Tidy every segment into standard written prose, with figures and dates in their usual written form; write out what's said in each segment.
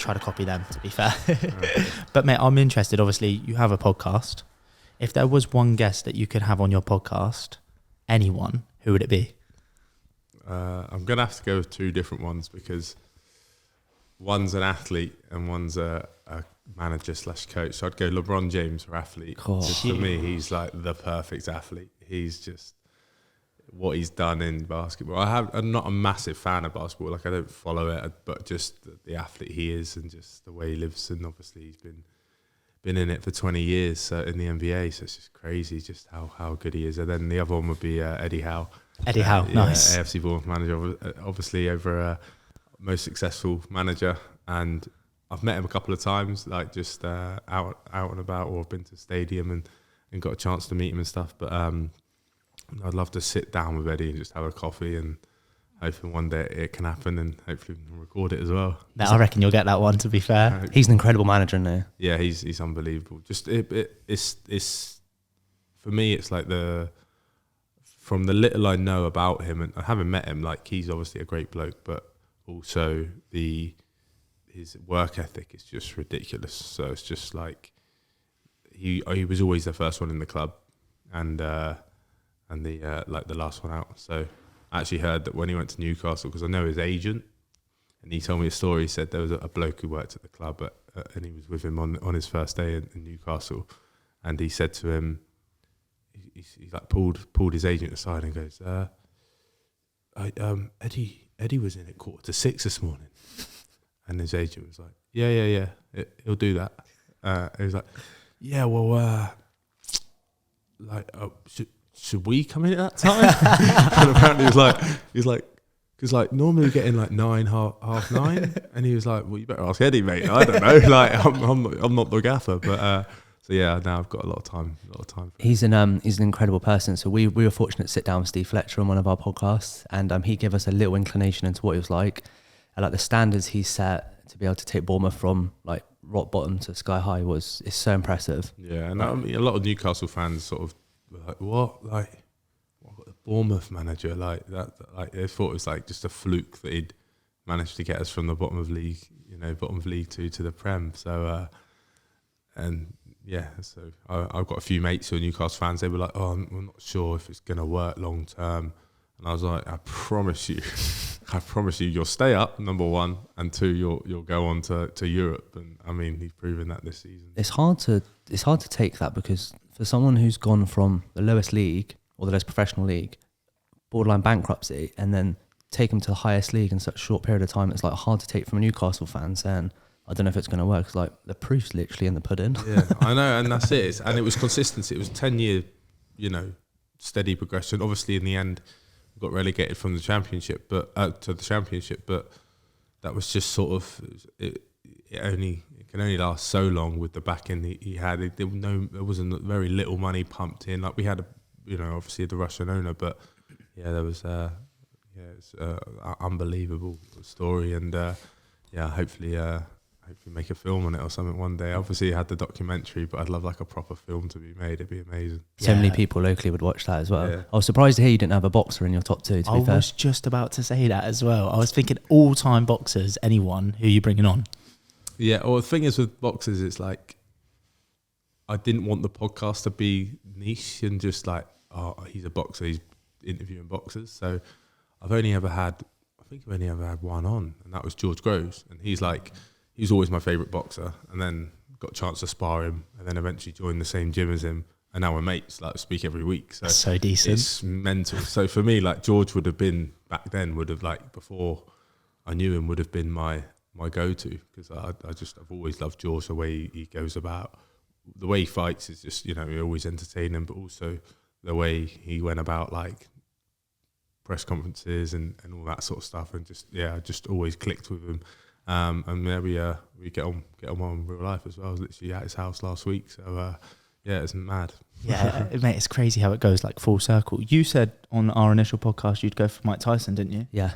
try to copy them, to be fair. But mate, I'm interested. Obviously, you have a podcast. If there was one guest that you could have on your podcast, anyone, who would it be? I'm going to have to go with two different ones because one's an athlete and one's a manager / coach. So I'd go LeBron James for athlete. For me, he's like the perfect athlete. He's just what he's done in basketball. I'm not a massive fan of basketball. Like I don't follow it, but just the athlete he is and just the way he lives. And obviously he's been in it for 20 years in the NBA. So it's just crazy just how good he is. And then the other one would be Eddie Howe. Eddie Howe, nice. AFC Bournemouth manager, obviously over most successful manager. And I've met him a couple of times, like just out and about, or I've been to the stadium and got a chance to meet him and stuff. But I'd love to sit down with Eddie and just have a coffee, and hoping one day it can happen, and hopefully we can record it as well. I reckon you'll get that one, to be fair. He's an incredible manager, isn't he? Yeah, he's unbelievable. Just it's for me, it's like from the little I know about him, and I haven't met him, like he's obviously a great bloke, but also his work ethic is just ridiculous. So it's just like he was always the first one in the club, and the like the last one out. So I actually heard that when he went to Newcastle, because I know his agent, and he told me a story. He said there was a bloke who worked at the club, and he was with him on his first day in Newcastle, and he said to him, he like pulled his agent aside and goes, Eddie was in at 5:45 this morning, and his agent was like, yeah, he'll do that. He was like, yeah, well, should we come in at that time? And apparently he's like, because like normally we get in like 9, half 9, and he was like, well, you better ask Eddie, mate. I don't know, like I'm not the gaffer, but so yeah, now I've got a lot of time. He's an incredible person. So we were fortunate to sit down with Steve Fletcher on one of our podcasts, and he gave us a little inclination into what he was like, and like the standards he set to be able to take Bournemouth from like rock bottom to sky high is so impressive. Yeah, and I mean, a lot of Newcastle fans sort of were like, what the Bournemouth manager like that? Like they thought it was like just a fluke that he'd managed to get us from the bottom of League 2 to the Prem. So and yeah, so I've got a few mates who are Newcastle fans. They were like, oh, I'm not sure if it's going to work long term. And I was like, I promise you, you'll stay up, number one, and two, you'll go on to Europe. And I mean, he's proven that this season. It's hard to take that, because for someone who's gone from the lowest league or the lowest professional league, borderline bankruptcy, and then take him to the highest league in such a short period of time, it's like hard to take from a Newcastle fan saying, I don't know if it's going to work. It's like the proof's literally in the pudding. Yeah, I know, and that's it. And it was consistency. It was 10-year, steady progression. Obviously, in the end, we got relegated from the Championship, but to the Championship. But that was just sort of it can only last so long with the backing he had. There wasn't very little money pumped in. Like we had obviously the Russian owner, but yeah, there was it's an unbelievable story, and hopefully make a film on it or something one day. Obviously, I had the documentary, but I'd love like a proper film to be made. It'd be amazing. So many people locally would watch that as well. Yeah. I was surprised to hear you didn't have a boxer in your top two, to be fair. I was just about to say that as well. I was thinking all-time boxers, anyone, who are you bringing on? Yeah, well, the thing is with boxers, it's like, I didn't want the podcast to be niche and just like, oh, he's a boxer, he's interviewing boxers. So I've only ever had one on, and that was George Groves. And he's always my favourite boxer, and then got a chance to spar him, and then eventually joined the same gym as him, and now we're mates, like speak every week. So decent. It's mental. So for me, like George would have been, back then, would have like, before I knew him, would have been my go-to, because I've always loved George, the way he goes about, the way he fights is just, you're always entertaining, but also the way he went about like press conferences and all that sort of stuff, and just always clicked with him. And there we get on in real life as well. I was literally at his house last week, so it's mad. Yeah, mate, it's crazy how it goes like full circle. You said on our initial podcast you'd go for Mike Tyson, didn't you? Yeah,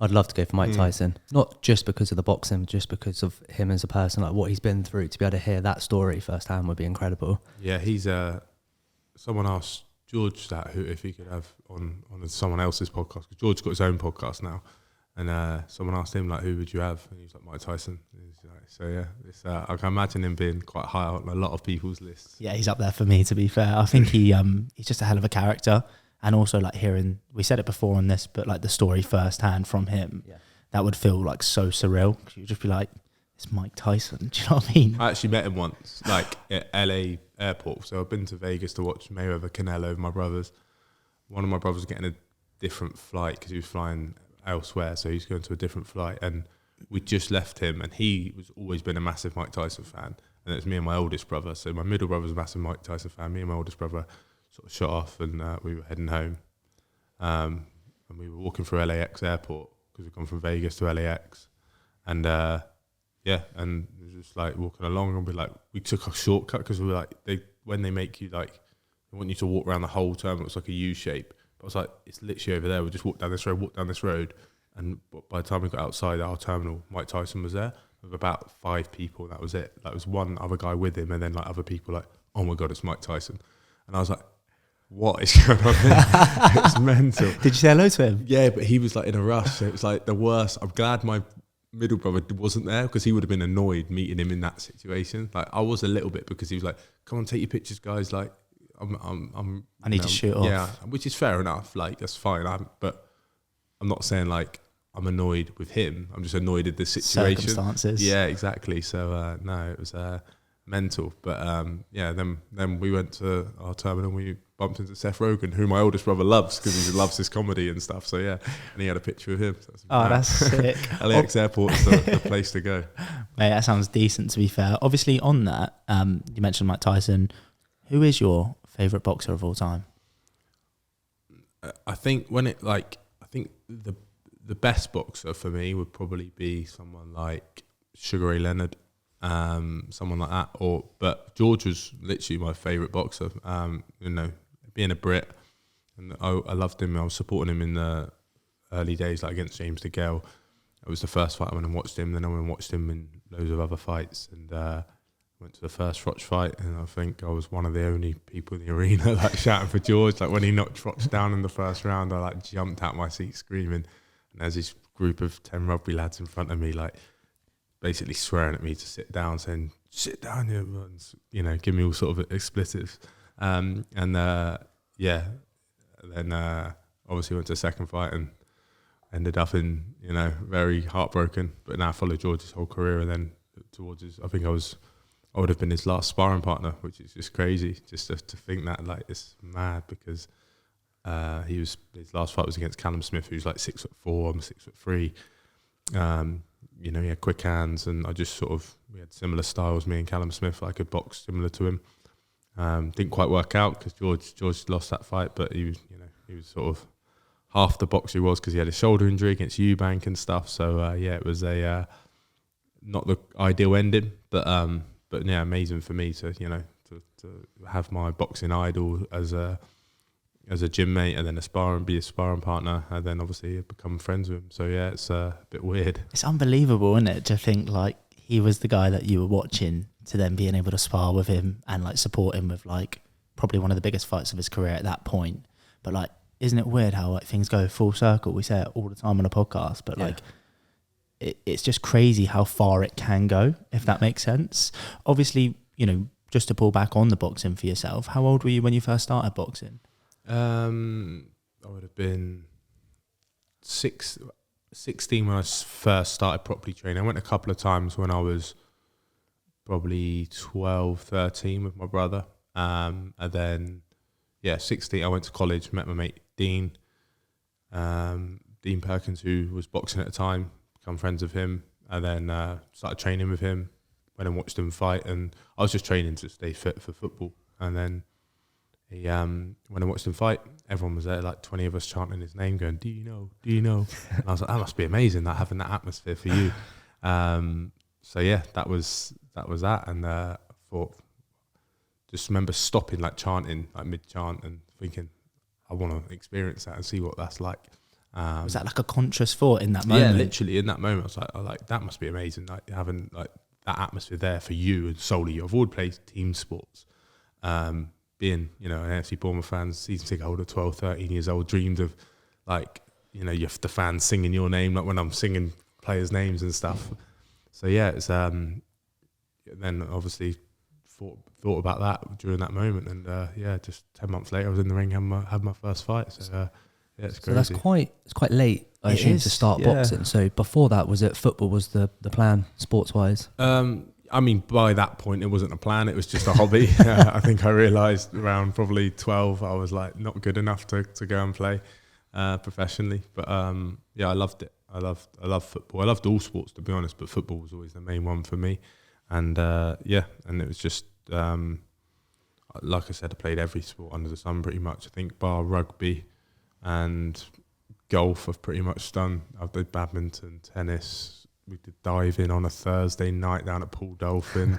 I'd love to go for Mike Tyson, not just because of the boxing, but just because of him as a person, like what he's been through. To be able to hear that story firsthand would be incredible. Yeah, he's someone asked George that if he could have on someone else's podcast, because George's got his own podcast now. And someone asked him, like, who would you have? And he was like, Mike Tyson. So yeah, I can imagine him being quite high on a lot of people's lists. Yeah, he's up there for me, to be fair. I think he's just a hell of a character. And also, like, hearing, we said it before on this, but like the story firsthand from him, that would feel like so surreal. You'd just be like, it's Mike Tyson. Do you know what I mean? I actually met him once, like at LA airport. So I've been to Vegas to watch Mayweather Canelo with my brothers. One of my brothers was getting a different flight because he was flying elsewhere, so he's going to a different flight, and we just left him, and he was always been a massive Mike Tyson fan, and it's me and my oldest brother. So my middle brother was a massive Mike Tyson fan. Me and my oldest brother sort of shot off, and we were heading home, and we were walking through LAX airport because we'd gone from Vegas to LAX, and and it was just like walking along, and we took a shortcut because we were like, when they make you, like, they want you to walk around the whole terminal. It's like a U shape. I was like, it's literally over there. We'll just walk down this road. And by the time we got outside our terminal, Mike Tyson was there with about 5 people. That was it. Like, there was one other guy with him, and then like other people like, oh my God, it's Mike Tyson. And I was like, what is going on here? It's mental. Did you say hello to him? Yeah, but he was like in a rush. So it was like the worst. I'm glad my middle brother wasn't there, because he would have been annoyed meeting him in that situation. Like, I was a little bit, because he was like, come on, take your pictures, guys. Like, I need to shoot off. Yeah, which is fair enough. Like, that's fine. But I'm not saying like I'm annoyed with him. I'm just annoyed at the situation. Circumstances. Yeah, exactly. So no, it was mental. But then we went to our terminal. We bumped into Seth Rogen, who my oldest brother loves because he loves his comedy and stuff. So yeah, and he had a picture of him. So that's sick. LAX airport's the place to go. Mate, that sounds decent, to be fair. Obviously, on that, you mentioned Mike Tyson. Who is your favourite boxer of all time? I think the best boxer for me would probably be someone like Sugar Ray Leonard, someone like that. But George was literally my favourite boxer. Being a Brit, and I loved him. I was supporting him in the early days, like against James DeGale. It was the first fight I went and watched him. Then I went and watched him in loads of other fights, and went to the first Froch fight, and I think I was one of the only people in the arena like shouting for George. Like, when he knocked Froch down in the first round, I like jumped out my seat screaming. And there's this group of 10 rugby lads in front of me, like basically swearing at me to sit down, saying, sit down, give me all sort of expletives. And then obviously went to the second fight and ended up in, very heartbroken. But now I followed George's whole career, and then towards I would have been his last sparring partner, which is just crazy, just to think that. Like, it's mad, because his last fight was against Callum-Smith, who's like 6'4", I'm 6'3". He had quick hands, and we had similar styles. Me and Callum-Smith, I could box similar to him. Didn't quite work out because George lost that fight, but he was sort of half the boxer he was, because he had a shoulder injury against Eubank and stuff. So it was not the ideal ending, but yeah, amazing for me to have my boxing idol as a gym mate, and then be a sparring partner, and then obviously become friends with him. So yeah, it's a bit weird. It's unbelievable, isn't it, to think like he was the guy that you were watching, to then being able to spar with him and like support him with like probably one of the biggest fights of his career at that point. But like, isn't it weird how like things go full circle? We say it all the time on a podcast, but like it's just crazy how far it can go, if that makes sense. Obviously, just to pull back on the boxing for yourself, how old were you when you first started boxing? I would have been 16 when I first started properly training. I went a couple of times when I was probably 12, 13 with my brother. And then, 16, I went to college, met my mate Dean Perkins, who was boxing at the time, become friends with him, and then started training with him, went and watched him fight, and I was just training to stay fit for football. And then when I watched him fight, everyone was there, like 20 of us chanting his name, going, do you know? And I was like, that must be amazing, that having that atmosphere for you. So yeah, that was that. And I thought, just remember stopping, like chanting, like mid-chant, and thinking, I want to experience that and see what that's like. Was that like a conscious thought in that moment? Yeah, literally in that moment, I was like, that must be amazing, like having like that atmosphere there for you and solely you. I've always played team sports. Being, an AFC Bournemouth fan, season ticket holder, 12, 13 years old, dreamed of like you know, you have the fans singing your name, like when I'm singing players' names and stuff. So yeah, it's then obviously thought about that during that moment, and just 10 months later I was in the ring, had my first fight. So it's crazy. So it's quite late, I assume, to start boxing. So before that, was it football was the plan sports wise? I mean, by that point it wasn't a plan, it was just a hobby. I think I realised around probably 12 I was like not good enough to go and play professionally, but I loved it. I loved football. I loved all sports, to be honest, but football was always the main one for me. And and it was just like I said, I played every sport under the sun pretty much. I think bar rugby and golf I've pretty much done. I've done badminton, tennis. We did diving on a Thursday night down at Pool Dolphin,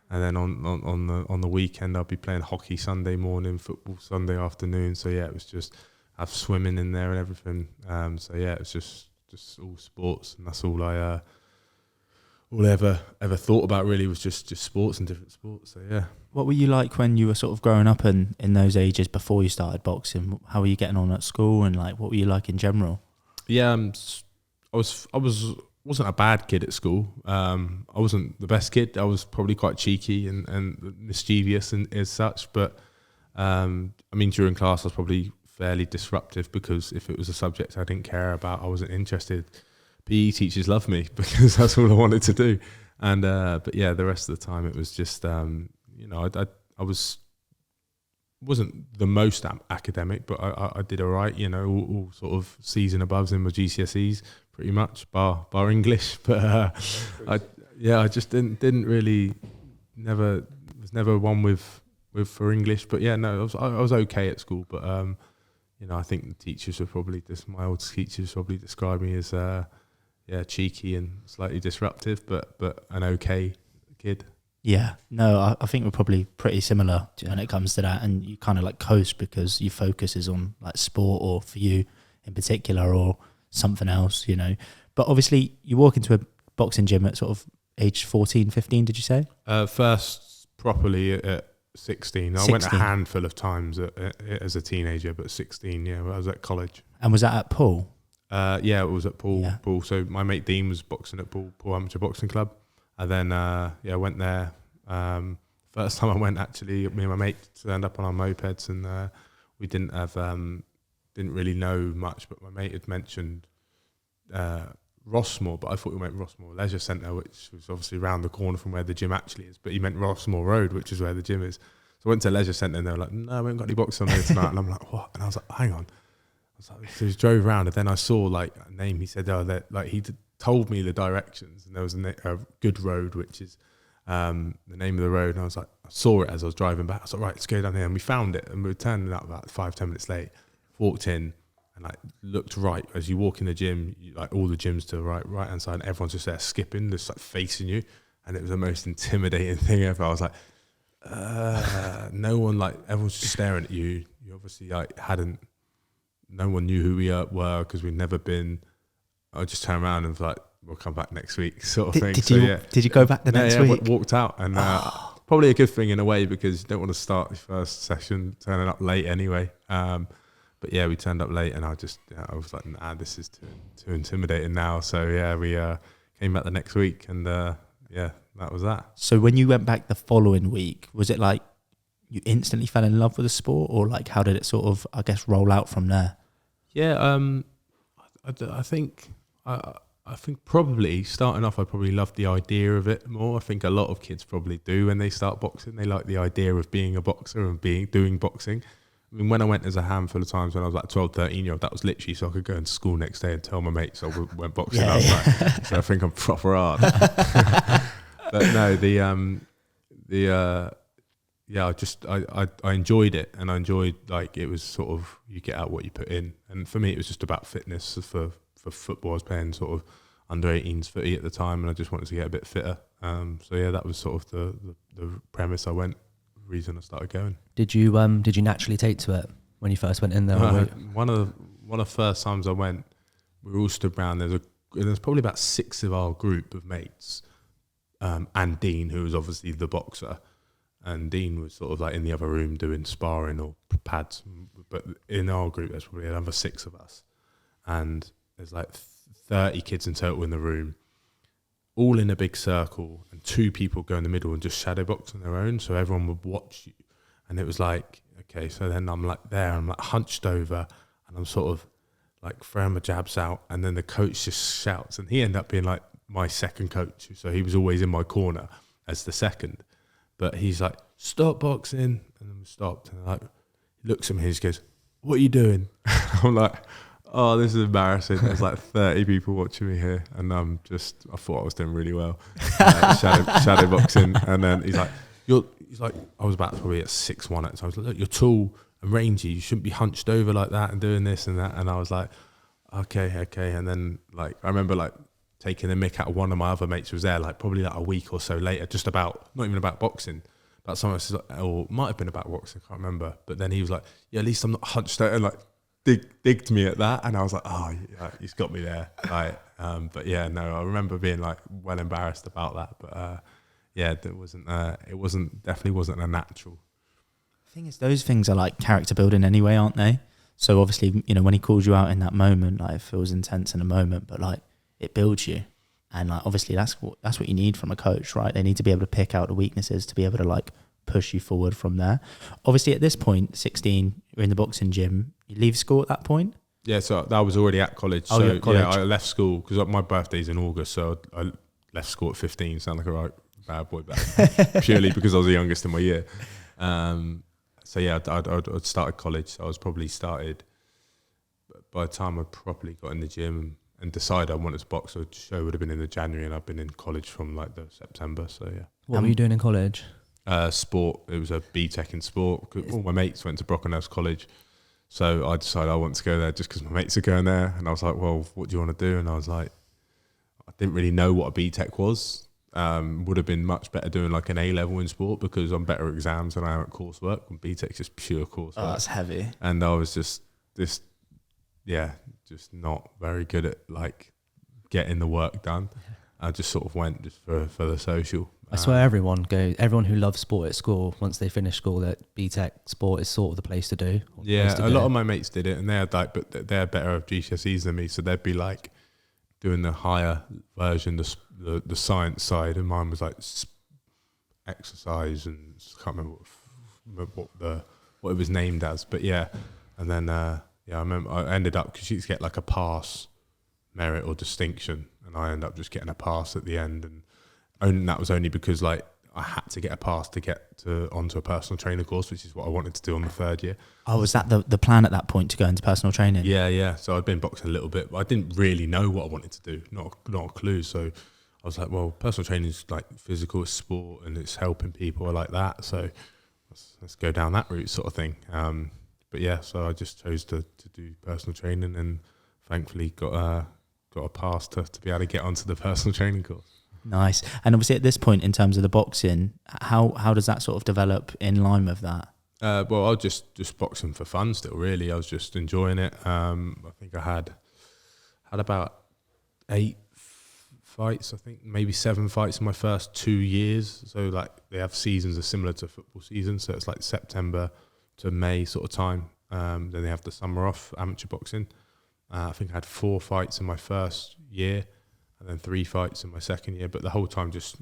and then on the weekend I'd be playing hockey Sunday morning, football Sunday afternoon. So yeah, it was just have swimming in there and everything. So yeah, it was just all sports, and that's all I ever thought about really, was just sports and different sports. So yeah. What were you like when you were sort of growing up in those ages before you started boxing? How were you getting on at school, and like what were you like in general? Yeah, wasn't a bad kid at school. I wasn't the best kid. I was probably quite cheeky and mischievous and as such. But I mean, during class I was probably fairly disruptive, because if it was a subject I didn't care about, I wasn't interested. PE teachers loved me because that's all I wanted to do. And but yeah, the rest of the time it was just I wasn't the most academic, but I did all right. You know, all sort of C's and aboves in my GCSEs, pretty much, bar English. But I just didn't really was never one with for English. But yeah, no, I was okay at school. But I think the teachers were probably my old teachers probably described me as cheeky and slightly disruptive, but an okay kid. Yeah, no, I think we're probably pretty similar when it comes to that, and you kind of like coast because your focus is on like sport, or for you in particular, or something else, you know. But obviously you walk into a boxing gym at sort of age 14, 15, did you say? First properly at 16. I went a handful of times as a teenager, but 16, I was at college. And was that at Poole? Yeah, it was at Poole. Yeah. Poole. So my mate Dean was boxing at Poole Amateur Boxing Club. And then, I went there. First time I went, actually, me and my mate turned up on our mopeds, and we didn't really know much, but my mate had mentioned Rossmore, but I thought we meant Rossmore Leisure Centre, which was obviously around the corner from where the gym actually is, but he meant Rossmore Road, which is where the gym is. So I went to Leisure Centre, and they were like, no, we haven't got any boxing on here tonight. And I'm like, what? And I was like, hang on. So we drove around, and then I saw like a name. He said, told me the directions, and there was a good road, which is the name of the road. And I was like, I saw it as I was driving back. I was like, right, let's go down here. And we found it, and we were turning up about 5-10 minutes late. Walked in and like looked right as you walk in the gym. Like all the gyms to the right hand side, and everyone's just there skipping, just like facing you. And it was the most intimidating thing ever. I was like, no one, like everyone's just staring at you. You obviously like no one knew who we were because we'd never been. I just turned around and was like, we'll come back next week, sort of thing. Did you go back the next week? Walked out, and probably a good thing in a way, because you don't want to start the first session turning up late anyway. But yeah, we turned up late, and I was like, nah, this is too intimidating now. So yeah, we came back the next week, and that was that. So when you went back the following week, was it like you instantly fell in love with the sport, or like how did it sort of, I guess, roll out from there? Yeah, I think probably starting off, I probably loved the idea of it more. I think a lot of kids probably do when they start boxing. They like the idea of being a boxer and doing boxing. I mean, when I went as a handful of times when I was like 12, 13-year-old, that was literally so I could go into school next day and tell my mates I went boxing. I was like, so I think I'm proper hard. But no, I enjoyed it, and I enjoyed, like, it was sort of, you get out what you put in. And for me, it was just about fitness. For football, I was playing sort of under 18s footy at the time, and I just wanted to get a bit fitter. So yeah, that was sort of the premise reason I started going. Did you naturally take to it when you first went in there? One of the first times I went, we were all stood around. There's probably about 6 of our group of mates, and Dean, who was obviously the boxer. And Dean was sort of like in the other room doing sparring or pads. But in our group, there's probably another 6 of us. and there's like 30 kids in total in the room, all in a big circle, and 2 people go in the middle and just shadow box on their own, so everyone would watch you. And it was like, okay, so then I'm like there, I'm like hunched over, and I'm sort of like throwing my jabs out, and then the coach just shouts, and he ended up being like my second coach, so he was always in my corner as the second. But he's like, stop boxing, and then we stopped, and like he looks at me, he just goes, what are you doing? I'm like, oh, this is embarrassing. There's like 30 people watching me here, and I thought I was doing really well, shadow boxing. And then he's like, I was about probably at 6'1" at the time. I was like, look, you're tall and rangy. You shouldn't be hunched over like that and doing this and that. And I was like, okay. And then like I remember like taking the mick out of one of my other mates who was there, like probably like a week or so later, just about, not even about boxing, but something, or it might have been about boxing, I can't remember. But then he was like, yeah, at least I'm not hunched over, and like digged me at that. And I was like, oh, yeah, he's got me there. Like, but yeah, no, I remember being like well embarrassed about that. But yeah, definitely wasn't a natural. The thing is, those things are like character building anyway, aren't they? So obviously, you know, when he calls you out in that moment, like it feels intense in a moment, but like it builds you. And like obviously that's what you need from a coach, right? They need to be able to pick out the weaknesses to be able to like push you forward from there. Obviously at this point, 16, you're in the boxing gym. You leave school at that point? Yeah, so I was already at college. Oh, so at college. Yeah, I left school because my birthday's in August, so I left school at 15. Sound like a right bad boy, but purely because I was the youngest in my year. So yeah, I'd started college. So I was probably started, by the time I properly got in the gym and decided I wanted to box, the show would have been in the January, and I've been in college from like the September. So yeah. What were you doing in college? Sport. It was a BTEC in sport. All my mates went to Brockenhurst College, so I decided I wanted to go there just because my mates are going there. And I was like, well, what do you want to do? And I was like, I didn't really know what a BTEC was. Would have been much better doing like an A-level in sport because I'm better at exams than I am at coursework. And BTEC's just pure coursework. Oh, that's heavy. And I was just not very good at like getting the work done. I just sort of went just for the social. I swear everyone who loves sport at school, once they finish school, that BTEC sport is sort of the place to do. Yeah, a lot of my mates did it, and they're like, but they're better at GCSEs than me, so they'd be like doing the higher version, the science side, and mine was like exercise, and I can't remember what it was named as, but yeah. And then I remember I ended up, because you used to get like a pass, merit or distinction, and I ended up just getting a pass at the end, and that was only because like I had to get a pass to get onto a personal trainer course, which is what I wanted to do on the third year. Oh, was that the plan at that point, to go into personal training? Yeah. So I'd been boxing a little bit, but I didn't really know what I wanted to do. Not a clue. So I was like, well, personal training is like physical, it's sport, and it's helping people. I like that. So let's go down that route, sort of thing. But yeah, so I just chose to do personal training, and thankfully got a pass to be able to get onto the personal training course. Nice. And obviously at this point, in terms of the boxing, how does that sort of develop in line with that? Well, I was just boxing for fun still, really. I was just enjoying it. I think I had about 8 fights, I think, maybe 7 fights in my first 2 years. So like they have seasons are similar to football seasons. So it's like September to May sort of time. Then they have the summer off, amateur boxing. I think I had 4 fights in my first year, and then 3 fights in my second year, but the whole time just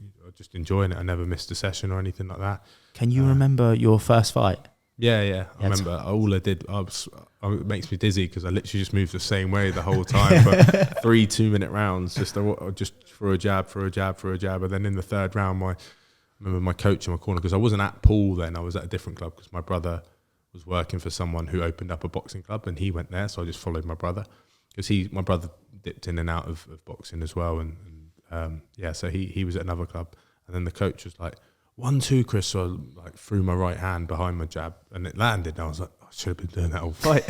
enjoying it. I never missed a session or anything like that. Can you remember your first fight? Yeah. I remember all I did, it makes me dizzy because I literally just moved the same way the whole time for 3 2-minute rounds, just for a jab. And then in the third round, I remember my coach in my corner, because I wasn't at Poole then, I was at a different club because my brother was working for someone who opened up a boxing club, and he went there, so I just followed my brother, because my brother dipped in and out of boxing as well, and so he was at another club, and then the coach was like, 1-2, Chris. So I like threw my right hand behind my jab, and it landed, and I was like, I should have been doing that all fight.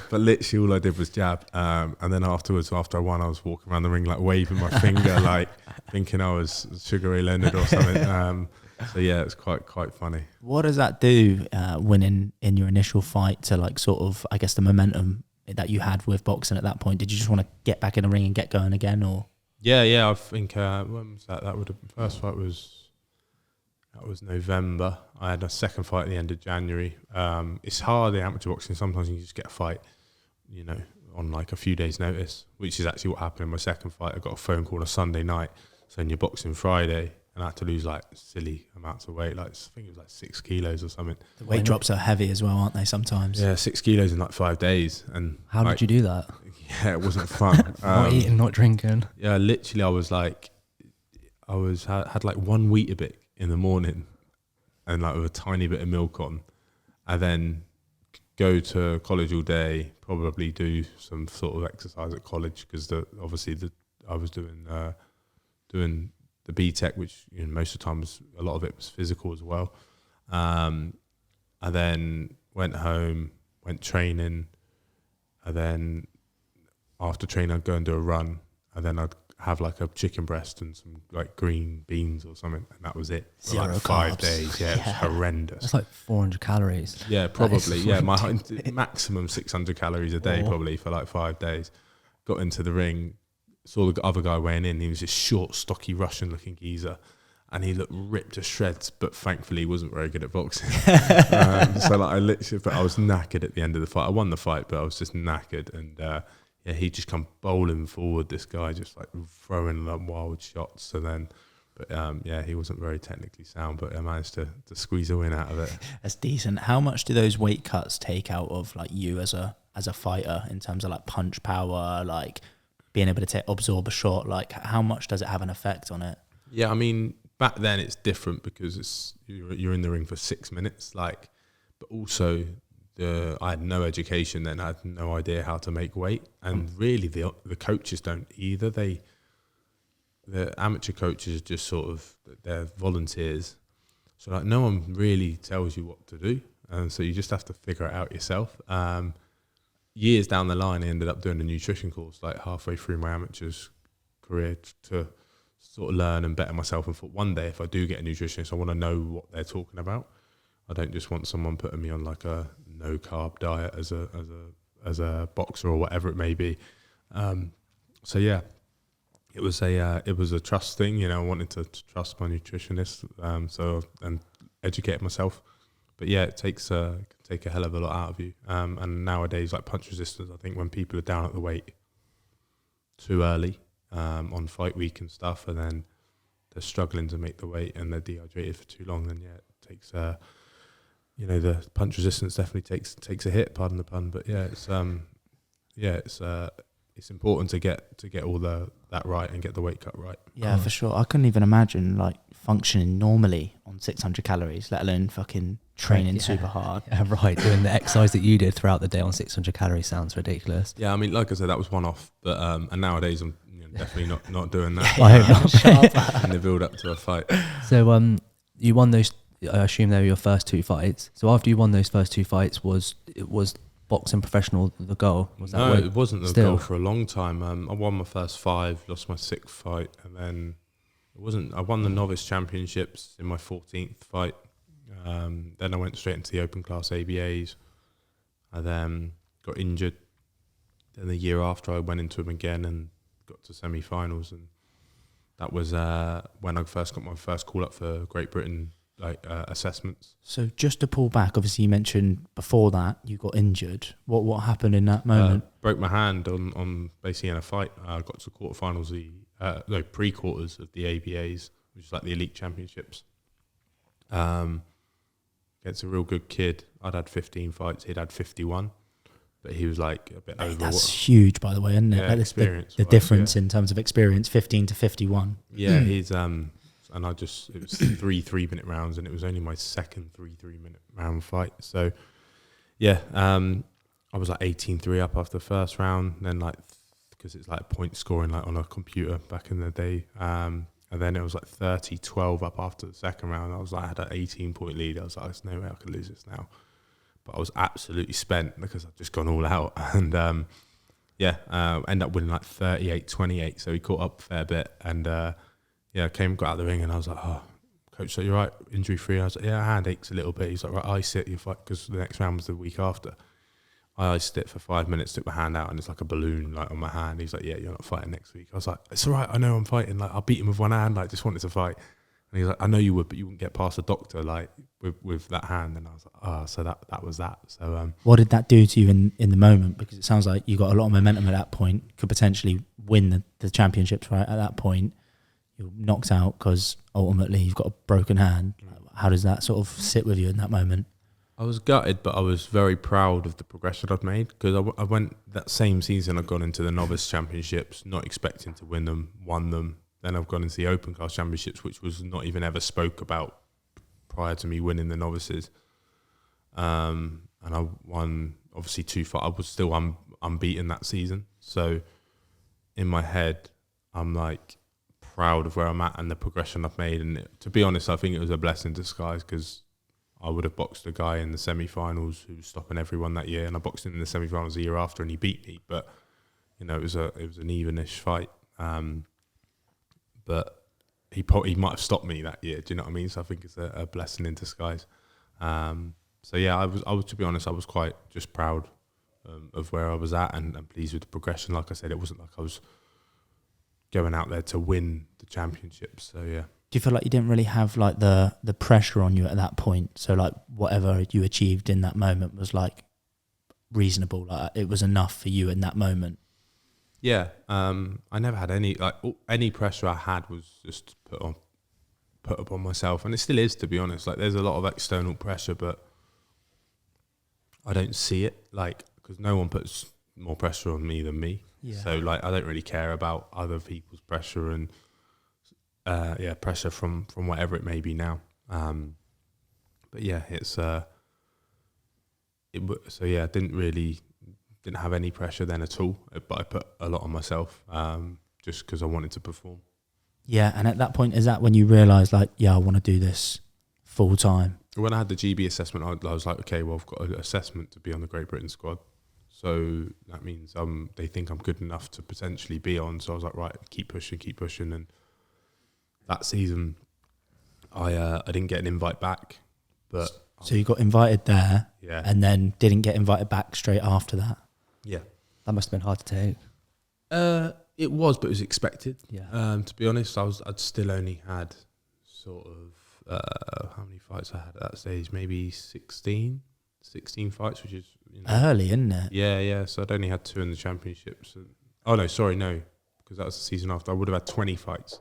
But literally all I did was jab, and then afterwards, after I won, I was walking around the ring like waving my finger, like thinking I was Sugar Ray Leonard or something. So yeah, it's quite funny. What does that do, winning in your initial fight, to like sort of, I guess, the momentum that you had with boxing at that point? Did you just want to get back in the ring and get going again, or? Yeah. I think when was that? That would have first fight was November. I had a second fight at the end of January. It's hard in amateur boxing. Sometimes you just get a fight, on like a few days' notice, which is actually what happened in my second fight. I got a phone call on a Sunday night saying you're boxing Friday, and I had to lose like silly amounts of weight. Like I think it was like 6 kilos or something. The weight drops are heavy as well, aren't they? Sometimes. Yeah, 6 kilos in like 5 days. And How like, did you do that? Yeah, it wasn't fun. Not eating, not drinking. Yeah, literally, I was like, had like one Weetabix in the morning, and like with a tiny bit of milk on, and then go to college all day. Probably do some sort of exercise at college because I was doing the BTEC, which most of the time a lot of it was physical as well. And then went home, went training, and then after training I'd go and do a run, and then I'd have like a chicken breast and some like green beans or something, and that was it. For Zero like 5 carbs. days. Yeah, it was horrendous. That's like 400 calories. Yeah, probably. Yeah, my ridiculous. maximum 600 calories a day, Oh. probably for like 5 days. Got into the ring, saw the other guy weighing in. He was this short, stocky, Russian-looking geezer, and he looked ripped to shreds. But thankfully, he wasn't very good at boxing. So like, I was knackered at the end of the fight. I won the fight, but I was just knackered. And yeah, he just come bowling forward. This guy just like throwing like wild shots, and then. But yeah, he wasn't very technically sound, but I managed to squeeze a win out of it. That's decent. How much do those weight cuts take out of like you as a fighter in terms of like punch power, like being able to absorb a shot? Like how much does it have an effect on it? Yeah, I mean, back then it's different because you're in the ring for 6 minutes, like, but also I had no education then. I had no idea how to make weight, and really the coaches don't either. The amateur coaches are just sort of, they're volunteers. So like no one really tells you what to do. And so you just have to figure it out yourself. Years down the line, I ended up doing a nutrition course, like halfway through my amateur's career, to sort of learn and better myself. And thought one day if I do get a nutritionist, I want to know what they're talking about. I don't just want someone putting me on like a no carb diet as a boxer or whatever it may be. So yeah. It was a trust thing, I wanted to trust my nutritionist, and educate myself. But yeah, it can take a hell of a lot out of you. And nowadays, like punch resistance, I think when people are down at the weight too early on fight week and stuff, and then they're struggling to make the weight and they're dehydrated for too long, then yeah, it takes the punch resistance definitely takes a hit. Pardon the pun, but yeah, it's important to get all that right and get the weight cut right. Yeah, for sure. I couldn't even imagine like functioning normally on 600 calories, let alone fucking training super hard. Yeah, right. Doing the exercise that you did throughout the day on 600 calories sounds ridiculous. Yeah, I mean, like I said, that was one off, but and nowadays I'm definitely not doing that. I hope not. In the build up to a fight. So you won those. I assume they were your first 2 fights. So after you won those first 2 fights, was boxing professional the goal? No, it wasn't the goal for a long time. I won my first 5, lost my 6th fight, and then I won the novice championships in my 14th fight. Then I went straight into the open class ABAs. I then got injured. Then the year after, I went into them again and got to semi-finals, and that was when I first got my first call up for Great Britain assessments. So just to pull back, obviously you mentioned before that you got injured. What happened in that moment? Broke my hand on basically in a fight. I got to quarterfinals, pre-quarters of the ABAs, which is like the elite championships. Against a real good kid. I'd had 15 fights. He'd had 51, but he was like a bit over. That's huge, by the way, isn't it? Yeah, like experience. The difference in terms of experience, 15 to 51. Yeah, he's and it was 3 3-minute rounds, and it was only my second 3 3-minute round fight. So, yeah, I was like 18-3 up after the first round. Then because it's like point scoring like on a computer back in the day. And then it was like 30-12 up after the second round. I had an 18-point lead. I was like, there's no way I could lose this now. But I was absolutely spent because I'd just gone all out. And ended up winning like 38-28. So he caught up a fair bit, and got out of the ring, and I was like, oh, coach, so you're right, injury free? I was like, yeah, hand aches a little bit. He's like, right, ice it, you fight, because the next round was the week after. I iced it for 5 minutes, took my hand out, and it's like a balloon like on my hand. He's like, yeah, you're not fighting next week. I was like, it's all right, I know I'm fighting. Like, I'll beat him with one hand. Like, just wanted to fight. And he's like, I know you would, but you wouldn't get past the doctor like with that hand. And I was like, so that was that. So what did that do to you in the moment? Because it sounds like you got a lot of momentum at that point, could potentially win the championships right at that point. You're knocked out because ultimately you've got a broken hand. How does that sort of sit with you in that moment? I was gutted, but I was very proud of the progression I'd made, because I went that same season. I'd gone into the novice championships, not expecting to win them, won them. Then I've gone into the open class championships, which was not even ever spoke about prior to me winning the novices. And I won obviously 2 fights. I was still unbeaten that season. So in my head, I'm like proud of where I'm at and the progression I've made. And to be honest, I think it was a blessing in disguise, because I would have boxed a guy in the semi-finals who was stopping everyone that year, and I boxed him in the semi-finals the year after, and he beat me. But it was an evenish fight. But he might have stopped me that year. Do you know what I mean? So I think it's a blessing in disguise. So yeah, I was to be honest, I was quite just proud of where I was at, and pleased with the progression. Like I said, it wasn't like I was going out there to win the championships. So yeah. Do you feel like you didn't really have like the pressure on you at that point? So like whatever you achieved in that moment was like reasonable, like it was enough for you in that moment? Yeah, I never had any pressure I had was just put upon myself, and it still is, to be honest. Like there's a lot of external pressure, but I don't see it, like, because no one puts more pressure on me than me. Yeah. So like I don't really care about other people's pressure and pressure from whatever it may be now. But yeah, I didn't have any pressure then at all, but I put a lot on myself just because I wanted to perform. Yeah, and at that point, is that when you realised, like, yeah, I want to do this full time? When I had the GB assessment, I was like, okay, well, I've got an assessment to be on the Great Britain squad. So that means they think I'm good enough to potentially be on. So I was like, right, keep pushing. And that season, I didn't get an invite back. But so you got invited there, yeah, and then didn't get invited back straight after that? Yeah. That must have been hard to take. It was, but it was expected. Yeah. To be honest, I'd still only had sort of how many fights I had at that stage? Maybe 16 fights, which is early, isn't it? Yeah. So I'd only had 2 in the championships. No, because that was the season after. I would have had 20 fights.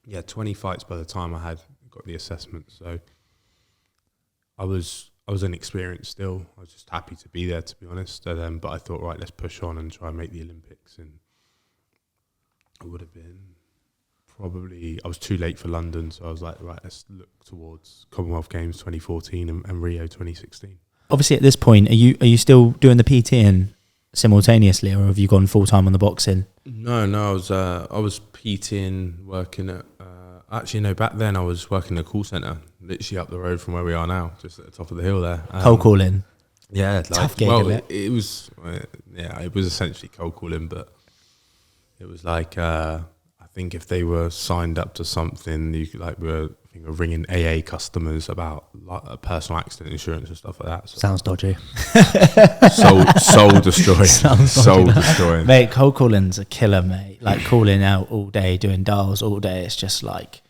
Yeah, 20 fights by the time I had got the assessment. So I was inexperienced still. I was just happy to be there, to be honest. But I thought, right, let's push on and try and make the Olympics. And I would have been I was too late for London, so I was like, right, let's look towards Commonwealth Games 2014 and Rio 2016. Obviously, at this point, are you still doing the PTing simultaneously, or have you gone full time on the boxing? No, I was PTing, working at. Actually, no. Back then, I was working in a call centre, literally up the road from where we are now, just at the top of the hill there. Cold calling. Yeah, tough gig. Well, it was. It was essentially cold calling, but it was like I think if they were signed up to something, you could ringing AA customers about like personal accident insurance and stuff like that. So sounds dodgy. Soul destroying. Soul destroying. Mate, cold calling's a killer, mate. Like calling out all day, doing dials all day. It's just like,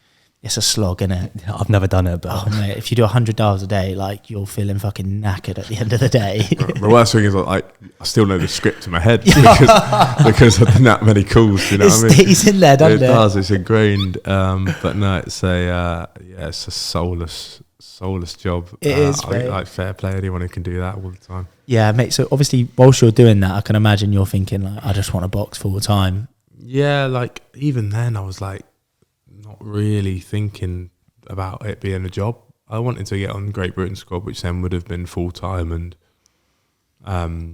it's a slog, innit? I've never done it, but mate, if you do 100 dials a day, like you're feeling fucking knackered at the end of the day. The worst thing is I still know the script in my head because I've done that many calls. You know what I mean? It stays in there, doesn't it? It does. It's ingrained. But no, it's it's a soulless job. It is. Mate. Like fair play, anyone who can do that all the time. Yeah, mate. So obviously, whilst you're doing that, I can imagine you're thinking like, I just want to box full time. Yeah, like even then, I was like, not really thinking about it being a job. I wanted to get on Great Britain squad, which then would have been full time. And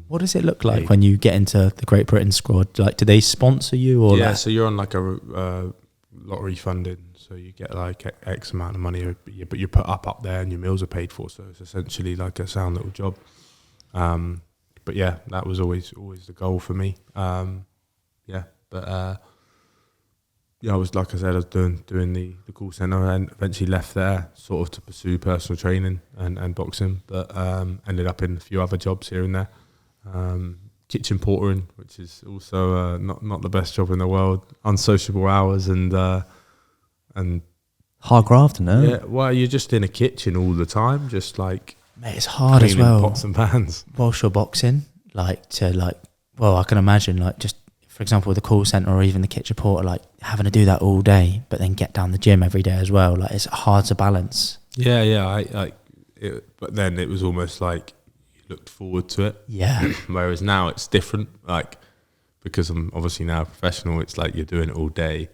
what does it look like when you get into the Great Britain squad? Like, do they sponsor you or? Yeah, so you're on like a lottery funded, so you get like X amount of money, but you're put up there and your meals are paid for. So it's essentially like a sound little job. But yeah, that was always the goal for me. I was, like I said, I was doing the call centre and eventually left there sort of to pursue personal training and boxing, but ended up in a few other jobs here and there. Kitchen portering, which is also not the best job in the world, unsociable hours and and hard graft, no? yeah, well, you're just in a kitchen all the time, just like Mate, it's hard as cleaning well. pots and pans. Whilst you're boxing, well, I can imagine like just, for example, the call centre or even the kitchen porter, like having to do that all day, but then get down the gym every day as well. Like it's hard to balance. Yeah. But then it was almost like you looked forward to it. Yeah. Whereas now it's different. Like, because I'm obviously now a professional, it's like you're doing it all day,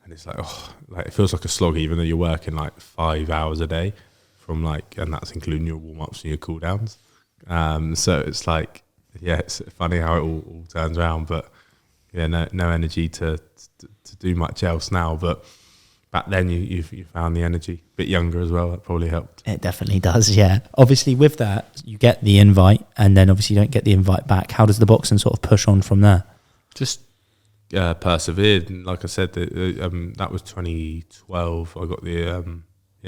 and it's like, oh, like it feels like a slog, even though you're working like 5 hours a day from like, and that's including your warm ups and your cool downs. So it's like, yeah, it's funny how it all turns around, but yeah, no energy to do much else now. But back then you found the energy. A bit younger as well, that probably helped. It definitely does, yeah. Obviously with that, you get the invite and then obviously you don't get the invite back. How does the boxing sort of push on from there? Just persevered. And like I said, that was 2012. I got the,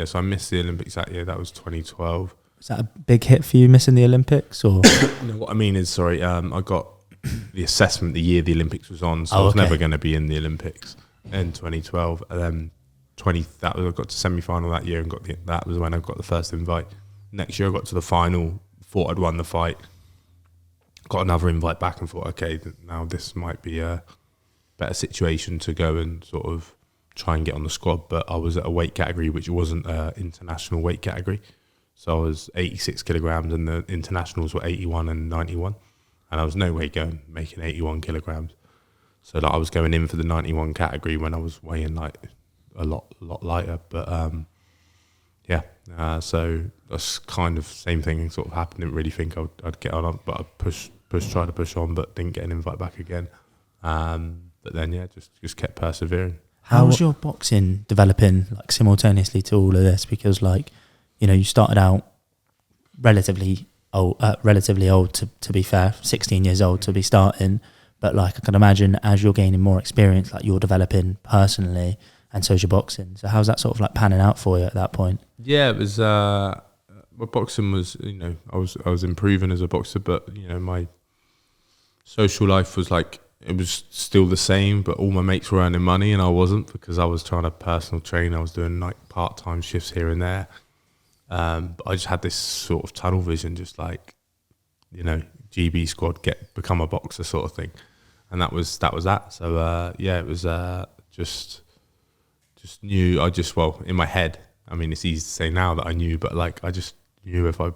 so I missed the Olympics that year. That was 2012. Was that a big hit for you, missing the Olympics? Or no, what I mean is, sorry, I got the assessment the year the Olympics was on, so I was never going to be in the Olympics in 2012. And then I got to semi-final that year and that was when I got the first invite. Next year I got to the final, thought I'd won the fight, got another invite back and thought, okay, now this might be a better situation to go and sort of try and get on the squad. But I was at a weight category which wasn't an international weight category. So I was 86 kilograms and the internationals were 81 and 91. And I was no way making 81 kilograms. So like I was going in for the 91 category when I was weighing like a lot lighter. But so that's kind of same thing sort of happened. Didn't really think I'd get on, but I tried to push on, but didn't get an invite back again. But then just kept persevering. how was your boxing developing like simultaneously to all of this? Because like, you know, you started out relatively old to be fair, 16 years old to be starting. But like I can imagine as you're gaining more experience, like you're developing personally, and so's your boxing. So how's that sort of like panning out for you at that point? Yeah, it was. My boxing was, you know, I was improving as a boxer, but you know, my social life was like, it was still the same, but all my mates were earning money and I wasn't, because I was trying to personal train. I was doing like part-time shifts here and there. But I just had this sort of tunnel vision, just like, you know, GB squad, become a boxer sort of thing. And that was that. So, it was just knew, in my head, I mean, it's easy to say now that I knew, but like, I just knew if I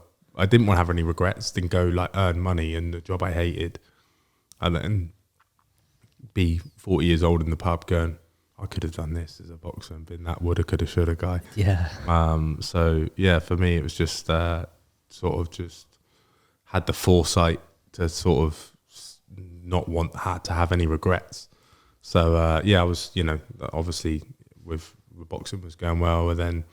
didn't want to have any regrets, didn't go like earn money in the job I hated, and then be 40 years old in the pub going, I could have done this as a boxer and been that woulda, coulda, shoulda guy. Yeah. So yeah, for me, it was just sort of just had the foresight to sort of not had to have any regrets. So I was, you know, obviously with boxing was going well, and then,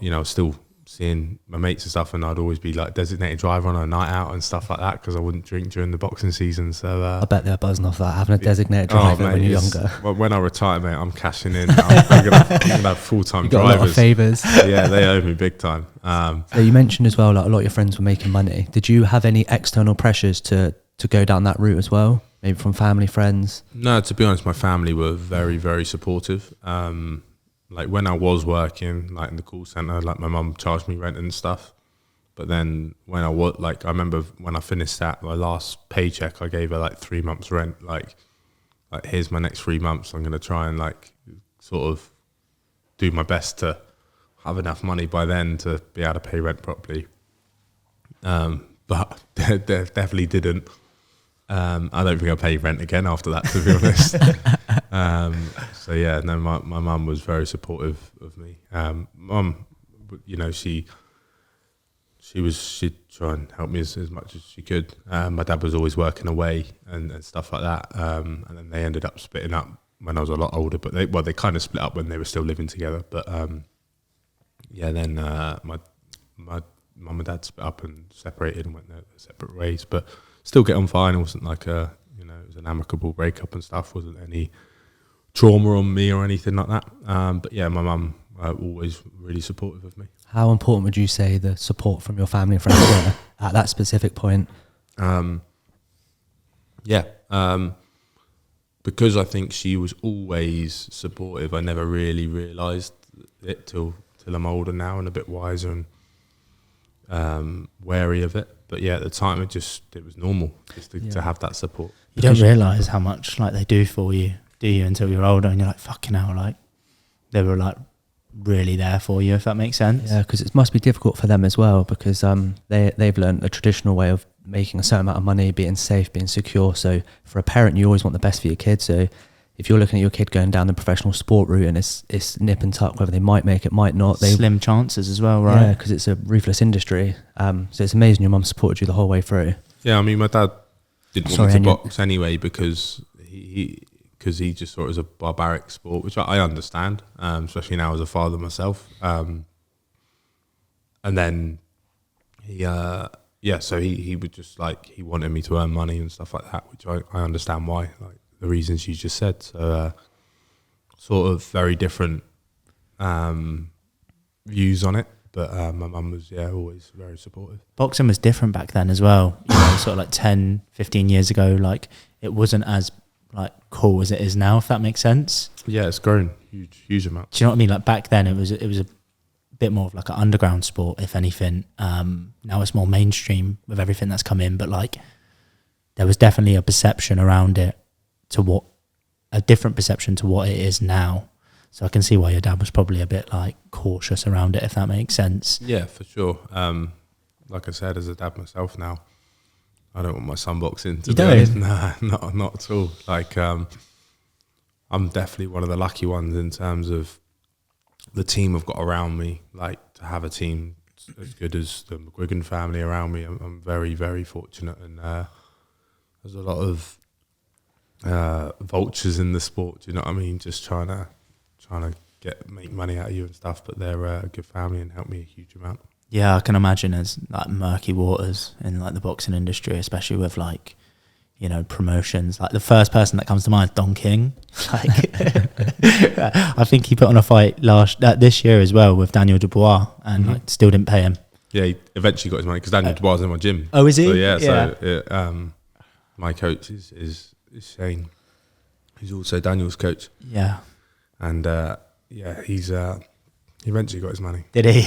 you know, I was still seeing my mates and stuff, and I'd always be like designated driver on a night out and stuff like that, because I wouldn't drink during the boxing season. So I bet they're buzzing off that, having a designated driver when you're younger. When I retire, mate, I'm cashing in. I'm gonna have full-time you got drivers. a lot of favours. Yeah, they owe me big time. So you mentioned as well, like a lot of your friends were making money. Did you have any external pressures to go down that route as well? Maybe from family, friends? No, to be honest, my family were very, very supportive. Like when I was working, like in the call centre, like my mum charged me rent and stuff. But then when I was, like, I remember when I finished that, my last paycheck, I gave her like 3 months rent. Like here's my next 3 months. I'm going to try and like sort of do my best to have enough money by then to be able to pay rent properly. But they definitely didn't. I don't think I'll pay rent again after that, to be honest. So yeah, no, my mum was very supportive of me. Mum, you know, she'd try and help me as much as she could. My dad was always working away and stuff like that. And then they ended up splitting up when I was a lot older, but they kind of split up when they were still living together. But then my mum and dad split up and separated and went their separate ways, but still get on fine. It wasn't like it was an amicable breakup and stuff. Wasn't any trauma on me or anything like that. But yeah, my mum always really supportive of me. How important would you say the support from your family and friends were at that specific point? Because because I think she was always supportive, I never really realised it till I'm older now and a bit wiser and wary of it. But yeah, at the time it was normal just to have that support. You don't realise how much like they do for you, do you, until you're older and you're like, fucking hell, like they were like really there for you, if that makes sense. Yeah, because it must be difficult for them as well, because they've learned a traditional way of making a certain amount of money, being safe, being secure. So for a parent, you always want the best for your kid. So if you're looking at your kid going down the professional sport route and it's nip and tuck, whether they might make it, might not. Slim chances as well, right? Yeah, because it's a ruthless industry. So it's amazing your mum supported you the whole way through. Yeah, I mean, my dad didn't want me to box anyway because he just saw it as a barbaric sport, which I understand, especially now as a father myself. And then so he would just like, he wanted me to earn money and stuff like that, which I understand why, like the reasons you just said. So sort of very different views on it. But my mum was, always very supportive. Boxing was different back then as well. You know, sort of like 10, 15 years ago, like it wasn't as like cool as it is now, if that makes sense. Yeah, it's grown huge amount. Do you know what I mean? Like back then it was a bit more of like an underground sport, if anything. Now it's more mainstream with everything that's come in, but like there was definitely a perception around it a different perception to what it is now. So I can see why your dad was probably a bit like cautious around it, if that makes sense. Yeah, for sure. Like I said, as a dad myself now, I don't want my son boxing. You don't? Nah, not at all. Like, I'm definitely one of the lucky ones in terms of the team I've got around me. Like, to have a team as good as the Mcguigan family around me, I'm very, very fortunate. And there's a lot of vultures in the sport. Do you know what I mean? Just trying to make money out of you and stuff. But they're a good family and help me a huge amount. Yeah, I can imagine there's like murky waters in like the boxing industry, especially with like, you know, promotions. Like the first person that comes to mind is Don King. Like, I think he put on a fight this year as well with Daniel Dubois, and like still didn't pay him. Yeah, he eventually got his money because Daniel Dubois is in my gym. Oh, is he? So my coach is Shane. He's also Daniel's coach. Yeah, and he's. He eventually got his money. Did he?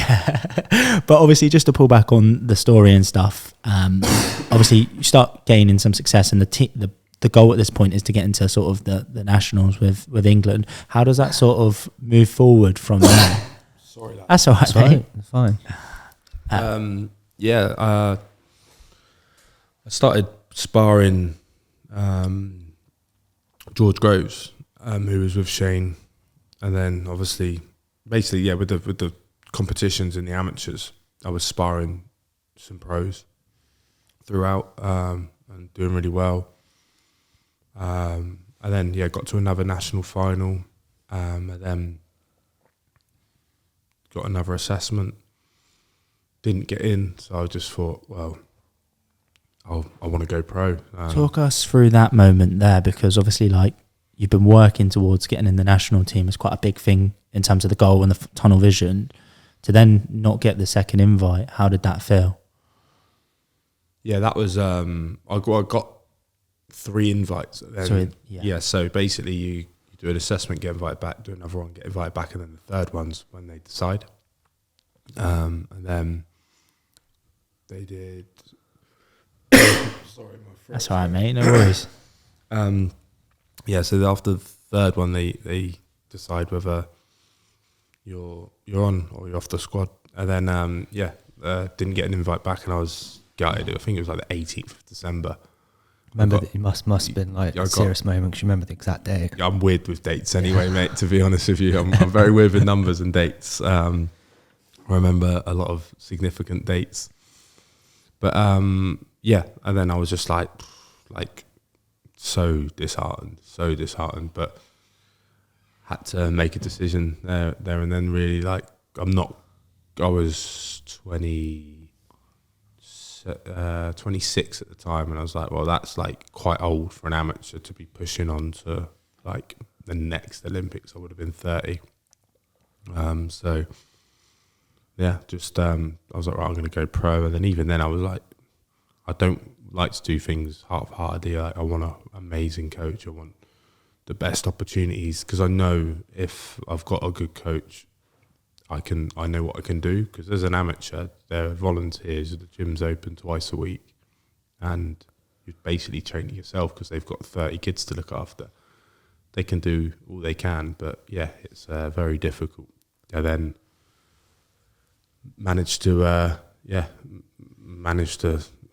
But obviously, just to pull back on the story and stuff, obviously you start gaining some success, and the goal at this point is to get into sort of the nationals with England. How does that sort of move forward from there? Sorry, that's all right, mate. It's fine. I started sparring George Groves, who was with Shane, and then obviously. Basically, with the competitions in the amateurs, I was sparring some pros throughout and doing really well. And then, got to another national final, and then got another assessment. Didn't get in, so I just thought, well, I want to go pro. Talk us through that moment there, because obviously, like, you've been working towards getting in the national team. It's quite a big thing in terms of the goal and the tunnel vision. To then not get the second invite, how did that feel? Yeah, that was I got 3 invites. Then, so basically you do an assessment, get invited back, do another one, get invited back, and then the third one's when they decide. And then they did. Sorry, my friend. That's all right, mate. No worries. So after the third one, they decide whether you're on or you're off the squad. And then didn't get an invite back, and I was gutted. I think it was like the 18th of December. Remember that you must have been like a serious moment, because you remember the exact day. I'm weird with dates anyway, mate, to be honest with you. I'm very weird with numbers and dates. I remember a lot of significant dates. But and then I was just like so disheartened, but had to make a decision there and then, really. Like, I was 26 at the time, and I was like, well, that's like quite old for an amateur to be pushing on to like the next Olympics. I would have been 30. I was like, right, I'm going to go pro. And then even then I was like, I don't like to do things half-heartedly. Like, I want an amazing coach. I want the best opportunities, because I know if I've got a good coach, I know what I can do. Because as an amateur, there are volunteers, the gym's open twice a week, and you're basically training yourself because they've got 30 kids to look after. They can do all they can, but yeah, it's very difficult. I then managed to,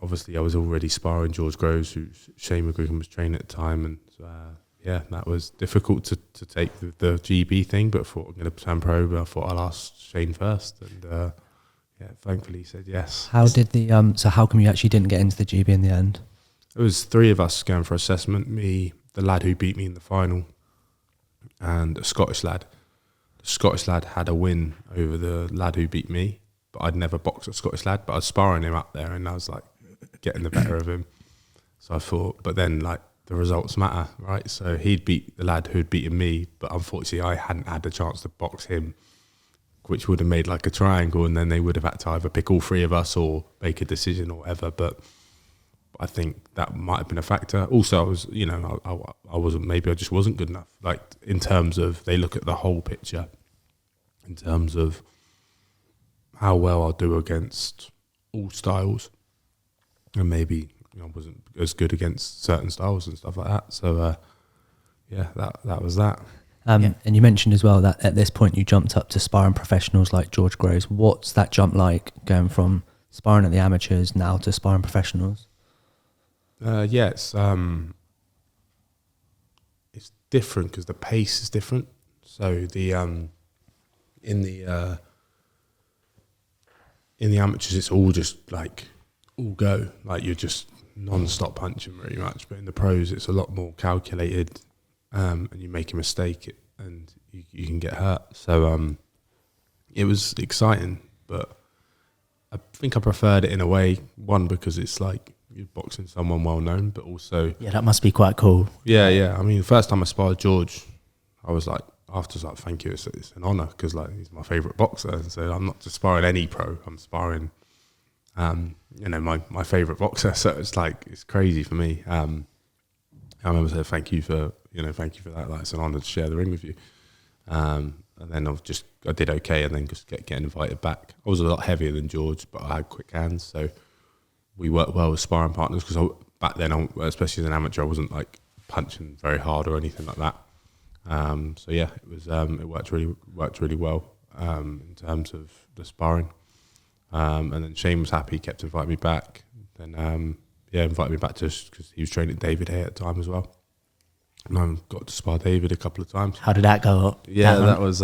obviously I was already sparring George Groves, who Shane McGuigan was training at the time, and that was difficult to take the GB thing, but I thought I'm going to turn pro, but I thought I'll ask Shane first, and thankfully he said yes. How did so how come you actually didn't get into the GB in the end? It was 3 of us going for assessment, me, the lad who beat me in the final, and a Scottish lad. The Scottish lad had a win over the lad who beat me, but I'd never boxed a Scottish lad, but I was sparring him up there and I was like getting the better of him. So I thought, but then like the results matter, right? So he'd beat the lad who'd beaten me, but unfortunately I hadn't had the chance to box him, which would have made like a triangle, and then they would have had to either pick all 3 of us or make a decision or whatever. But I think that might have been a factor. Also, I was, I wasn't, maybe I just wasn't good enough. Like in terms of, they look at the whole picture in terms of how well I'll do against all styles, and maybe I wasn't as good against certain styles and stuff like that. So that was that. And you mentioned as well that at this point you jumped up to sparring professionals like George Groves. What's that jump like, going from sparring at the amateurs now to sparring professionals? It's different because the pace is different. So the in the amateurs, it's all just like all go, like you're just non-stop punching very much. But in the pros, it's a lot more calculated, and you make a mistake and you can get hurt. So it was exciting, but I think I preferred it in a way. One, because it's like you're boxing someone well known, but also that must be quite cool. Yeah. I mean, the first time I sparred George, I was like, afterwards, like, thank you, it's an honour, because like he's my favourite boxer. And so I'm not just sparring any pro, I'm sparring, my favourite boxer. So it's like it's crazy for me. I remember saying thank you for that. Like, it's an honour to share the ring with you. And then I did okay, and then just getting invited back. I was a lot heavier than George, but I had quick hands, so we worked well with sparring partners, because back then, especially as an amateur, I wasn't like punching very hard or anything like that. It was it worked really well in terms of the sparring. And then Shane was happy, kept inviting me back. Then invited me back just because he was training David Hay at the time as well. And I got to spar David a couple of times. How did that go? Yeah, that was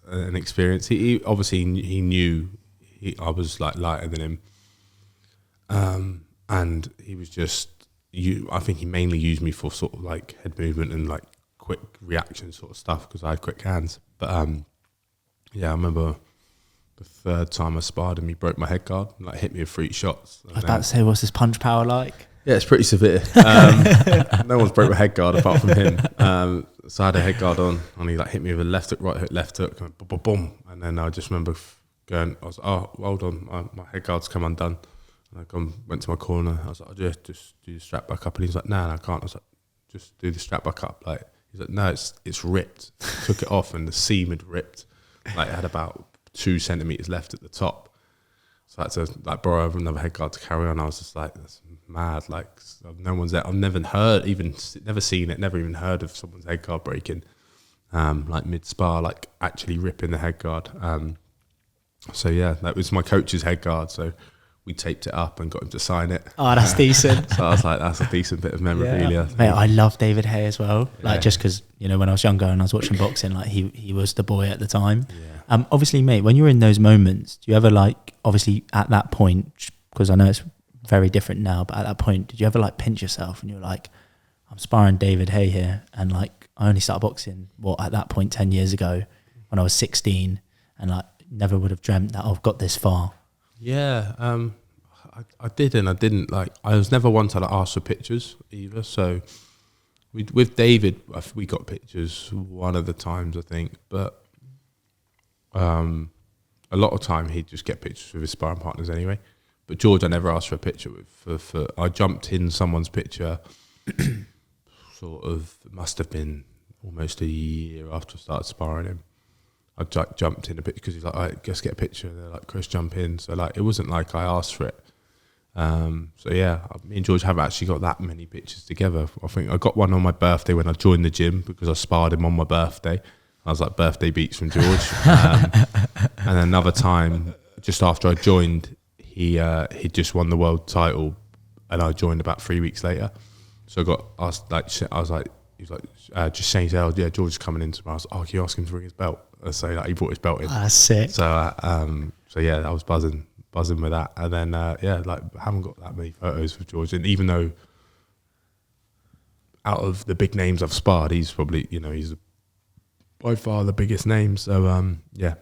an experience. He obviously he knew I was like lighter than him. And he was I think he mainly used me for sort of like head movement and like quick reaction sort of stuff, because I had quick hands. But I remember the 3rd time I sparred him, he broke my head guard and like hit me with 3 shots. I was about to say, what's his punch power like? Yeah, it's pretty severe. No one's broke my head guard apart from him. So I had a head guard on, and he like hit me with a left hook, right hook, and boom, boom. And then I just remember going, I was like, oh, well done, my head guard's come undone. And I went to my corner. I was like, just do the strap back up. And he's like, no, I can't. I was like, just do the strap back up. Like, he's like, no, it's ripped. Took it off, and the seam had ripped. Like, it had about 2 centimeters left at the top. So I had to like borrow another head guard to carry on. I was just like, that's mad. Like, no one's there. I've never seen it, never even heard of someone's head guard breaking, like mid spar, like actually ripping the head guard. That was my coach's head guard. So we taped it up and got him to sign it. Oh, that's decent. So I was like, that's a decent bit of memorabilia. Yeah. Mate, I love David Hay as well. Like, just because, when I was younger and I was watching boxing, like he was the boy at the time. Yeah. Obviously, mate, when you're in those moments, do you ever like, obviously at that point, because I know it's very different now, but at that point, did you ever like pinch yourself and you're like, I'm sparring David Hay here, and like I only started boxing, at that point 10 years ago when I was 16, and like never would have dreamt that I've got this far. Yeah, I did and I didn't. Like, I was never one to like ask for pictures either. So with David, we got pictures one of the times, I think, but a lot of time he'd just get pictures with his sparring partners anyway. But George, I never asked for a picture with. I jumped in someone's picture. sort of, must have been almost a year after I started sparring him. I jumped in a bit because he's like, all right, let's get a picture. And they're like, Chris, jump in. So like, it wasn't like I asked for it. So yeah, me and George haven't actually got that many pictures together. I think I got one on my birthday when I joined the gym because I sparred him on my birthday. I was like, birthday beats from George. And another time, just after I joined, he just won the world title, and I joined about 3 weeks later. So I got asked, like, I was like, he was like, just Shane said, oh, yeah, George is coming in tomorrow. I was like, oh, can you ask him to bring his belt? I say like he brought his belt in. That's sick. So so yeah, I was buzzing with that. And then yeah, like I haven't got that many photos with George. And even though out of the big names I've sparred, he's probably, you know, he's by far the biggest name. So yeah,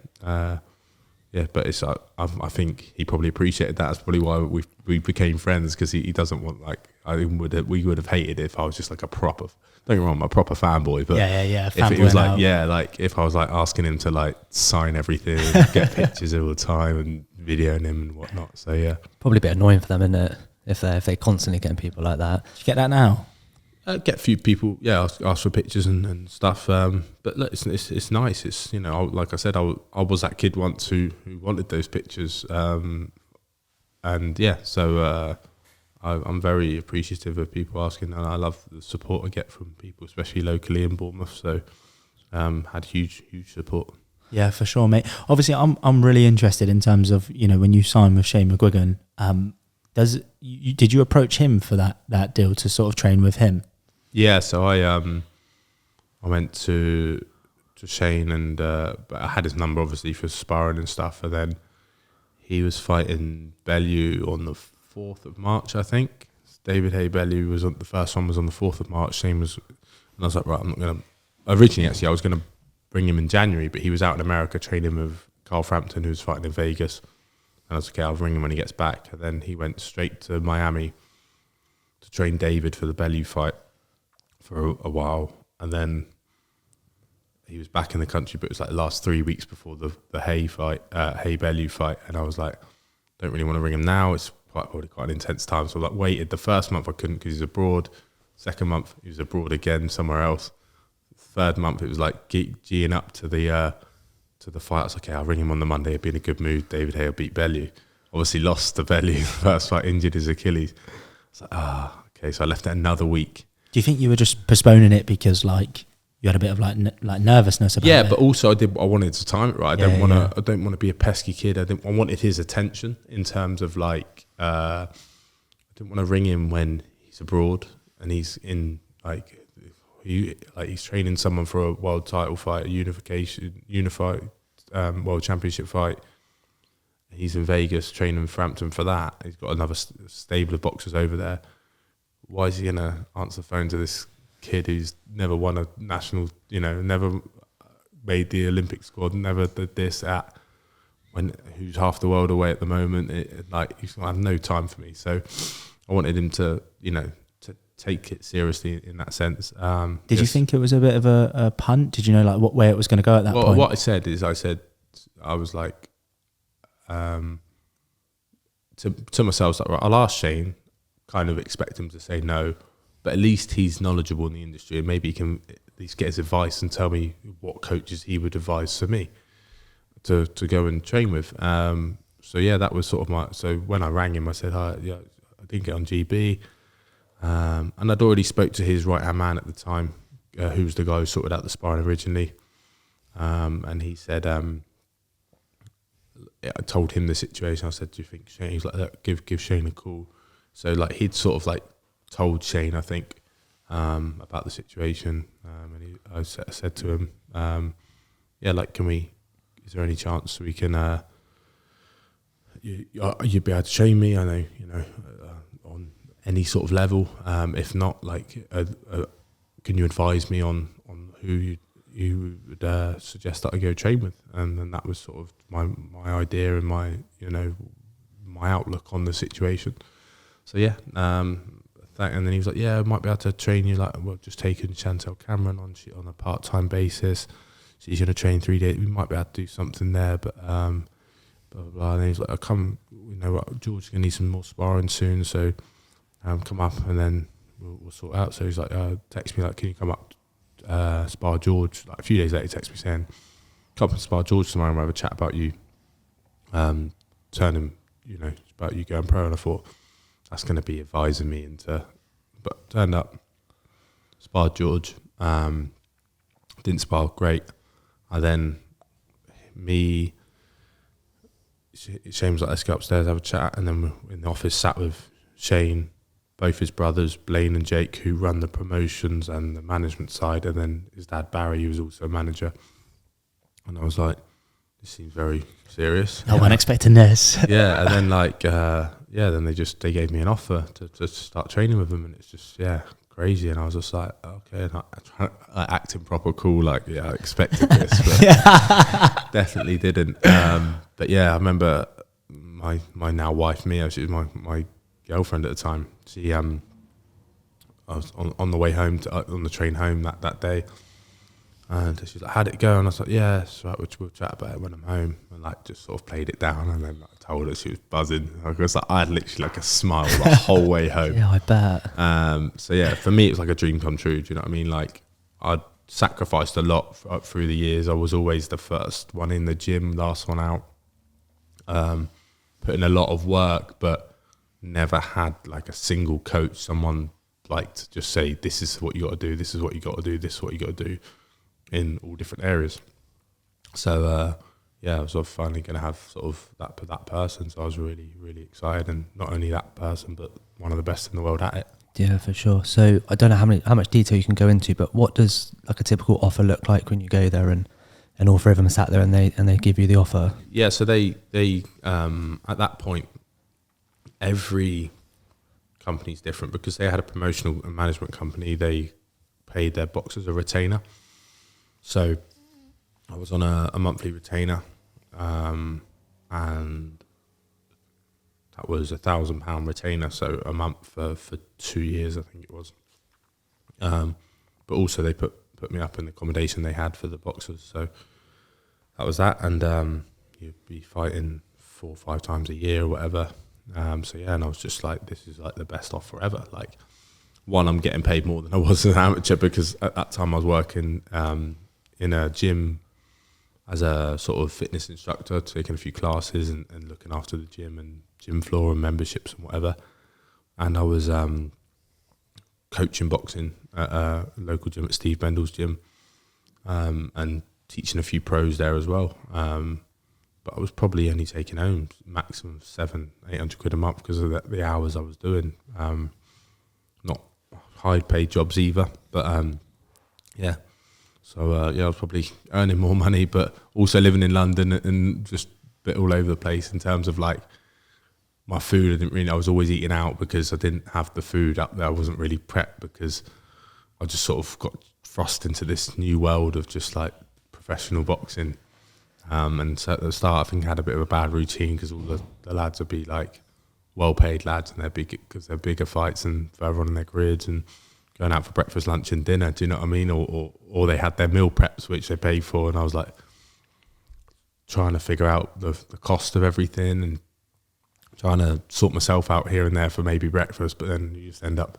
but it's I think he probably appreciated that. That's probably why we became friends, because he doesn't want, like, we would have hated it if I was just like a proper, don't get me wrong, I'm a proper fanboy, but yeah, if it was like, yeah, like if I was like asking him to like sign everything, and get pictures all the time and videoing him and whatnot. So yeah, Probably a bit annoying for them, isn't it? If they constantly getting people like that. Did you get that now? get a few people, yeah, ask for pictures and stuff. But look, it's nice. It's, you know, like I said, I was that kid once who wanted those pictures. And yeah, so I'm very appreciative of people asking, and I love the support I get from people, especially locally in Bournemouth. So had huge support. Yeah, for sure, mate. Obviously, I'm really interested in terms of, you know, when you signed with Shane Mcguigan, did you approach him for that deal to sort of train with him? Yeah, so I went to Shane, and but I had his number obviously for sparring and stuff, and then he was fighting Bellew on the 4th of March, I think. David Hay Bellew was on the first one, was on the 4th of March. Shane was, and I was like, right, I'm not gonna. Originally, actually, I was gonna bring him in January, but he was out in America training with Carl Frampton, who was fighting in Vegas. And I was like, okay, I'll bring him when he gets back. And then he went straight to Miami to train David for the Bellew fight for a while. And then he was back in the country, but it was like the last 3 weeks before the Hay fight, Hay Bellew fight. And I was like, don't really want to bring him now. It's already quite an intense time. So I like waited. The first month I couldn't because he's abroad. Second month he was abroad again somewhere else. Third month it was like geeing up to the fight. I was like, okay, I'll ring him on the Monday. He'll be in a good mood. David Hay will beat Bellew. Obviously lost to Bellew the first fight, injured his Achilles. I was like, okay. So I left it another week. Do you think you were just postponing it because like you had a bit of like nervousness about it? Yeah, but also I wanted to time it right. I don't want to be a pesky kid. I wanted his attention in terms of like I didn't want to ring him when he's abroad and he's in he's training someone for a world title fight, a unified world championship fight. He's in Vegas training Frampton for that. He's got another stable of boxers over there. Why is he going to answer the phone to this kid who's never won a national, never made the Olympic squad, never did this, that, who's half the world away at the moment? He's going to have no time for me. So I wanted him to, to take it seriously in that sense. Did you think it was a bit of a punt? Did you know like what way it was going to go at that point? What I said is, I was like, to myself, like, right, I'll ask Shane, kind of expect him to say no, but at least he's knowledgeable in the industry and maybe he can at least get his advice and tell me what coaches he would advise for me to go and train with. So yeah, that was sort of so when I rang him, I said, I didn't get on GB. And I'd already spoke to his right-hand man at the time, who was the guy who sorted out the sparring originally. And he said, I told him the situation. I said, do you think Shane? He's like, look, give Shane a call. So like he'd sort of like told Shane, I think, about the situation. And I said to him, is there any chance we can, you'd be able to train me? I know, on any sort of level. If not, like, can you advise me on who you would suggest that I go train with? And then that was sort of my idea and my outlook on the situation. So yeah, and then he was like, yeah, I might be able to train you. Like, well, just taking Chantel Cameron on a part-time basis. She's going to train 3 days. We might be able to do something there, but blah blah blah. And he's like, George's going to need some more sparring soon, so come up and then we'll sort it out. So he's like, text me like, can you come up, spar George? Like a few days later, he texted me saying, come up and spar George tomorrow and we'll have a chat about you, turning, about you going pro. And I thought, that's going to be advising me into, but turned up, sparred George, didn't spar great. And then Shane was like, let's go upstairs, have a chat. And then we're in the office, sat with Shane, both his brothers, Blaine and Jake, who run the promotions and the management side, and then his dad, Barry, who was also a manager. And I was like, this seems very serious. No one expecting this. Yeah, and then then they gave me an offer to start training with them, and it's just, crazy. And I was just like, okay, and I acting proper cool, like, I expected this, but definitely didn't. But yeah, I remember my now wife Mia, she was my girlfriend at the time. She I was on the way home on the train home that day, and she's like, how'd it go? And I was like, yeah, it's right, we'll chat about it when I'm home, and like just sort of played it down. And then I told her, she was buzzing. I had literally like a smile the whole way home. Yeah, I bet. So yeah, for me it was like a dream come true. Do you know what I mean? Like, I'd sacrificed a lot through the years. I was always the first one in the gym, last one out, put in a lot of work, but never had like a single coach, someone like to just say, this is what you got to do, this is what you got to do, this is what you got to do, in all different areas. So I was sort of finally going to have sort of that person. So I was really, really excited, and not only that person, but one of the best in the world at it. Yeah, for sure. So I don't know how much detail you can go into, but what does like a typical offer look like when you go there and all three of them are sat there and they give you the offer? Yeah, so they at that point, every company's different, because they had a promotional and management company. They paid their boxers a retainer. So I was on a monthly retainer, and that was £1,000 retainer, so a month for 2 years, I think it was. But also they put me up in the accommodation they had for the boxers, so that was that. And you'd be fighting 4 or 5 times a year or whatever. And I was just like, this is like the best offer ever. Like, one, I'm getting paid more than I was as an amateur, because at that time I was working in a gym as a sort of fitness instructor, taking a few classes and looking after the gym and gym floor and memberships and whatever. And I was coaching boxing at a local gym, at Steve Bendel's gym, and teaching a few pros there as well. But I was probably only taking home maximum 700-800 quid a month because of the hours I was doing. Not high paid jobs either, but So I was probably earning more money, but also living in London and just a bit all over the place in terms of like my food. I was always eating out because I didn't have the food up there. I wasn't really prepped because I just sort of got thrust into this new world of just like professional boxing. And so at the start, I think I had a bit of a bad routine because all the lads would be like well-paid lads, and they're big because they're bigger fights and further on in their careers and going out for breakfast, lunch and dinner. Do you know what I mean? Or they had their meal preps, which they paid for. And I was like trying to figure out the cost of everything and trying to sort myself out here and there for maybe breakfast. But then you just end up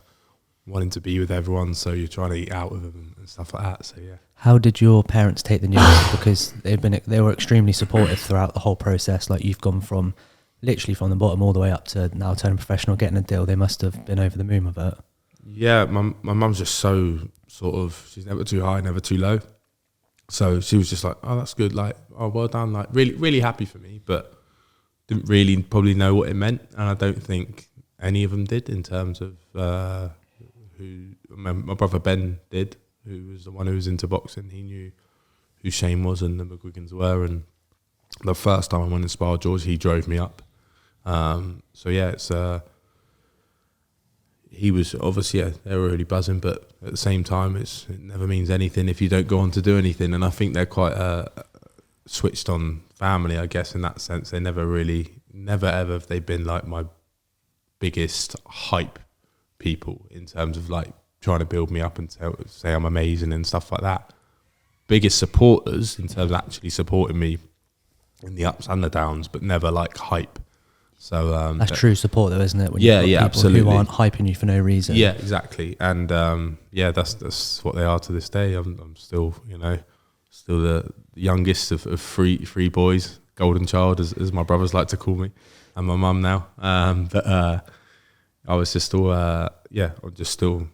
wanting to be with everyone, so you're trying to eat out with them and stuff like that. So yeah. How did your parents take the news? Because they were extremely supportive throughout the whole process. Like, you've gone from literally from the bottom all the way up to now turning professional, getting a deal. They must have been over the moon with it. Yeah, my mum's just so sort of, she's never too high, never too low. So she was just like, oh, that's good. Like, oh, well done. Like, really, really happy for me, but didn't really probably know what it meant. And I don't think any of them did in terms of my brother Ben did, who was the one who was into boxing. He knew who Shane was and the Mcguigans were. And the first time I went and sparred George, he drove me up. So yeah, it's he was obviously, they were really buzzing, but at the same time, it never means anything if you don't go on to do anything. And I think they're quite switched on family, I guess, in that sense. They never ever have they been like my biggest hype people in terms of like trying to build me up and say I'm amazing and stuff like that. Biggest supporters in terms of actually supporting me in the ups and the downs, but never like hype. So that's true support, though, isn't it? When Yeah, you've got people absolutely. who aren't hyping you for no reason. Yeah, exactly. And that's what they are to this day. I'm still, still the youngest of three boys, golden child, as my brothers like to call me, and my mum now. But I was just still, I'm just still,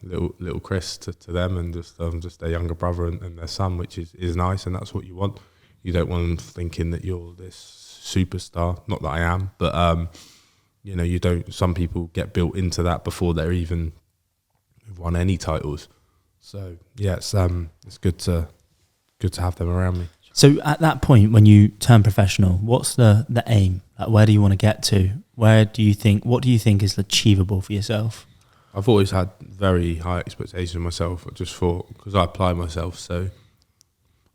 little Chris to them, and just their younger brother and their son, which is nice, and that's what you want. You don't want them thinking that you're this superstar. Not that I am, but you don't. Some people get built into that before they're even won any titles. So yeah, it's good to have them around me. So at that point, when you turn professional, what's the aim? Like, where do you want to get to? What do you think is achievable for yourself? I've always had very high expectations of myself. I just thought, because I apply myself. So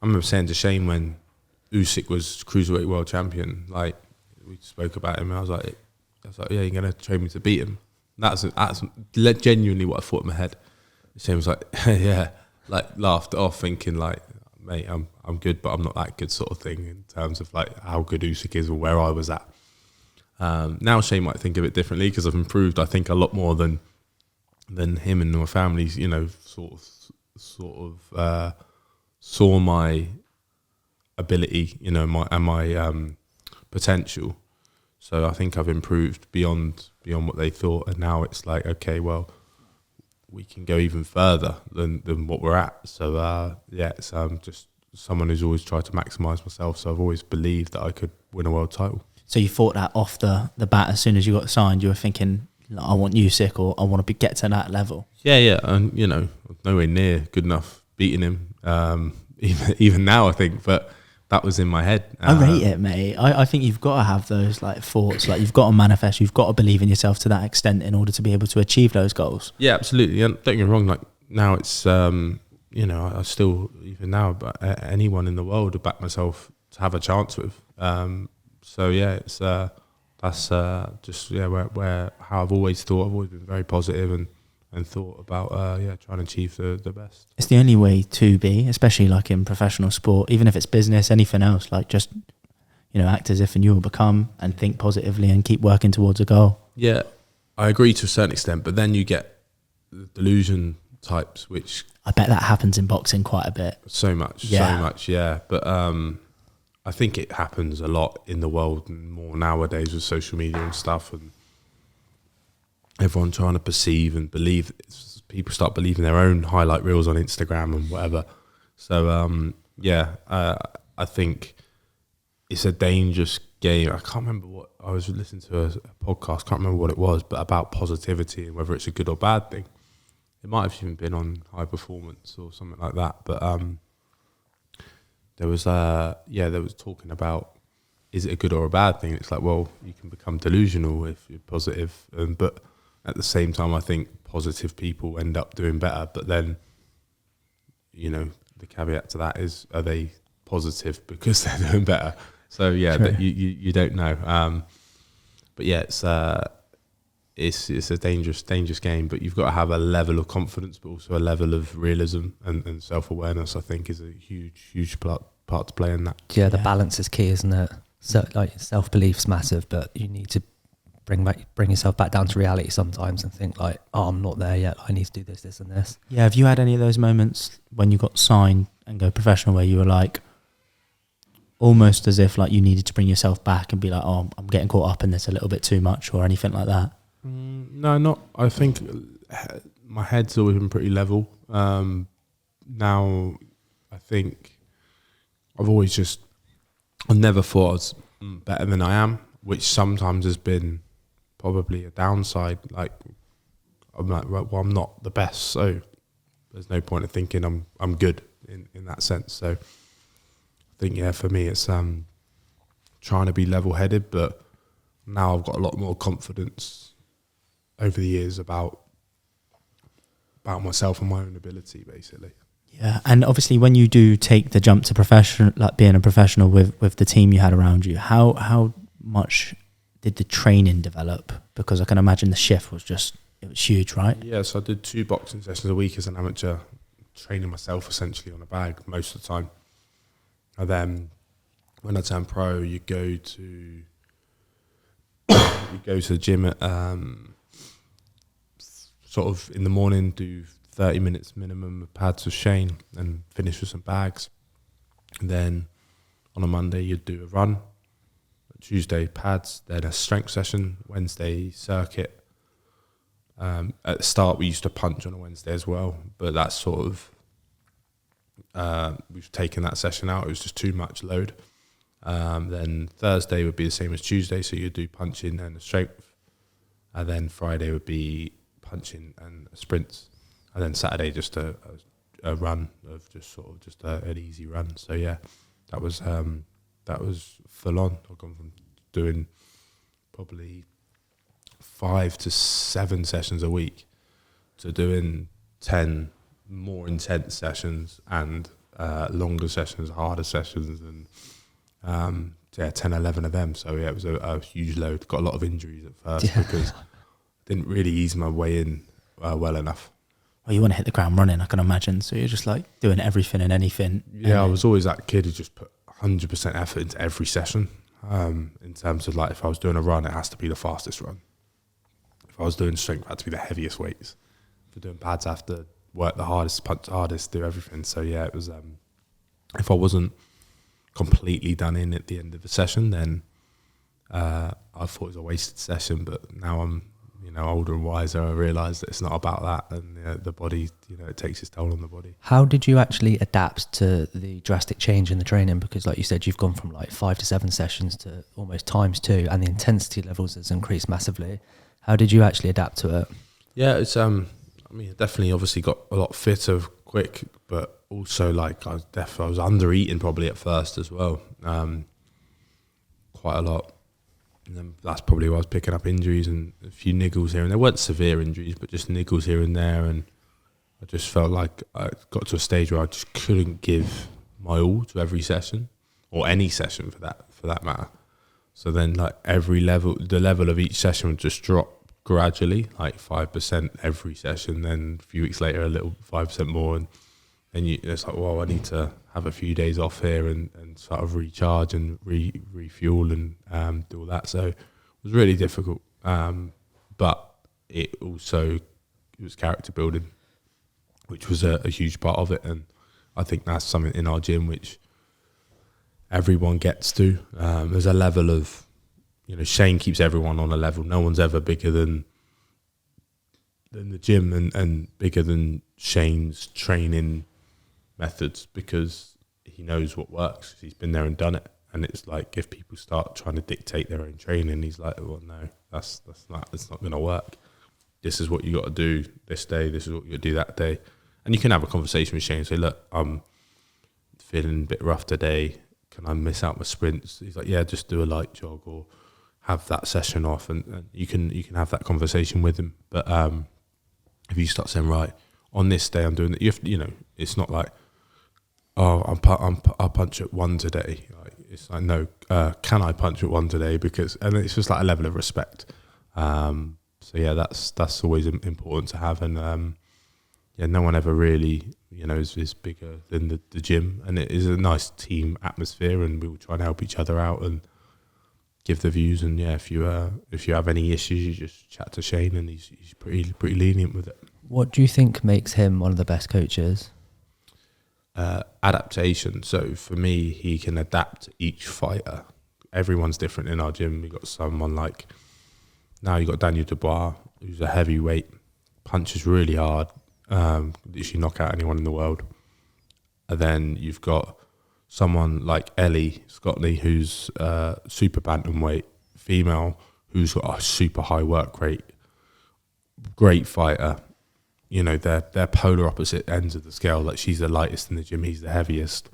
I remember saying to Shane when Usyk was cruiserweight world champion, like we spoke about him, and I was like, yeah, you're gonna train me to beat him. That's genuinely what I thought in my head. Shane was like, yeah, like laughed it off, thinking like, mate, I'm good, but I'm not that good, sort of thing, in terms of like how good Usyk is or where I was at. Now Shane might think of it differently because I've improved, I think, a lot more than him and my family, sort of saw my ability, my potential. So I think I've improved beyond what they thought, and now it's like, okay, well, we can go even further than what we're at. So it's just someone who's always tried to maximise myself. So I've always believed that I could win a world title. So you thought that off the bat as soon as you got signed, you were thinking, I want Usyk, or I want to get to that level. Yeah, and nowhere near good enough beating him. Even now, I think, but that was in my head. I rate it, mate. I think you've got to have those like thoughts, like you've got to manifest, you've got to believe in yourself to that extent in order to be able to achieve those goals. Yeah, absolutely. And don't get me wrong, like now it's, I still, even now, but anyone in the world would back myself to have a chance with. So yeah, it's that's just where how I've always thought. I've always been very positive and thought about trying to achieve the best. It's the only way to be, especially like in professional sport, even if it's business, anything else, like just act as if and you will become, and think positively and keep working towards a goal. Yeah, I agree to a certain extent, but then you get the delusion types, which I bet that happens in boxing quite a bit. So much, yeah. But I think it happens a lot in the world and more nowadays with social media and stuff, and everyone trying to perceive and believe. People start believing their own highlight reels on Instagram and whatever. So I think it's a dangerous game. I can't remember what I was listening to a podcast. Can't remember what it was, but about positivity and whether it's a good or bad thing. It might have even been on High Performance or something like that. But there was talking about, is it a good or a bad thing? It's like, well, you can become delusional if you're positive, but at the same time, I think positive people end up doing better. But then, the caveat to that is, are they positive because they're doing better? So yeah, that you don't know. But yeah, it's a dangerous game. But you've got to have a level of confidence, but also a level of realism and self-awareness. I think is a huge part to play in that. Yeah, the balance is key, isn't it? So like self-belief's massive, but you need to bring yourself back down to reality sometimes and think like, oh, I'm not there yet. I need to do this and this. Yeah. Have you had any of those moments when you got signed and go professional where you were like, almost as if like you needed to bring yourself back and be like, oh, I'm getting caught up in this a little bit too much, or anything like that? No, not. I think my head's always been pretty level. Now, I think I never thought I was better than I am, which sometimes has been probably a downside. Like, I'm like, well, I'm not the best, so there's no point of thinking I'm good in that sense. So I think, for me, it's trying to be level-headed, but now I've got a lot more confidence over the years about myself and my own ability, basically. Yeah, and obviously when you do take the jump to professional, like being a professional with the team you had around you, how much did the training develop? Because I can imagine the shift was huge, right? Yeah, so I did 2 boxing sessions a week as an amateur, training myself essentially on a bag most of the time. And then when I turned pro, you go to go to the gym at sort of in the morning, do 30 minutes minimum of pads with Shane and finish with some bags. And then on a Monday, you'd do a run. Tuesday, pads, then a strength session. Wednesday, circuit. At the start, we used to punch on a Wednesday as well, but that's sort of, we've taken that session out. It was just too much load. Then Thursday would be the same as Tuesday, so you'd do punching and a strength. And then Friday would be punching and sprints. And then Saturday, just a run of just sort of just an easy run. So yeah, that was full on. I've gone from doing probably 5 to 7 sessions a week to doing 10 more intense sessions and longer sessions, harder sessions, and 10, 11 of them. So yeah, it was a huge load. Got a lot of injuries at first because I didn't really ease my way in well enough. Well, you want to hit the ground running, I can imagine. So you're just like doing everything and anything. Yeah, I was always that kid who just put 100% effort into every session. In terms of like, if I was doing a run, it has to be the fastest run. If I was doing strength, it had to be the heaviest weights. If you're doing pads, I have to work the hardest, punch the hardest, do everything. So yeah, it was. If I wasn't completely done in at the end of the session, then I thought it was a wasted session. But now I'm, older and wiser, I realise that it's not about that, and the body, it takes its toll on the body. How did you actually adapt to the drastic change in the training? Because like you said, you've gone from like 5 to 7 sessions to almost ×2, and the intensity levels has increased massively. How did you actually adapt to it? Yeah, it's definitely obviously got a lot fitter quick, but also like I was under eating probably at first as well, quite a lot. And then that's probably why I was picking up injuries and a few niggles here and there. Weren't severe injuries, but just niggles here and there. And I just felt like I got to a stage where I just couldn't give my all to every session, or any session for that matter. So then like the level of each session would just drop gradually, like 5% every session. Then a few weeks later, a little 5% more. And then it's like, well, I need to have a few days off here and sort of recharge and refuel and do all that. So it was really difficult, but it was character building, which was a huge part of it. And I think that's something in our gym which everyone gets to. There's a level of, Shane keeps everyone on a level. No one's ever bigger than the gym and bigger than Shane's training methods, because he knows what works. He's been there and done it. And it's like, if people start trying to dictate their own training, he's like, well, no, it's not going to work. This is what you got to do this day. This is what you got to do that day. And you can have a conversation with Shane and say, look, I'm feeling a bit rough today. Can I miss out my sprints? He's like, yeah, just do a light jog or have that session off. And you can have that conversation with him. But if you start saying, right, on this day I'm doing that, you have to, it's not like, oh, I'll punch at 1 today. Like, it's like, no, can I punch at 1 today? And it's just like a level of respect. So yeah, that's always important to have. And no one ever really, is bigger than the gym. And it is a nice team atmosphere, and we will try and help each other out and give the views. And yeah, if you have any issues, you just chat to Shane, and he's pretty lenient with it. What do you think makes him one of the best coaches? Adaptation. So for me, he can adapt to each fighter. Everyone's different in our gym. We've got someone like, now you've got Daniel Dubois, who's a heavyweight, punches really hard, literally knock out anyone in the world. And then you've got someone like Ellie Scottley, who's super bantamweight female, who's got a super high work rate, great fighter. They're polar opposite ends of the scale. Like, she's the lightest in the gym, he's the heaviest.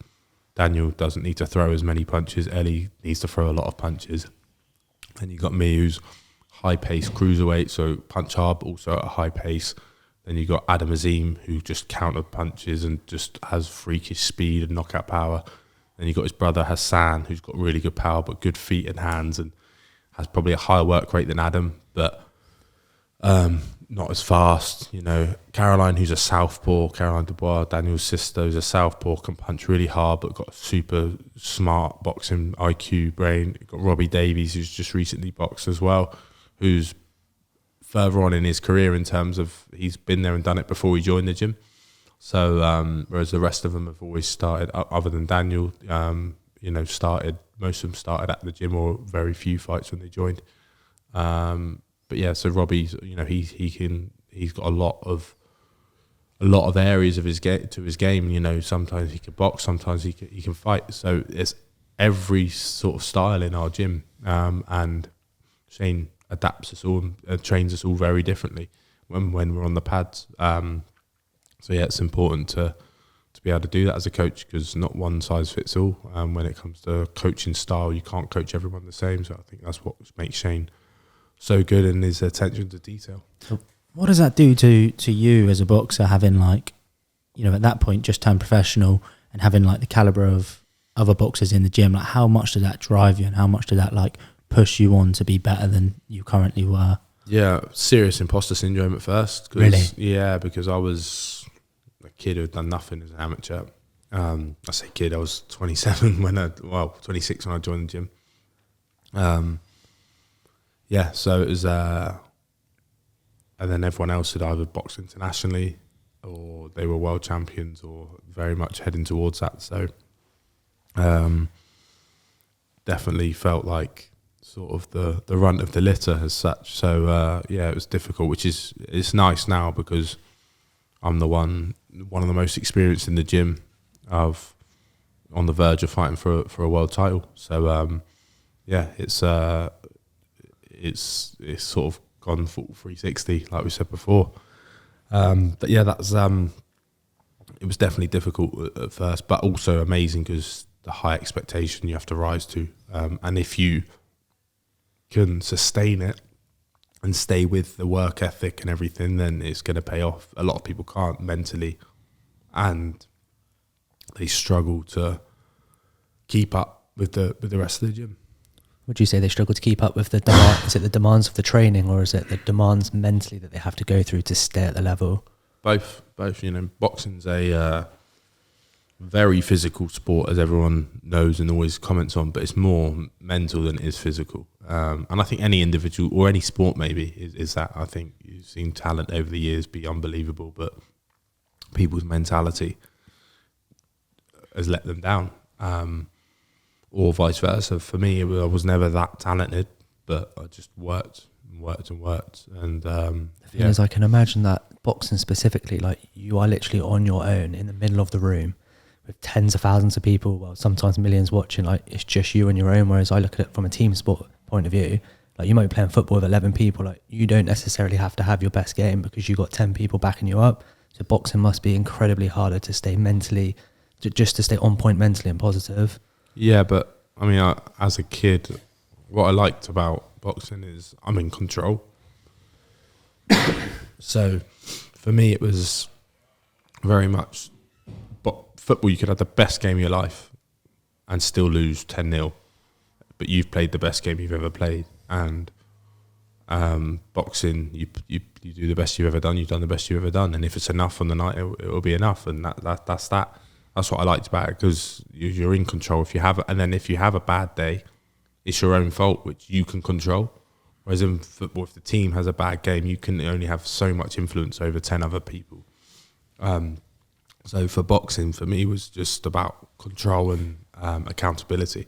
Daniel doesn't need to throw as many punches. Ellie needs to throw a lot of punches. And you've got me, who's high-paced cruiserweight, so punch hard, but also at a high pace. Then you've got Adam Azim, who just counter punches and just has freakish speed and knockout power. Then you've got his brother Hassan, who's got really good power, but good feet and hands, and has probably a higher work rate than Adam, but not as fast. Caroline, who's a southpaw, Caroline Dubois, Daniel's sister, who's a southpaw, can punch really hard, but got a super smart boxing IQ brain. You've got Robbie Davies, who's just recently boxed as well, who's further on in his career in terms of he's been there and done it before he joined the gym. So whereas the rest of them have always started, other than Daniel, most of them started at the gym or very few fights when they joined. But yeah, so Robbie's, he's got a lot of areas of his game. Sometimes he can box, sometimes he can fight. So it's every sort of style in our gym, and Shane adapts us all and trains us all very differently when we're on the pads. So yeah, it's important to be able to do that as a coach, because not one size fits all. When it comes to coaching style, you can't coach everyone the same. So I think that's what makes Shane so good, in his attention to detail. What does that do to you as a boxer, having at that point just turned professional and having the caliber of other boxers in the gym? How much did that drive you, and how much did that push you on to be better than you currently were? Yeah, serious imposter syndrome at first. Really? Yeah, because I was a kid who had done nothing as an amateur. I say kid, I was 27 26 when I joined the gym. Yeah, so it was, and then everyone else had either boxed internationally or they were world champions or very much heading towards that. So definitely felt like sort of the runt of the litter as such. So yeah, it was difficult, it's nice now because I'm one of the most experienced in the gym, of on the verge of fighting for a world title. So yeah, it's sort of gone full 360, like we said before. But yeah, that's it was definitely difficult at first, but also amazing because the high expectation you have to rise to, and if you can sustain it and stay with the work ethic and everything, then it's going to pay off. A lot of people can't mentally, and they struggle to keep up with the rest of the gym. Would you say they struggle to keep up with the demand? Is it the demands of the training, or is it the demands mentally that they have to go through to stay at the level? Both. Boxing's a very physical sport, as everyone knows and always comments on, but it's more mental than it is physical. And I think any individual or any sport maybe is that. I think you've seen talent over the years be unbelievable, but people's mentality has let them down. Or vice versa. For me, I was never that talented, but I just worked. And the thing is, I can imagine that boxing specifically, you are literally on your own in the middle of the room with tens of thousands of people, well, sometimes millions watching. It's just you on your own. Whereas I look at it from a team sport point of view. You might be playing football with 11 people. You don't necessarily have to have your best game because you've got 10 people backing you up. So boxing must be incredibly harder to stay mentally, just to stay on point mentally and positive. Yeah, but I mean, as a kid, what I liked about boxing is I'm in control. So for me, it was very much, but football, you could have the best game of your life and still lose 10-0, but you've played the best game you've ever played. And boxing, you do the best you've ever done. You've done the best you've ever done, and if it's enough on the night, it will be enough. And that's that. That's what I liked about it, because you're in control. And then if you have a bad day, it's your own fault, which you can control. Whereas in football, if the team has a bad game, you can only have so much influence over 10 other people. So for boxing, for me, was just about control and accountability.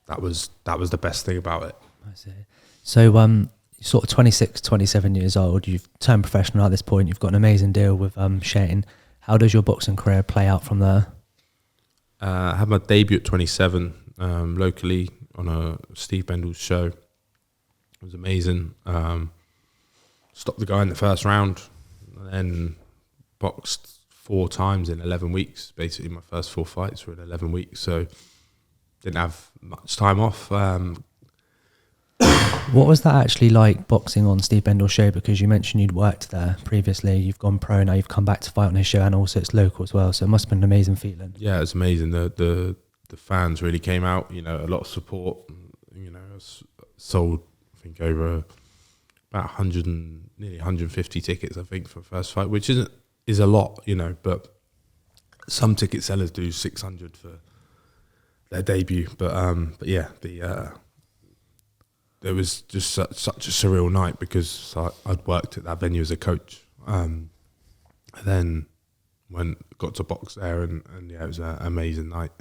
That was the best thing about it. I see. So sort of 26, 27 years old, you've turned professional at this point, you've got an amazing deal with Shane. How does your boxing career play out from there? I had my debut at 27 locally on a Steve Bendel's show. It was amazing. Stopped the guy in the first round, and then boxed 4 times in 11 weeks. Basically, my first 4 fights were in 11 weeks, so didn't have much time off. What was that actually like, boxing on Steve Bendel's show? Because you mentioned you'd worked there previously, you've gone pro, now you've come back to fight on his show, and also it's local as well, so it must have been an amazing feeling. Yeah, it's amazing. The fans really came out, a lot of support. I sold, I think, over about 100 and nearly 150 tickets, I think, for the first fight, which is a lot, but some ticket sellers do 600 for their debut. But yeah, it was just such a surreal night because I'd worked at that venue as a coach. Then got to box there, and yeah, it was an amazing night.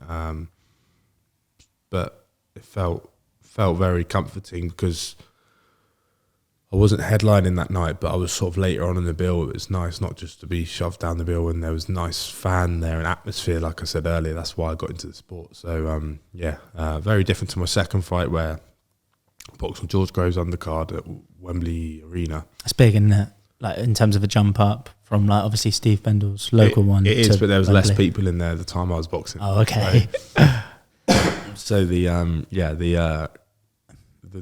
But it felt very comforting because I wasn't headlining that night, but I was sort of later on in the bill. It was nice not just to be shoved down the bill, and there was nice fan there and atmosphere, like I said earlier. That's why I got into the sport. So, very different to my second fight where I boxed with George Groves undercard at Wembley Arena. It's big, isn't it? Like in terms of a jump up from like obviously Steve Bendel's local one. It is, but there was Wembley. less people in there at the time I was boxing. Oh, okay. So the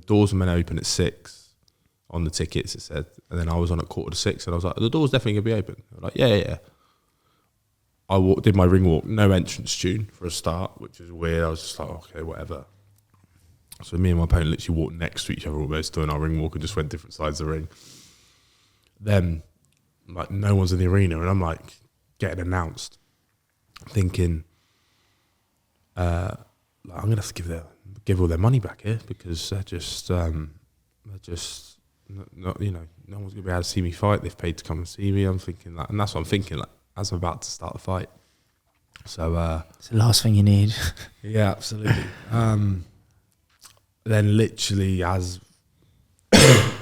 doors were meant to open at 6 on the tickets, it said, and then I was on at 5:45, and I was like, the door's definitely gonna be open. They were like, yeah. I did my ring walk, no entrance tune for a start, which is weird. I was just like, okay, whatever. So me and my opponent literally walked next to each other almost doing our ring walk and just went different sides of the ring. Then, like, no one's in the arena, and I'm like getting announced, thinking, I'm gonna have to give all their money back here because they're just not, you know, no one's gonna be able to see me fight. They've paid to come and see me. I'm thinking that, and that's what I'm thinking like as I'm about to start the fight. So it's the last thing you need. yeah, absolutely. Then literally as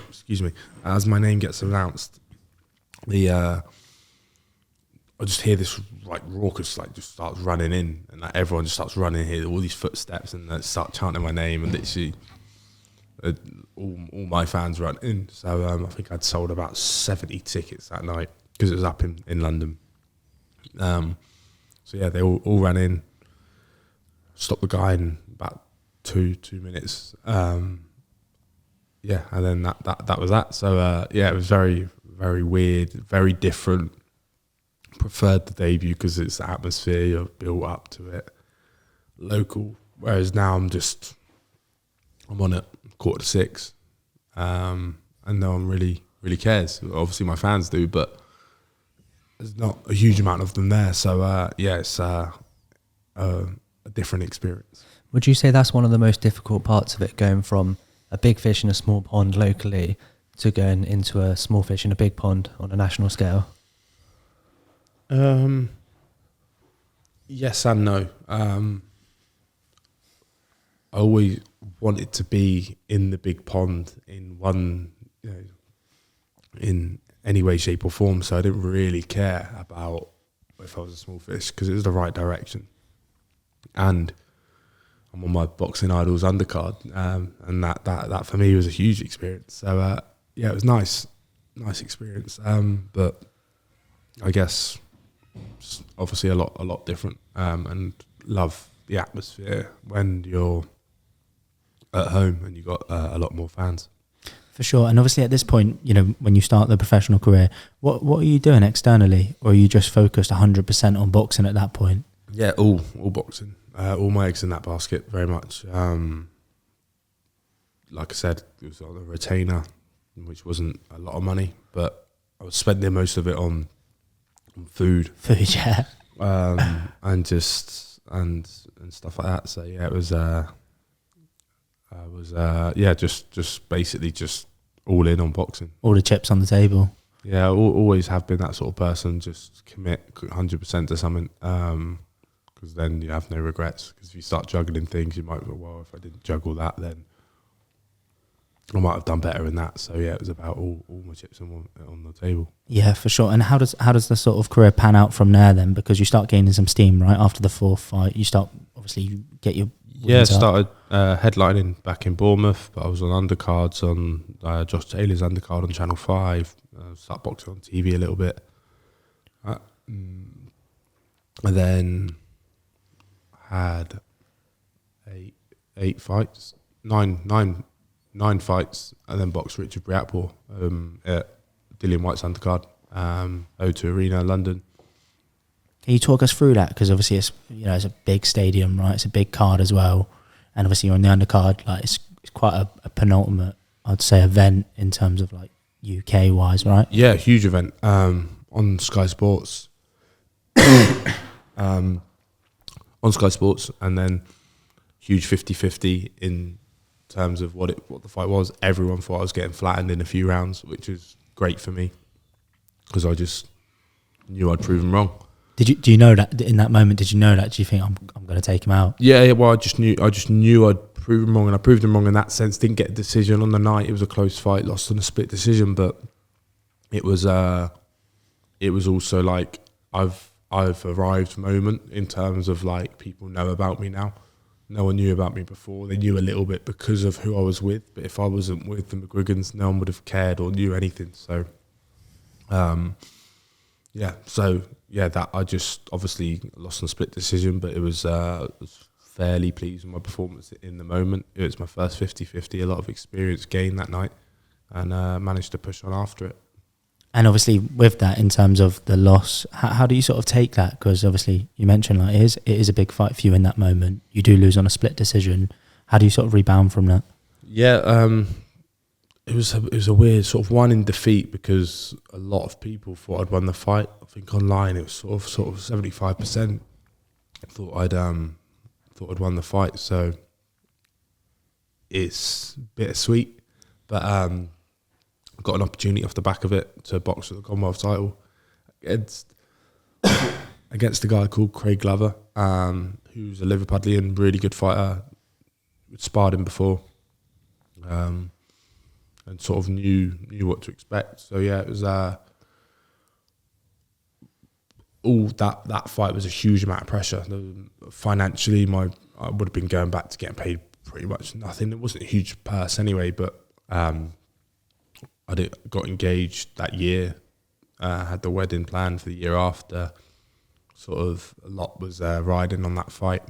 excuse me, as my name gets announced, I just hear this like raucous like just starts running in, and like everyone just starts running here, all these footsteps, and they start chanting my name, and literally all my fans run in. So I think I'd sold about 70 tickets that night because it was up in London. So yeah, they all ran in, stopped the guy in about two minutes. Yeah, and then that was that. So yeah, it was very, very weird, very different. Preferred the debut because it's the atmosphere, you're built up to it, local. Whereas now I'm on at 5:45, and no one really cares. Obviously my fans do, but there's not a huge amount of them there. So yeah, it's a different experience. Would you say that's one of the most difficult parts of it, going from a big fish in a small pond locally to going into a small fish in a big pond on a national scale? Yes and no. I always wanted to be in the big pond in one, in any way, shape or form. So I didn't really care about if I was a small fish because it was the right direction. And I'm on my boxing idols undercard, and that for me was a huge experience. So yeah, it was nice experience. But I guess it's obviously a lot different, and love the atmosphere when you're at home and you've got a lot more fans. For sure. And obviously at this point, you know, when you start the professional career, what are you doing externally, or are you just focused 100% on boxing at that point? Yeah, all boxing. All my eggs in that basket, very much. Like I said, it was on a retainer, which wasn't a lot of money, but I was spending most of it on food. Food, yeah. And stuff like that. So yeah, it was just basically just all in on boxing. All the chips on the table. Yeah, always have been that sort of person. Just commit 100% to something, because then you have no regrets. Because if you start juggling things, you might go, well, if I didn't juggle that, then I might have done better in that. So yeah, it was about all my chips on the table. Yeah, for sure. And how does the sort of career pan out from there then? Because you start gaining some steam, right? After the fourth fight, you start, obviously, you get your... Yeah, started headlining back in Bournemouth, but I was on undercards on Josh Taylor's undercard on Channel 5. Started boxing on TV a little bit. And then had eight fights, nine fights, and then boxed Richard Briatpour at Dillian White's undercard, O2 Arena, London. Can you talk us through that? Because obviously it's, you know, it's a big stadium, right? It's a big card as well, and obviously you're on the undercard. Like it's quite a penultimate, I'd say, event in terms of like UK wise, right? Yeah, huge event on Sky Sports. On Sky Sports, and then huge 50-50 in terms of what the fight was. Everyone thought I was getting flattened in a few rounds, which was great for me because I just knew I'd proven wrong. Do you know that in that moment? Did you know that? Do you think I'm going to take him out? Yeah. Well, I just knew I'd proven wrong, and I proved him wrong in that sense. Didn't get a decision on the night. It was a close fight, lost on a split decision, but it was also like I've arrived moment in terms of like people know about me now. No one knew about me before. They knew a little bit because of who I was with, but if I wasn't with the Mcguigans, no one would have cared or knew anything. So, that I just obviously lost on a split decision, but it was fairly pleased with my performance in the moment. It was my first 50-50, a lot of experience gained that night, and managed to push on after it. And obviously with that, in terms of the loss, how do you sort of take that? Because obviously you mentioned like it is a big fight for you in that moment. You do lose on a split decision. How do you sort of rebound from that? Yeah, it was a weird sort of one in defeat because a lot of people thought I'd won the fight. I think online it was sort of 75% thought I'd won the fight. So it's bittersweet, but got an opportunity off the back of it to box for the Commonwealth title against a guy called Craig Glover, who's a Liverpudlian, really good fighter. We'd sparred him before, and sort of knew what to expect. So yeah, it was all that fight was a huge amount of pressure. Financially, I would have been going back to getting paid pretty much nothing. It wasn't a huge purse anyway, but I got engaged that year, had the wedding planned for the year after. Sort of a lot was riding on that fight.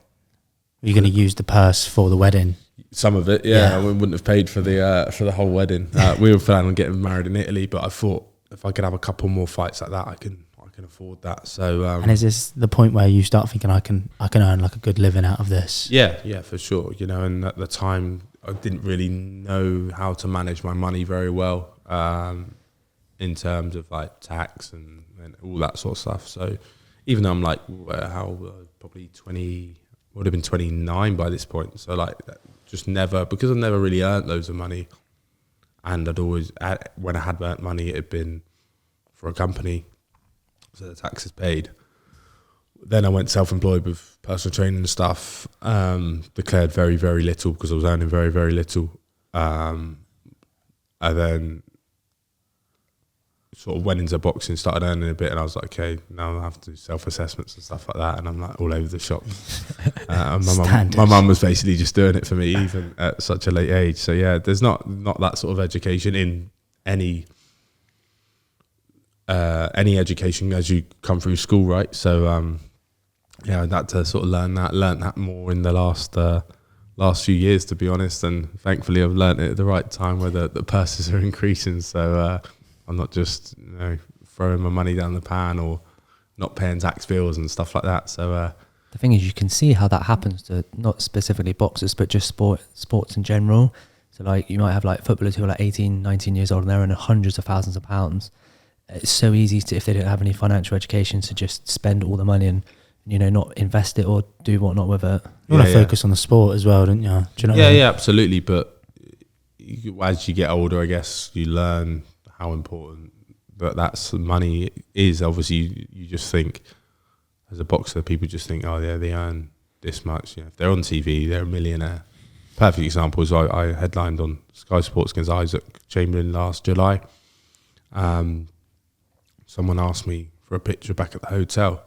Were you going to use the purse for the wedding? Some of it, yeah. We wouldn't have paid for the whole wedding. We were planning on getting married in Italy, but I thought if I could have a couple more fights like that, I can afford that. So, and is this the point where you start thinking I can earn like a good living out of this? Yeah, for sure. You know, and at the time I didn't really know how to manage my money very well. In terms of like tax and all that sort of stuff. So even though I'm like, probably 20, would have been 29 by this point. So like just never, because I've never really earned loads of money, and I'd always, when I had earned money, it had been for a company, so the tax is paid. Then I went self-employed with personal training and stuff, declared very, very little because I was earning very, very little. And then sort of went into boxing, started earning a bit, and I was like, okay, now I have to do self-assessments and stuff like that, and I'm like all over the shop. My mum was basically just doing it for me, even at such a late age. So yeah, there's not that sort of education in any education as you come through school, right? So I had to sort of learn that more in the last few years, to be honest, and thankfully I've learned it at the right time where the purses are increasing. So I'm not just throwing my money down the pan or not paying tax bills and stuff like that. So the thing is, you can see how that happens to not specifically boxers, but just sports in general. So like you might have like footballers who are like 18, 19 years old and they're earning hundreds of thousands of pounds. It's so easy to, if they don't have any financial education, to just spend all the money and not invest it or do whatnot with it. You want to focus on the sport as well, don't you? Do you know what I mean? Yeah, absolutely. But as you get older, I guess you learn how important that's money is. Obviously, you just think as a boxer, people just think, oh yeah, they earn this much. If they're on TV, they're a millionaire. Perfect example is I headlined on Sky Sports against Isaac Chamberlain last July. Someone asked me for a picture back at the hotel,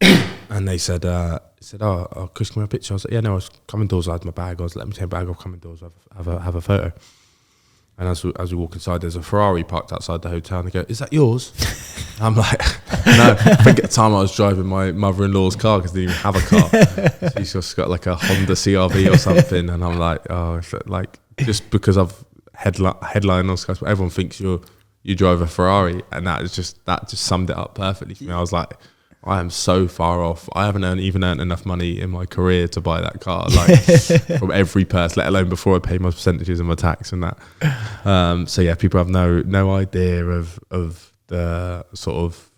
and they said, oh, Chris, can we have a picture? I was like, yeah, no, I was coming doors. I had my bag. I was like, let me take a bag off, coming doors. Have a photo. And as we walk inside, there's a Ferrari parked outside the hotel, and they go, is that yours? I'm like, no. I think at the time I was driving my mother-in-law's car because they didn't even have a car. She's just got like a Honda CRV or something, and I'm like, oh, like just because I've headline on Sky Sports, everyone thinks you drive a Ferrari, and that just summed it up perfectly for me. I was like, I am so far off. I haven't even earned enough money in my career to buy that car, like from every purse, let alone before I pay my percentages and my tax and that. So yeah, people have no idea of the sort of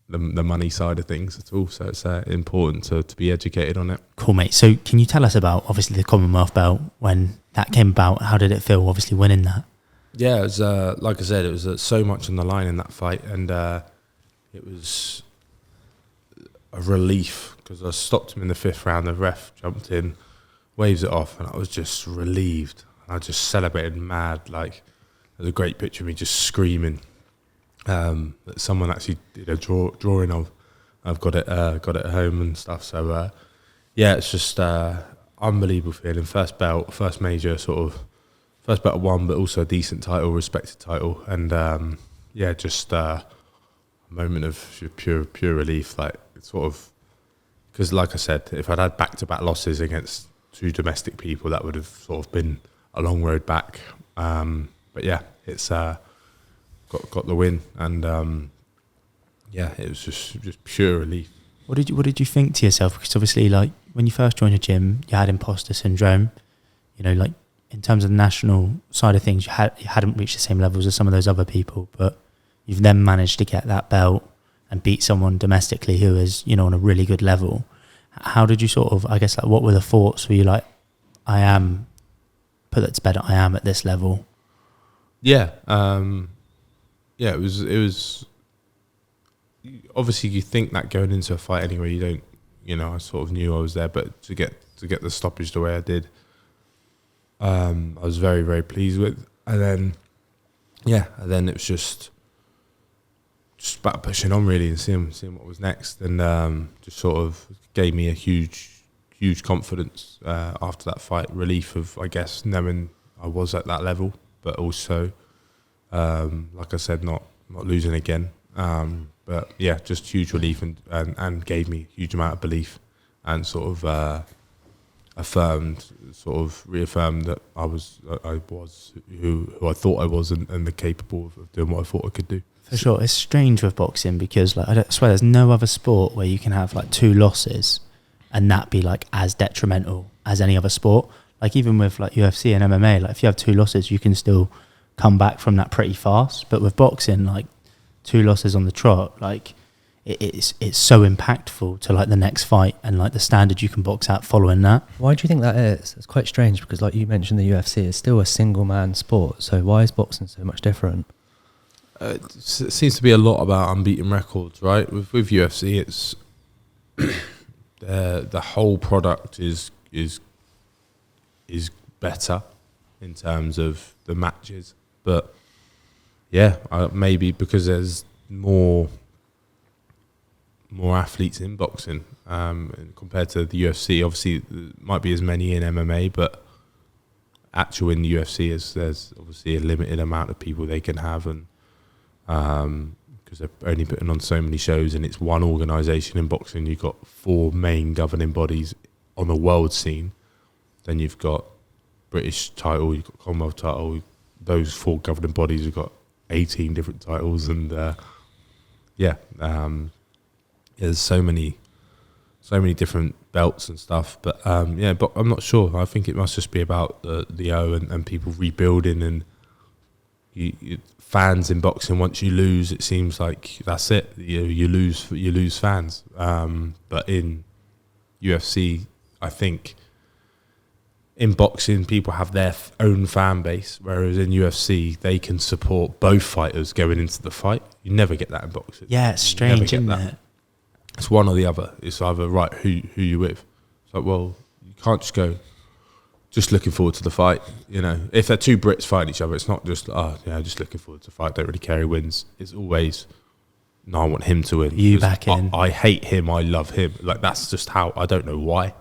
the money side of things at all. So it's important to be educated on it. Cool, mate. So can you tell us about, obviously, the Commonwealth belt, when that came about? How did it feel, obviously, winning that? Yeah, it was, like I said, it was so much on the line in that fight, and it was a relief because I stopped him in the 5th round. The ref jumped in, waves it off, and I was just relieved. I just celebrated mad. Like, there's a great picture of me just screaming that someone actually did a drawing of. I've got it at home and stuff. So yeah, it's just unbelievable feeling. First belt, first major sort of, first belt I won, but also a decent title, respected title, and yeah, just a moment of pure relief. Like, it's sort of, because like I said, if I'd had back-to-back losses against 2 domestic people, that would have sort of been a long road back. But yeah, it's got the win, and yeah, it was just pure relief. What did you think to yourself? Because obviously, like, when you first joined the gym, you had imposter syndrome. You know, like, in terms of the national side of things, you hadn't reached the same levels as some of those other people, but you've then managed to get that belt and beat someone domestically who is, you know, on a really good level. How did you sort of, I guess, like, what were the thoughts? Were you like, put that to bed, I am at this level? Yeah, yeah, it was. Obviously, you think that going into a fight anyway. You don't, you know. I sort of knew I was there, but to get the stoppage the way I did, I was very, very pleased with. And then, yeah, and then it was just about pushing on really and seeing what was next, and just sort of gave me a huge confidence after that fight. Relief of, I guess, knowing I was at that level, but also, like I said, not losing again. But yeah, just huge relief and gave me a huge amount of belief, and sort of reaffirmed that I was who I thought I was, and capable of doing what I thought I could do. For sure. It's strange with boxing because, like, I swear there's no other sport where you can have like 2 losses and that be like as detrimental as any other sport. Like, even with like UFC and MMA, like, if you have 2 losses, you can still come back from that pretty fast. But with boxing, like, 2 losses on the trot, like, it's so impactful to like the next fight and like the standard you can box at following that. Why do you think that is? It's quite strange because, like you mentioned, the UFC is still a single man sport. So why is boxing so much different? It seems to be a lot about unbeaten records, right? With UFC, it's the whole product is better in terms of the matches, but yeah, maybe because there's more athletes in boxing compared to the UFC. Obviously, there might be as many in MMA, but actual in the UFC there's obviously a limited amount of people they can have, and because they're only putting on so many shows, and it's one organisation in boxing. You've got 4 main governing bodies on the world scene. Then you've got British title, you've got Commonwealth title. Those 4 governing bodies have got 18 different titles, and yeah, there's so many different belts and stuff. But yeah, but I'm not sure. I think it must just be about the O and people rebuilding, and you fans in boxing. Once you lose, it seems like that's it. You lose fans. But in UFC, I think in boxing people have their own fan base, whereas in UFC they can support both fighters going into the fight. You never get that in boxing. Yeah, it's strange, isn't it? It's one or the other. It's either right who you with. It's like, well, you can't just go just looking forward to the fight. You know, if they're 2 Brits fighting each other, it's not just just looking forward to the fight. Don't really care who wins. It's always, no, I want him to win. You back in. I hate him. I love him. Like, that's just how. I don't know why,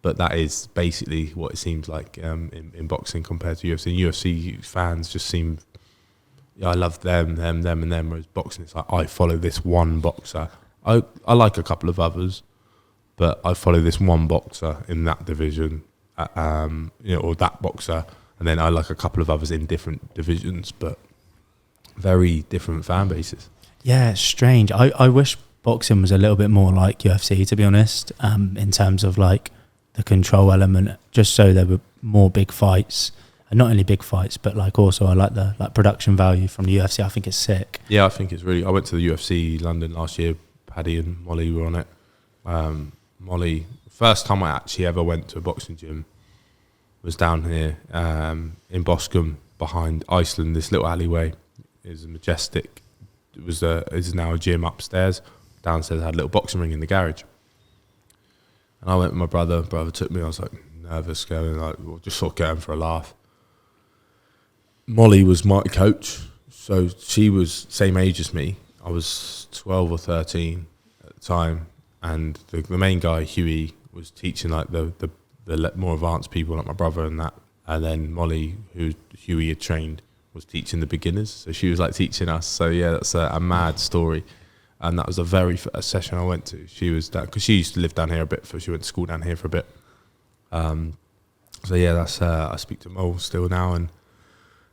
but that is basically what it seems like in boxing compared to UFC. In UFC, fans just seem, I love them, and them. Whereas boxing, it's like, I follow this one boxer. I like a couple of others, but I follow this one boxer in that division, or that boxer, and then I like a couple of others in different divisions, but very different fan bases. Yeah, it's strange. I wish boxing was a little bit more like UFC, to be honest, in terms of like the control element, just so there were more big fights. And not only big fights, but like also I like the production value from the UFC. I think it's sick. Yeah, I think it's really. I went to the UFC London last year Paddy and Molly were on it. Molly, first time I actually ever went to a boxing gym was down here in Boscombe behind Iceland. This little alleyway is majestic. Is now a gym upstairs. Downstairs I had a little boxing ring in the garage. And I went with my brother. Brother took me. I was like nervous going, like just sort of going for a laugh. Molly was my coach, so she was same age as me. I was 12 or 13 at the time, and the main guy, Huey, was teaching like the more advanced people like my brother and that. And then Molly, who Huey had trained, was teaching the beginners. So she was like teaching us. So yeah, that's a mad story. And that was the very first session I went to. She was that, because she used to live down here a bit, she went to school down here for a bit. So yeah, that's I speak to Mo still now, and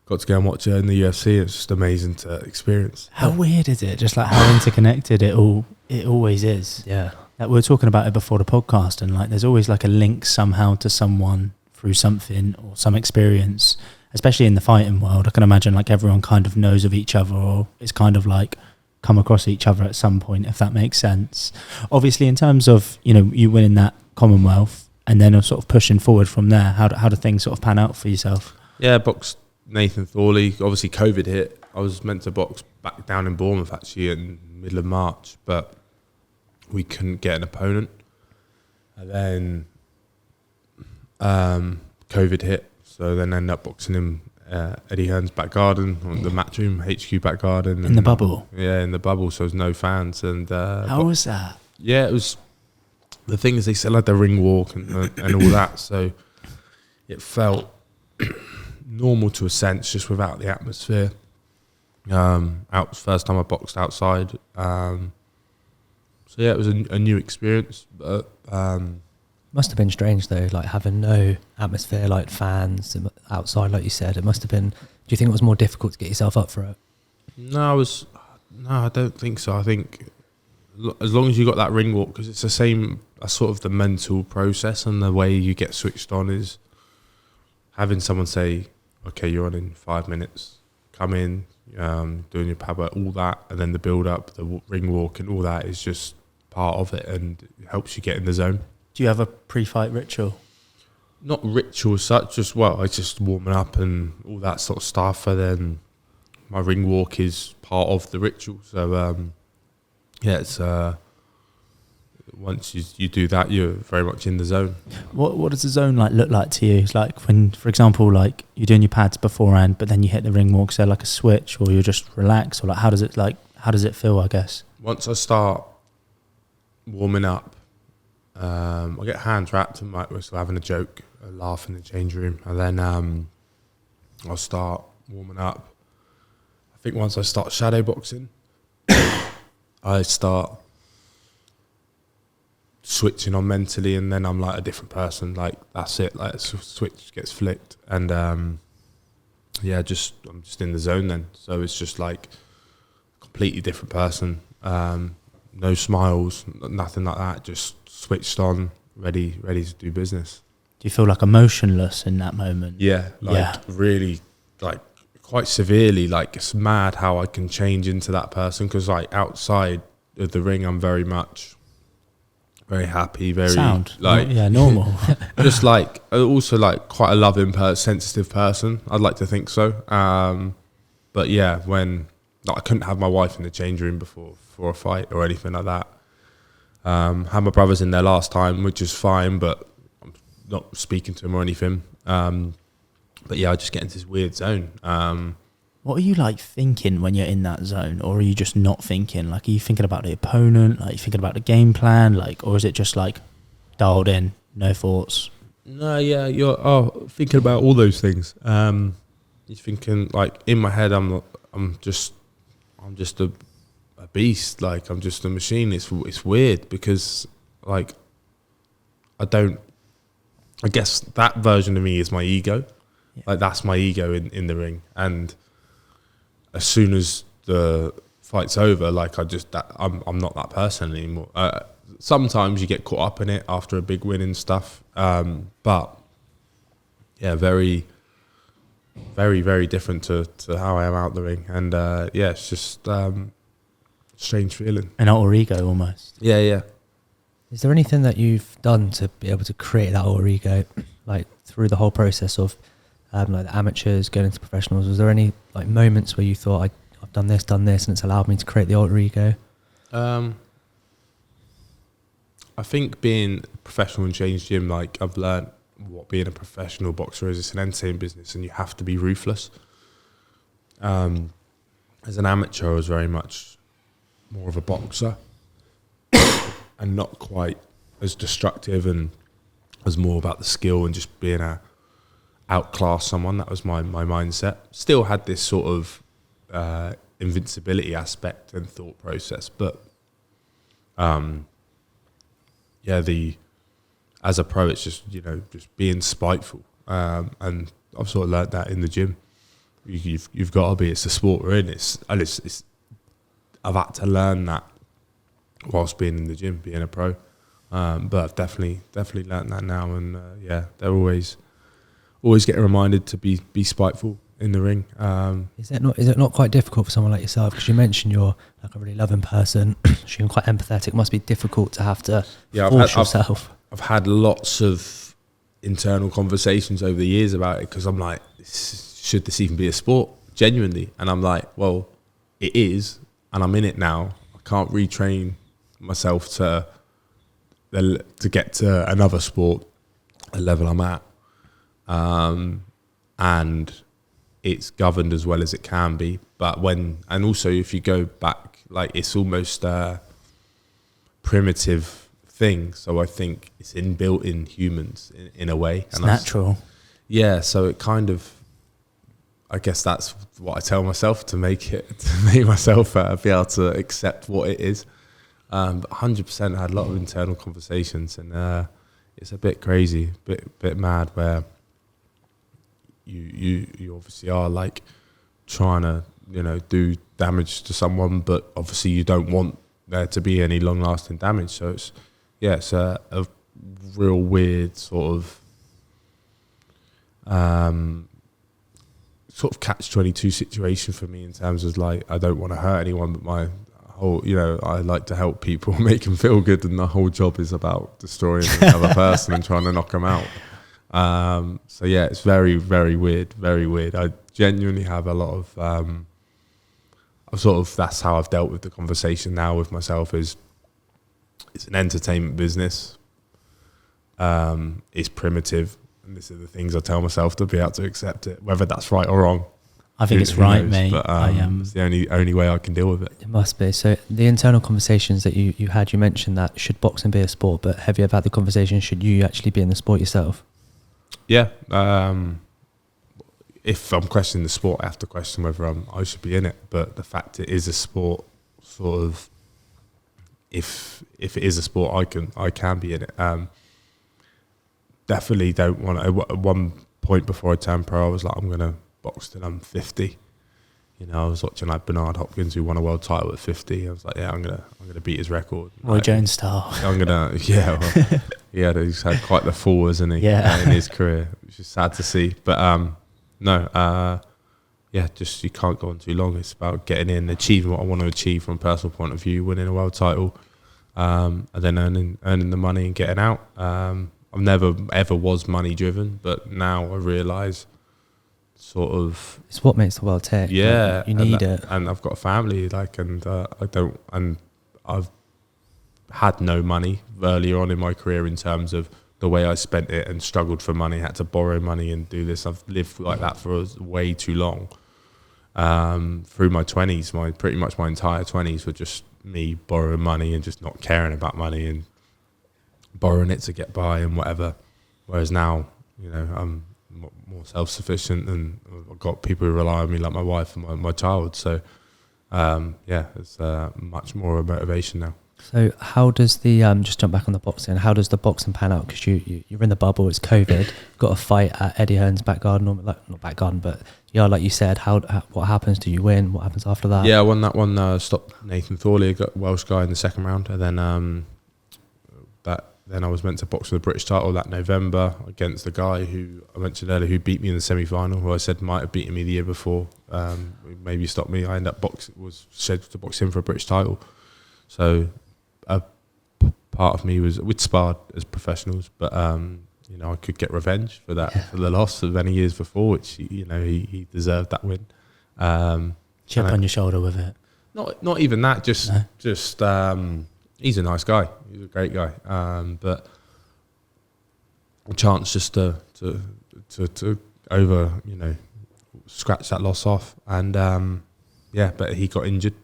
got to go and watch her in the UFC. It's just amazing to experience. How weird is it? Just like how interconnected it always is. Yeah. Like we were talking about it before the podcast, and like there's always like a link somehow to someone through something or some experience, especially in the fighting world. I can imagine like everyone kind of knows of each other, or it's kind of like come across each other at some point, if that makes sense. Obviously, in terms of, you know, you winning that Commonwealth and then sort of pushing forward from there, how do things sort of pan out for yourself? Yeah, boxed Nathan Thorley. Obviously, COVID hit. I was meant to box back down in Bournemouth actually in the middle of March, but we couldn't get an opponent. And then COVID hit, so then ended up boxing him Eddie Hearn's back garden, the Matchroom HQ back garden. In the bubble? Yeah, in the bubble, so there's no fans. And how was that? Yeah, it was. The thing is, they still had the ring walk and all that, so it felt normal to a sense, just without the atmosphere. First time I boxed outside. So yeah, it was a new experience. But must have been strange though, like having no atmosphere, like fans outside, like you said. It must have been. Do you think it was more difficult to get yourself up for it? No, I don't think so. I think as long as you got that ring walk, because it's the same. That's sort of the mental process, and the way you get switched on is having someone say, "Okay, you're on in 5 minutes. Come in, doing your pad work, all that," and then the build up, the ring walk, and all that is just part of it, and it helps you get in the zone. Do you have a pre-fight ritual? Not ritual as such, I just warming up and all that sort of stuff, and then my ring walk is part of the ritual. So yeah, it's once you do that, you're very much in the zone. What does the zone like look like to you? It's like when, for example, like you're doing your pads beforehand, but then you hit the ring walk, so like a switch, or you're just relaxed, or like how does it feel, I guess? Once I start warming up, I get hands wrapped and we're still having a joke, a laugh in the change room, and then I'll start warming up. I think once I start shadow boxing, I start switching on mentally, and then I'm like a different person. Like that's it. Like switch gets flicked, and yeah, I'm just in the zone then. So it's just like a completely different person. No smiles, nothing like that. Just switched on, ready to do business. Do you feel like emotionless in that moment? Yeah, really, like quite severely. Like it's mad how I can change into that person, because like outside of the ring, I'm very very happy, very sound, like normal. Just like also like quite a loving, sensitive person. I'd like to think so. But yeah, when I couldn't have my wife in the change room before for a fight or anything like that. Had my brothers in there last time, which is fine, but I'm not speaking to them or anything. But yeah, I just get into this weird zone. What are you like thinking when you're in that zone, or are you just not thinking? Like, are you thinking about the opponent? Like, are you thinking about the game plan? Like, or is it just like dialed in, no thoughts? No, yeah, you're thinking about all those things. You're thinking like in my head, I'm just a beast. Like I'm just a machine. It's weird because like I guess that version of me is my ego. Yeah. Like that's my ego in the ring, and as soon as the fight's over, like I'm not that person anymore. Sometimes you get caught up in it after a big win and stuff, but yeah, very, very, very different to how I am out the ring. And yeah, it's just strange feeling. An alter ego almost. Yeah. Is there anything that you've done to be able to create that alter ego, like through the whole process of like the amateurs going into professionals? Was there any like moments where you thought, I've done this, and it's allowed me to create the alter ego? I think being professional in Change Gym, like I've learned what being a professional boxer is. It's an entertainment business, and you have to be ruthless. As an amateur, I was very much more of a boxer, and not quite as destructive, and was more about the skill and just being outclass someone. That was my mindset. Still had this sort of invincibility aspect and thought process, but as a pro, it's just just being spiteful, and I've sort of learned that in the gym. You've got to be. It's the sport we're in. I've had to learn that whilst being in the gym, being a pro. But I've definitely learned that now, and they're always getting reminded to be spiteful in the ring. Is it not quite difficult for someone like yourself? Because you mentioned you're like a really loving person, so you're quite empathetic. It must be difficult to have to force yourself. I've had lots of internal conversations over the years about it, because I'm like, should this even be a sport? Genuinely. And I'm like, well, it is, and I'm in it now. I can't retrain myself to get to another sport, a level I'm at. And it's governed as well as it can be. But and also if you go back, like it's almost a primitive thing. So I think it's inbuilt in humans in a way. It's natural. So it kind of, I guess that's what I tell myself to make myself be able to accept what it is. But 100% I had a lot of internal conversations, and it's a bit crazy, bit mad, where you obviously are like trying to do damage to someone, but obviously you don't want there to be any long lasting damage. So it's a real weird sort of catch-22 situation for me, in terms of like, I don't want to hurt anyone, but my whole, I like to help people, make them feel good, and the whole job is about destroying another person and trying to knock them out. It's very, very weird, very weird. I genuinely have a lot of, that's how I've dealt with the conversation now with myself, is it's an entertainment business. It's primitive. And this are the things I tell myself to be able to accept it, whether that's right or wrong. I think it's right, mate. But it's the only way I can deal with it. It must be. So the internal conversations that you had, you mentioned that should boxing be a sport, but have you ever had the conversation, should you actually be in the sport yourself? Yeah. If I'm questioning the sport, I have to question whether I should be in it. But the fact it is a sport, sort of, if it is a sport, I can be in it. Definitely don't want to. At one point before I turned pro, I was like, I'm going to box till I'm 50. I was watching like Bernard Hopkins, who won a world title at 50. I was like, I'm gonna beat his record. Roy Jones style. I'm gonna, he's had quite the fall, hasn't he? In his career, which is sad to see. But just you can't go on too long. It's about getting in, achieving what I want to achieve from a personal point of view, winning a world title, and then earning the money and getting out. I've never ever was money driven, but now I realise sort of it's what makes the world tick. Yeah, you need it. And I've got a family, I've had no money earlier on in my career, in terms of the way I spent it and struggled for money, had to borrow money and do this. I've lived like that for way too long. Through my 20s, pretty much my entire 20s were just me borrowing money and just not caring about money and borrowing it to get by and whatever. Whereas now, I'm more self-sufficient, and I've got people who rely on me, like my wife and my child. So, it's much more of a motivation now. So how does the, just jump back on the boxing, how does the boxing pan out? Because you're in the bubble, it's COVID, got a fight at Eddie Hearn's back garden, or like, not back garden, but like you said, what happens? Do you win? What happens after that? Yeah, I won that one, stopped Nathan Thorley, got Welsh guy in the second round, and then then I was meant to box for the British title that November against the guy who I mentioned earlier, who beat me in the semi-final, who I said might have beaten me the year before. Maybe stopped me. I ended up was scheduled to box him for a British title. So a part of me we'd sparred as professionals, but you know, I could get revenge for that, for the loss of many years before, which, you know, he deserved that win. Chip on your shoulder with it. Not even that. Just he's a nice guy. He's a great guy. But a chance just to over, you know, scratch that loss off. And but he got injured.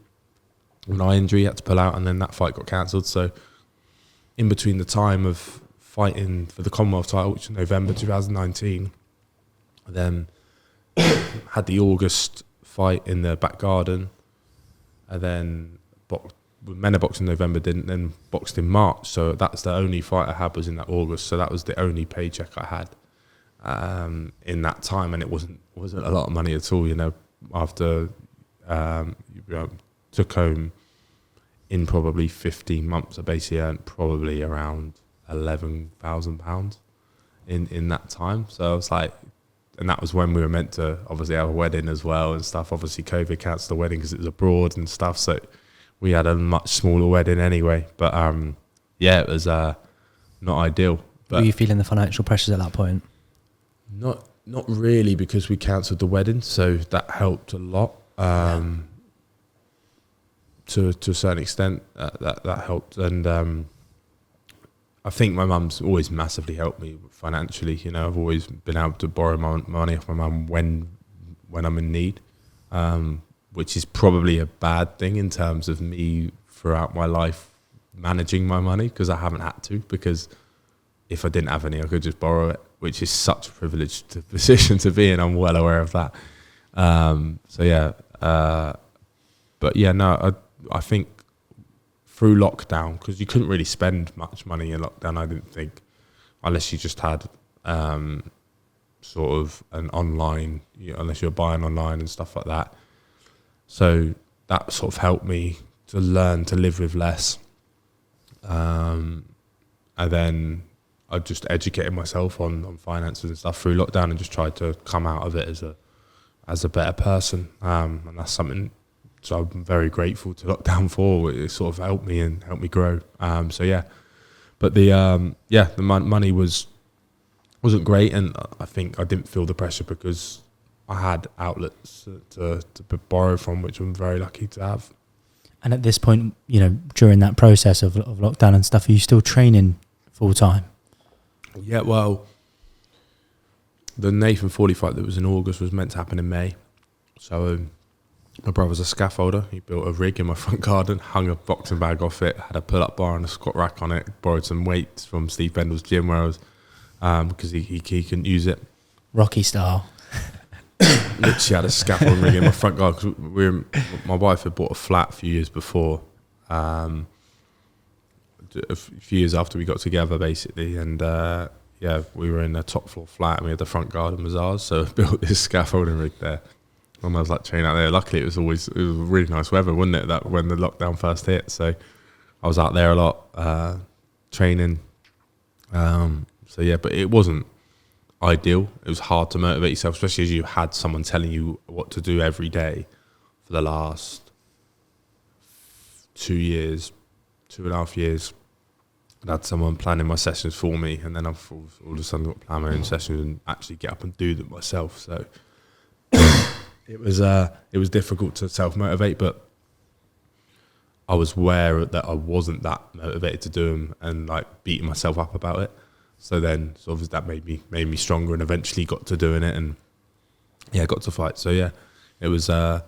An eye injury, he had to pull out, and then that fight got cancelled. So in between the time of fighting for the Commonwealth title, which was November 2019, I then had the August fight in the back garden, and then men boxed in November, didn't, then boxed in March. So that's the only fight I had was in that August. So that was the only paycheck I had in that time, and it wasn't a lot of money at all. You know, after took home in probably 15 months, I basically earned probably around £11,000 in that time. So I was like, and that was when we were meant to obviously have a wedding as well and stuff. Obviously COVID cancelled the wedding because it was abroad and stuff, so we had a much smaller wedding anyway. But it was not ideal. But were you feeling the financial pressures at that point? Not really, because we cancelled the wedding, so that helped a lot. To a certain extent, that helped. And I think my mum's always massively helped me financially. You know, I've always been able to borrow my money off my mum when I'm in need, which is probably a bad thing in terms of me throughout my life managing my money, because I haven't had to, because if I didn't have any, I could just borrow it, which is such a privileged position to be in. I'm well aware of that. I think through lockdown, because you couldn't really spend much money in lockdown, I didn't think, unless you just had sort of an online, unless you're buying online and stuff like that. So that sort of helped me to learn to live with less. And then I just educated myself on finances and stuff through lockdown, and just tried to come out of it as a better person. And that's something, so I'm very grateful to lockdown for. It sort of helped me and helped me grow. But the money wasn't great, and I think I didn't feel the pressure because I had outlets to borrow from, which I'm very lucky to have. And at this point, you know, during that process of lockdown and stuff, are you still training full time? Yeah, well, the Nathan Forley fight that was in August was meant to happen in May. So my brother's a scaffolder. He built a rig in my front garden, hung a boxing bag off it, had a pull-up bar and a squat rack on it, borrowed some weights from Steve Bendel's gym where I was, because he couldn't use it. Rocky style. Literally had a scaffold rig in my front garden, because my wife had bought a flat a few years before, a few years after we got together, basically, and we were in a top floor flat and we had the front garden was ours, so I built this scaffolding rig there. And I was like training out there. Luckily, it was really nice weather, wasn't it? That when the lockdown first hit, so I was out there a lot training. But it wasn't ideal. It was hard to motivate yourself, especially as you had someone telling you what to do every day for the last 2.5 years. I had someone planning my sessions for me, and then I've all of a sudden got to plan my own sessions and actually get up and do them myself. So it was difficult to self-motivate, but I was aware that I wasn't that motivated to do them, and like beating myself up about it. So then sort of that made me stronger, and eventually got to doing it, and got to fight. So it was hard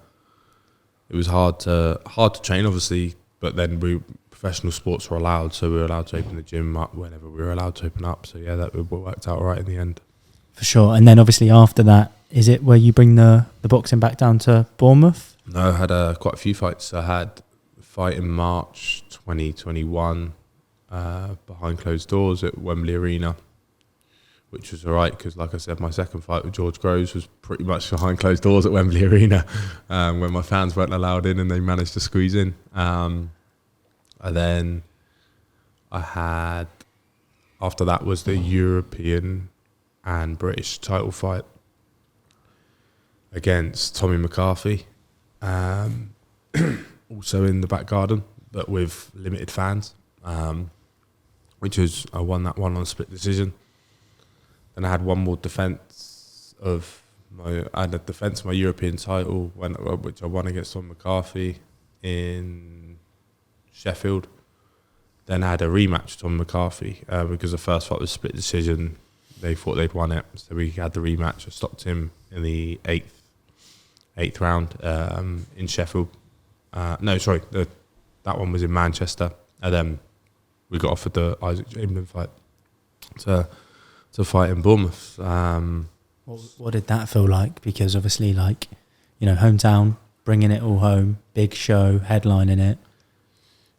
to train, obviously, but then professional sports were allowed, so we were allowed to open the gym up whenever we were allowed to open up. So that worked out all right in the end. For sure. And then obviously after that, is it where you bring the boxing back down to Bournemouth? No, I had quite a few fights. I had a fight in March 2021 behind closed doors at Wembley Arena, which was all right because, like I said, my second fight with George Groves was pretty much behind closed doors at Wembley Arena, when my fans weren't allowed in and they managed to squeeze in. And then I had after that was the European and British title fight against Tommy McCarthy, also in the back garden, but with limited fans, which was I won that one on a split decision. Then I had one more defence of my European title, which I won against Tommy McCarthy in Sheffield. Then I had a rematch with Tommy McCarthy because the first fight was split decision. They thought they'd won it, so we had the rematch. I stopped him in the eighth round in Sheffield. That one was in Manchester, and then we got offered the Isaac Chamberlain fight to fight in Bournemouth. What did that feel like? Because obviously, like, you know, hometown, bringing it all home, big show, headlining it.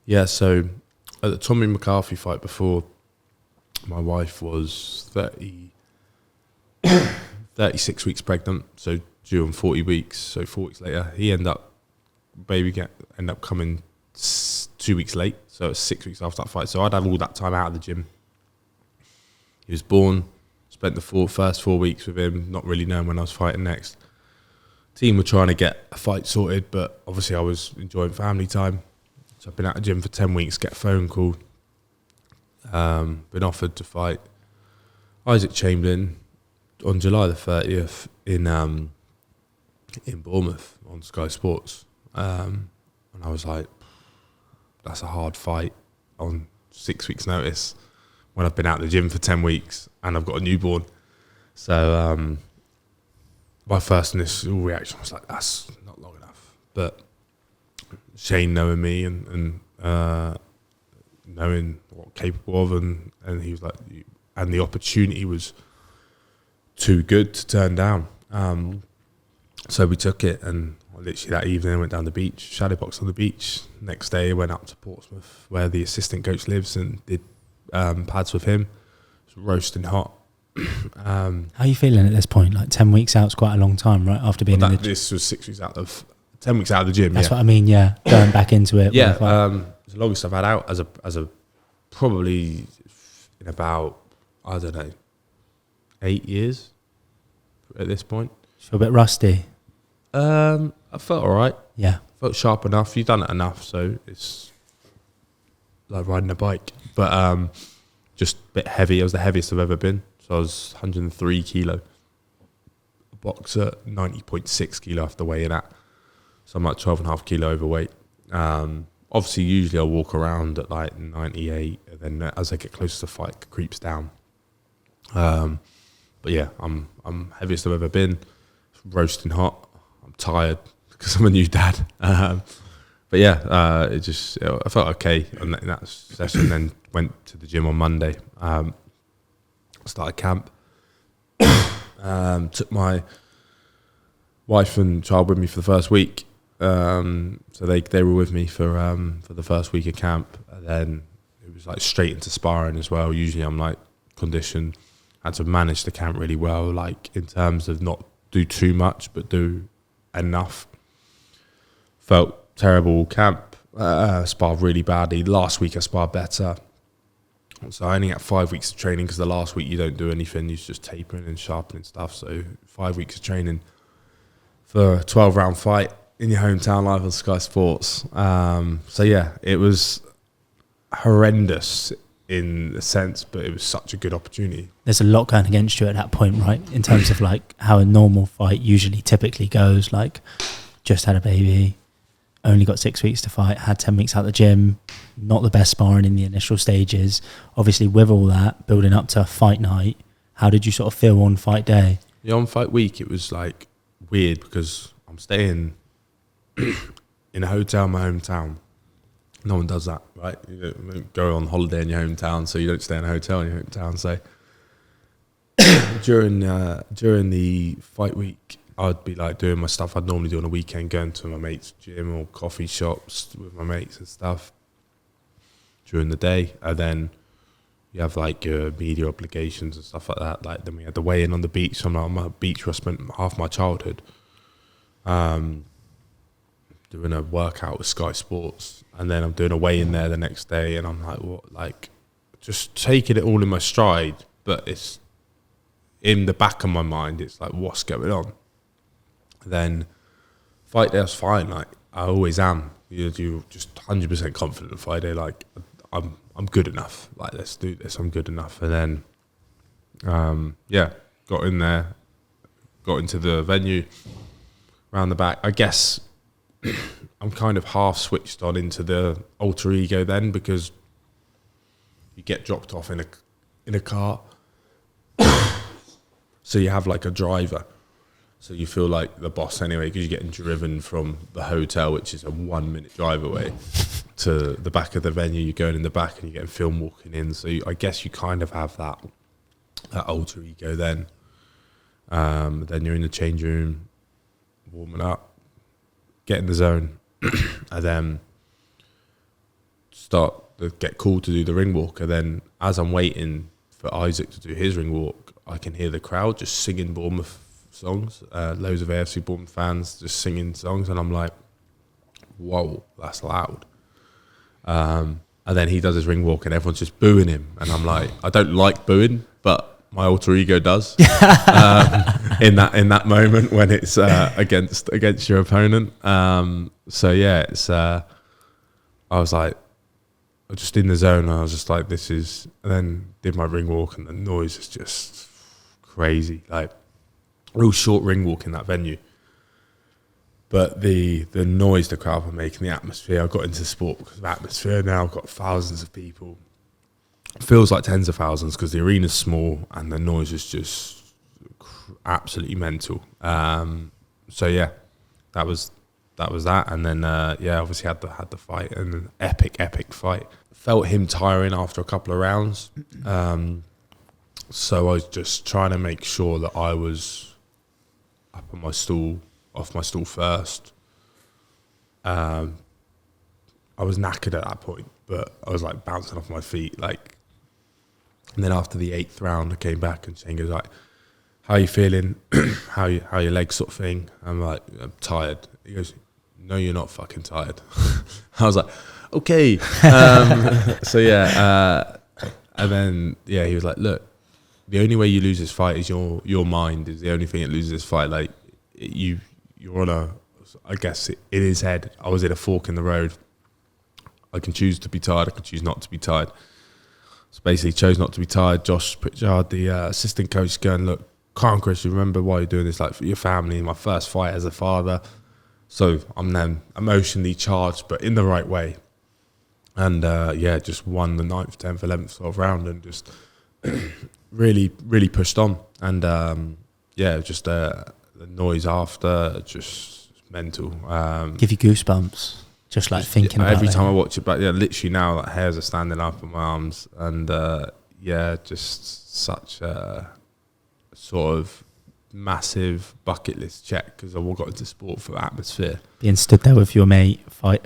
Yeah, so at the Tommy McCarthy fight before, my wife was 36 weeks pregnant, so due on 40 weeks. So 4 weeks later, he ended up coming 2 weeks late, so it was 6 weeks after that fight. So I'd have all that time out of the gym. He was born, spent the first 4 weeks with him, not really knowing when I was fighting next. Team were trying to get a fight sorted, but obviously I was enjoying family time. So I've been at the gym for 10 weeks, get a phone call. Been offered to fight Isaac Chamberlain on July the 30th in Bournemouth on Sky Sports. And I was like, that's a hard fight on 6 weeks' notice when I've been out of the gym for 10 weeks and I've got a newborn. So my first initial reaction was like, that's not long enough. But Shane knowing me and knowing what I'm capable of, and he was like, and the opportunity was too good to turn down. So we took it, and literally that evening I went down the beach, shadow box on the beach. Next day I went up to Portsmouth where the assistant coach lives and did pads with him. It was roasting hot. How are you feeling at this point? Like 10 weeks out is quite a long time, right? After being in the gym. This was 10 weeks out of the gym. That's what I mean. Yeah, going back into it. Yeah, it's the longest I've had out as a probably in about, I don't know, 8 years at this point. Feel a bit rusty. I felt all right. Yeah, felt sharp enough. You've done it enough, so it's like riding a bike. But just a bit heavy. It was the heaviest I've ever been. So I was 103 kilo. A boxer 90.6 kilo after weighing at. So I'm like 12.5 kilo overweight. Obviously, usually I walk around at like 98, and then as I get closer to fight, it creeps down. But yeah, I'm heaviest I've ever been. Roasting hot. I'm tired because I'm a new dad. But yeah, I felt okay in that session. Then went to the gym on Monday. Started camp. Took my wife and child with me for the first week. So they were with me for the first week of camp. And then it was like straight into sparring as well. Usually I'm like conditioned. Had to manage the camp really well, like in terms of not do too much but do enough. Felt terrible all camp. Sparred really badly. Last week I sparred better. So I only had 5 weeks of training because the last week you don't do anything. You're just tapering and sharpening stuff. So 5 weeks of training for a 12-round fight in your hometown live on Sky Sports. So yeah, it was horrendous in a sense, but it was such a good opportunity. There's a lot going against you at that point, right? In terms of like how a normal fight typically goes, like just had a baby, only got 6 weeks to fight, had 10 weeks out the gym, not the best sparring in the initial stages. Obviously with all that, building up to fight night, how did you sort of feel on fight day? Yeah, on fight week, it was like weird because I'm staying in a hotel in my hometown. No one does that, right? You don't go on holiday in your hometown, so you don't stay in a hotel in your hometown. So during the fight week, I'd be like doing my stuff I'd normally do on a weekend, going to my mates' gym or coffee shops with my mates and stuff during the day. And then you have like your media obligations and stuff like that. Like then we had the weigh-in on the beach. So I'm like on my beach where I spent half my childhood. Doing a workout with Sky Sports, and then I'm doing a weigh-in there the next day, and I'm like, what? Like, just taking it all in my stride, but it's in the back of my mind, it's like, what's going on? Then fight day was fine, like I always am. You're just 100% confident in fight day, like I'm good enough, like let's do this, I'm good enough. And then got in there, got into the venue, round the back. I guess I'm kind of half switched on into the alter ego then, because you get dropped off in a car. So you have like a driver. So you feel like the boss anyway, because you're getting driven from the hotel, which is a 1 minute drive away, to the back of the venue. You're going in the back and you're getting filmed walking in. So I guess you kind of have that alter ego then. Then you're in the change room, warming up, get in the zone, and then get called to do the ring walk. And then as I'm waiting for Isaac to do his ring walk, I can hear the crowd just singing Bournemouth songs, loads of AFC Bournemouth fans just singing songs, and I'm like, whoa, that's loud. And then he does his ring walk and everyone's just booing him, and I'm like, I don't like booing, but my alter ego does. In that moment when it's against your opponent. So yeah, it's I was like, I was just in the zone, and I was just like, this is, and then did my ring walk, and the noise is just crazy, like real short ring walk in that venue. But the noise the crowd were making, the atmosphere, I got into sport because of atmosphere. Now I've got thousands of people. It feels like tens of thousands because the arena's small and the noise is just absolutely mental. So yeah, that was that. And then obviously had the fight, and an epic fight. Felt him tiring after a couple of rounds. So I was just trying to make sure that I was up on my stool, off my stool first. I was knackered at that point, but I was like bouncing off my feet, like. And then after the 8th round, I came back and Shane goes like, "How are you feeling? how your legs, sort of thing?" I'm like, "I'm tired." He goes, "No, you're not fucking tired." I was like, "Okay." So yeah, and then he was like, "Look, the only way you lose this fight is your mind is the only thing that loses this fight. Like you're on I guess in his head, I was at a fork in the road. I can choose to be tired. I can choose not to be tired." So basically chose not to be tired. Josh Pritchard, the assistant coach, going, "Look, come on, Chris, you remember why you're doing this, like for your family, my first fight as a father." So I'm then emotionally charged, but in the right way. And just won the 9th, 10th, 11th, 12th round, and just really, really pushed on. And just the noise after, just mental. Give you goosebumps. Just like thinking about it. Every time I watch it back, literally now, like hairs are standing up on my arms, and just such a sort of massive bucket list check, because I got into sport for atmosphere. Being stood there with your mate's fight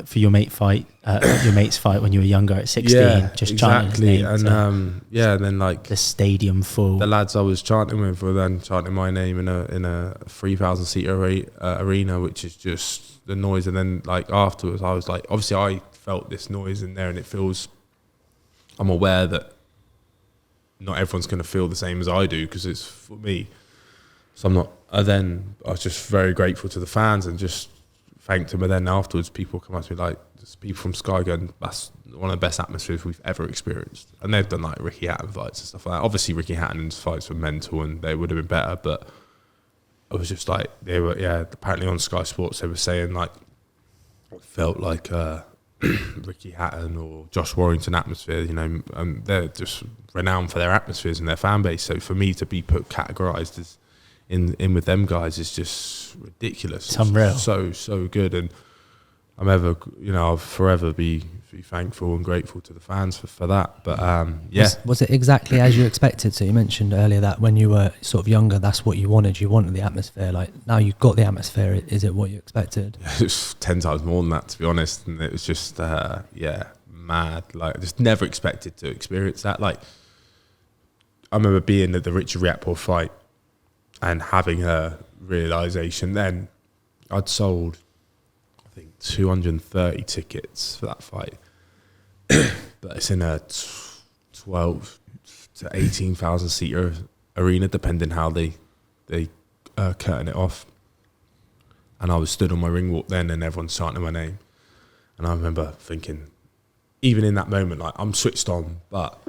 when you were younger at 16, just chanting his name. And and then like the stadium full. The lads I was chanting with were then chanting my name in a 3,000 seat arena, which is just the noise. And then like afterwards, I was like, obviously I felt this noise in there, and I'm aware that not everyone's going to feel the same as I do, because it's for me. So I'm not. I was just very grateful to the fans and just thanked them. And then afterwards, people come up to me, like people from Sky, going, "That's one of the best atmospheres we've ever experienced." And they've done like Ricky Hatton fights and stuff like that. Obviously, Ricky Hatton's fights were mental and they would have been better, but I was just like, they were, apparently on Sky Sports, they were saying like, it felt like Ricky Hatton or Josh Warrington atmosphere, and they're just renowned for their atmospheres and their fan base. So for me to be categorised as in with them guys is just ridiculous. It's unreal. So good, and I'll forever be thankful and grateful to the fans for that. But was it exactly as you expected? So you mentioned earlier that when you were sort of younger, that's what you wanted. You wanted the atmosphere. Like now you've got the atmosphere. Is it what you expected? It was 10 times more than that, to be honest. And it was just mad. Like I just never expected to experience that. Like I remember being at the Richard Riakporhe fight and having a realisation then. I'd sold, I think, 230 tickets for that fight. But it's in a 12 to 18,000 seater arena, depending how they curtain it off. And I was stood on my ring walk then, and everyone's chanting my name. And I remember thinking, even in that moment, like, I'm switched on, but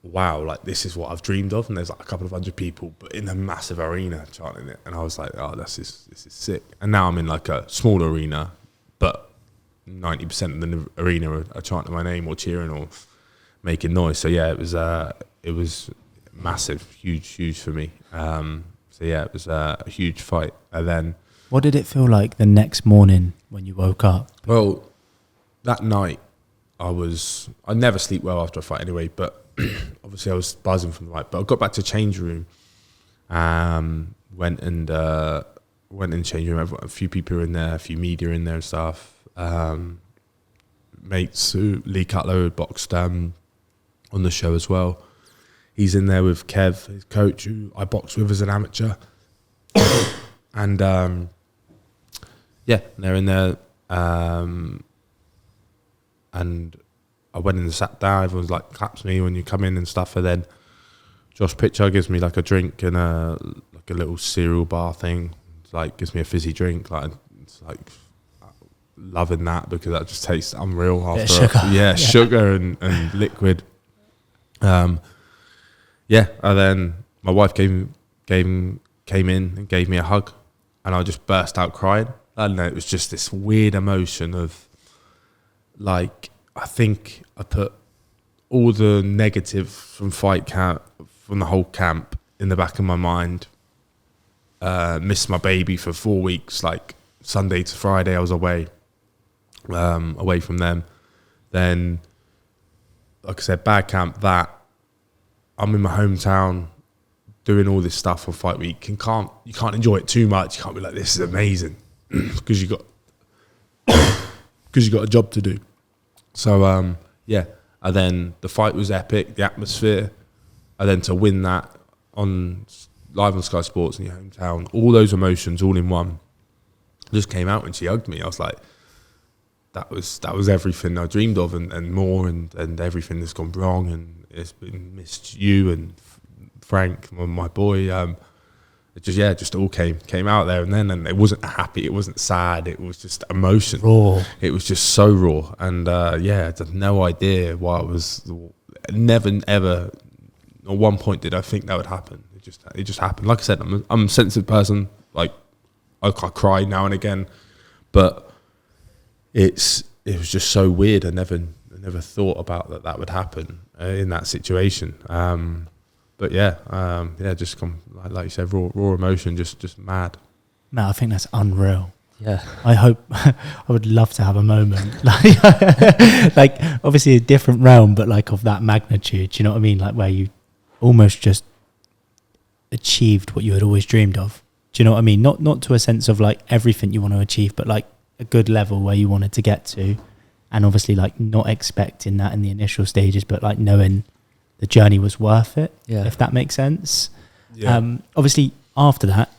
wow, like, this is what I've dreamed of. And there's like a couple of hundred people, but in a massive arena chanting it. And I was like, oh, this is sick. And now I'm in like a smaller arena, but 90% of the arena are chanting my name or cheering or making noise. So yeah, it was massive, huge for me. So yeah, it was a huge fight. And then, what did it feel like the next morning when you woke up? Well, that night I never sleep well after a fight anyway, but obviously I was buzzing from the fight. But I got back to change room, went in change room. A few people were in there, a few media in there and stuff. Mates who Lee Cutler had boxed on the show as well. He's in there with Kev, his coach, who I boxed with as an amateur. And yeah, they're in there. And I went in and sat down. Everyone's like, claps me when you come in and stuff. And then Josh Pitcher gives me like a drink and a little cereal bar thing. It's like, gives me a fizzy drink. Like, it's like loving that, because that just tastes unreal after sugar. Sugar and liquid. Yeah, and then my wife came in and gave me a hug, and I just burst out crying. I don't know, it was just this weird emotion of, like, I think I put all the negative from fight camp, from the whole camp, in the back of my mind. Missed my baby for 4 weeks, like Sunday to Friday I was away from them. Then, like I said, bad camp, that I'm in my hometown doing all this stuff on fight week. You can't enjoy it too much. You can't be like, this is amazing, because you got a job to do. So yeah, and then the fight was epic, the atmosphere, and then to win that live on Sky Sports in your hometown, all those emotions all in one just came out when she hugged me. I was like, that was everything I dreamed of and more, and everything that's gone wrong, and it's been missed you and Frank, my boy. It just all came out there, and it wasn't happy, it wasn't sad, it was just emotion. Raw. It was just so raw, and yeah, I had no idea why it was. Never ever, at one point did I think that would happen. It just happened. Like I said, I'm a sensitive person. Like, I cry now and again, but it was just so weird. I never thought about that would happen in that situation. But yeah, just like you said, raw emotion, just mad. No, I think that's unreal. Yeah, I hope, I would love to have a moment like obviously a different realm, but like of that magnitude. You know what I mean? Like where you almost just achieved what you had always dreamed of. Do you know what I mean? Not to a sense of like everything you want to achieve, but like a good level where you wanted to get to, and obviously like not expecting that in the initial stages, but like knowing the journey was worth it, if that makes sense. Yeah. Obviously after that,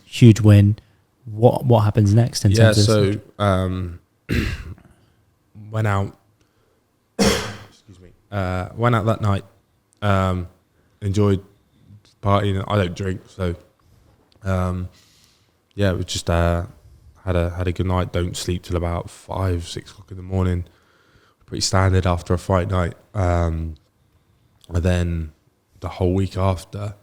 huge win. What happens next in terms of... went out. Excuse me. Went out that night. Enjoyed partying. I don't drink, so yeah, we just had a good night. Don't sleep till about 5-6 o'clock in the morning. Pretty standard after a fight night. And then the whole week after,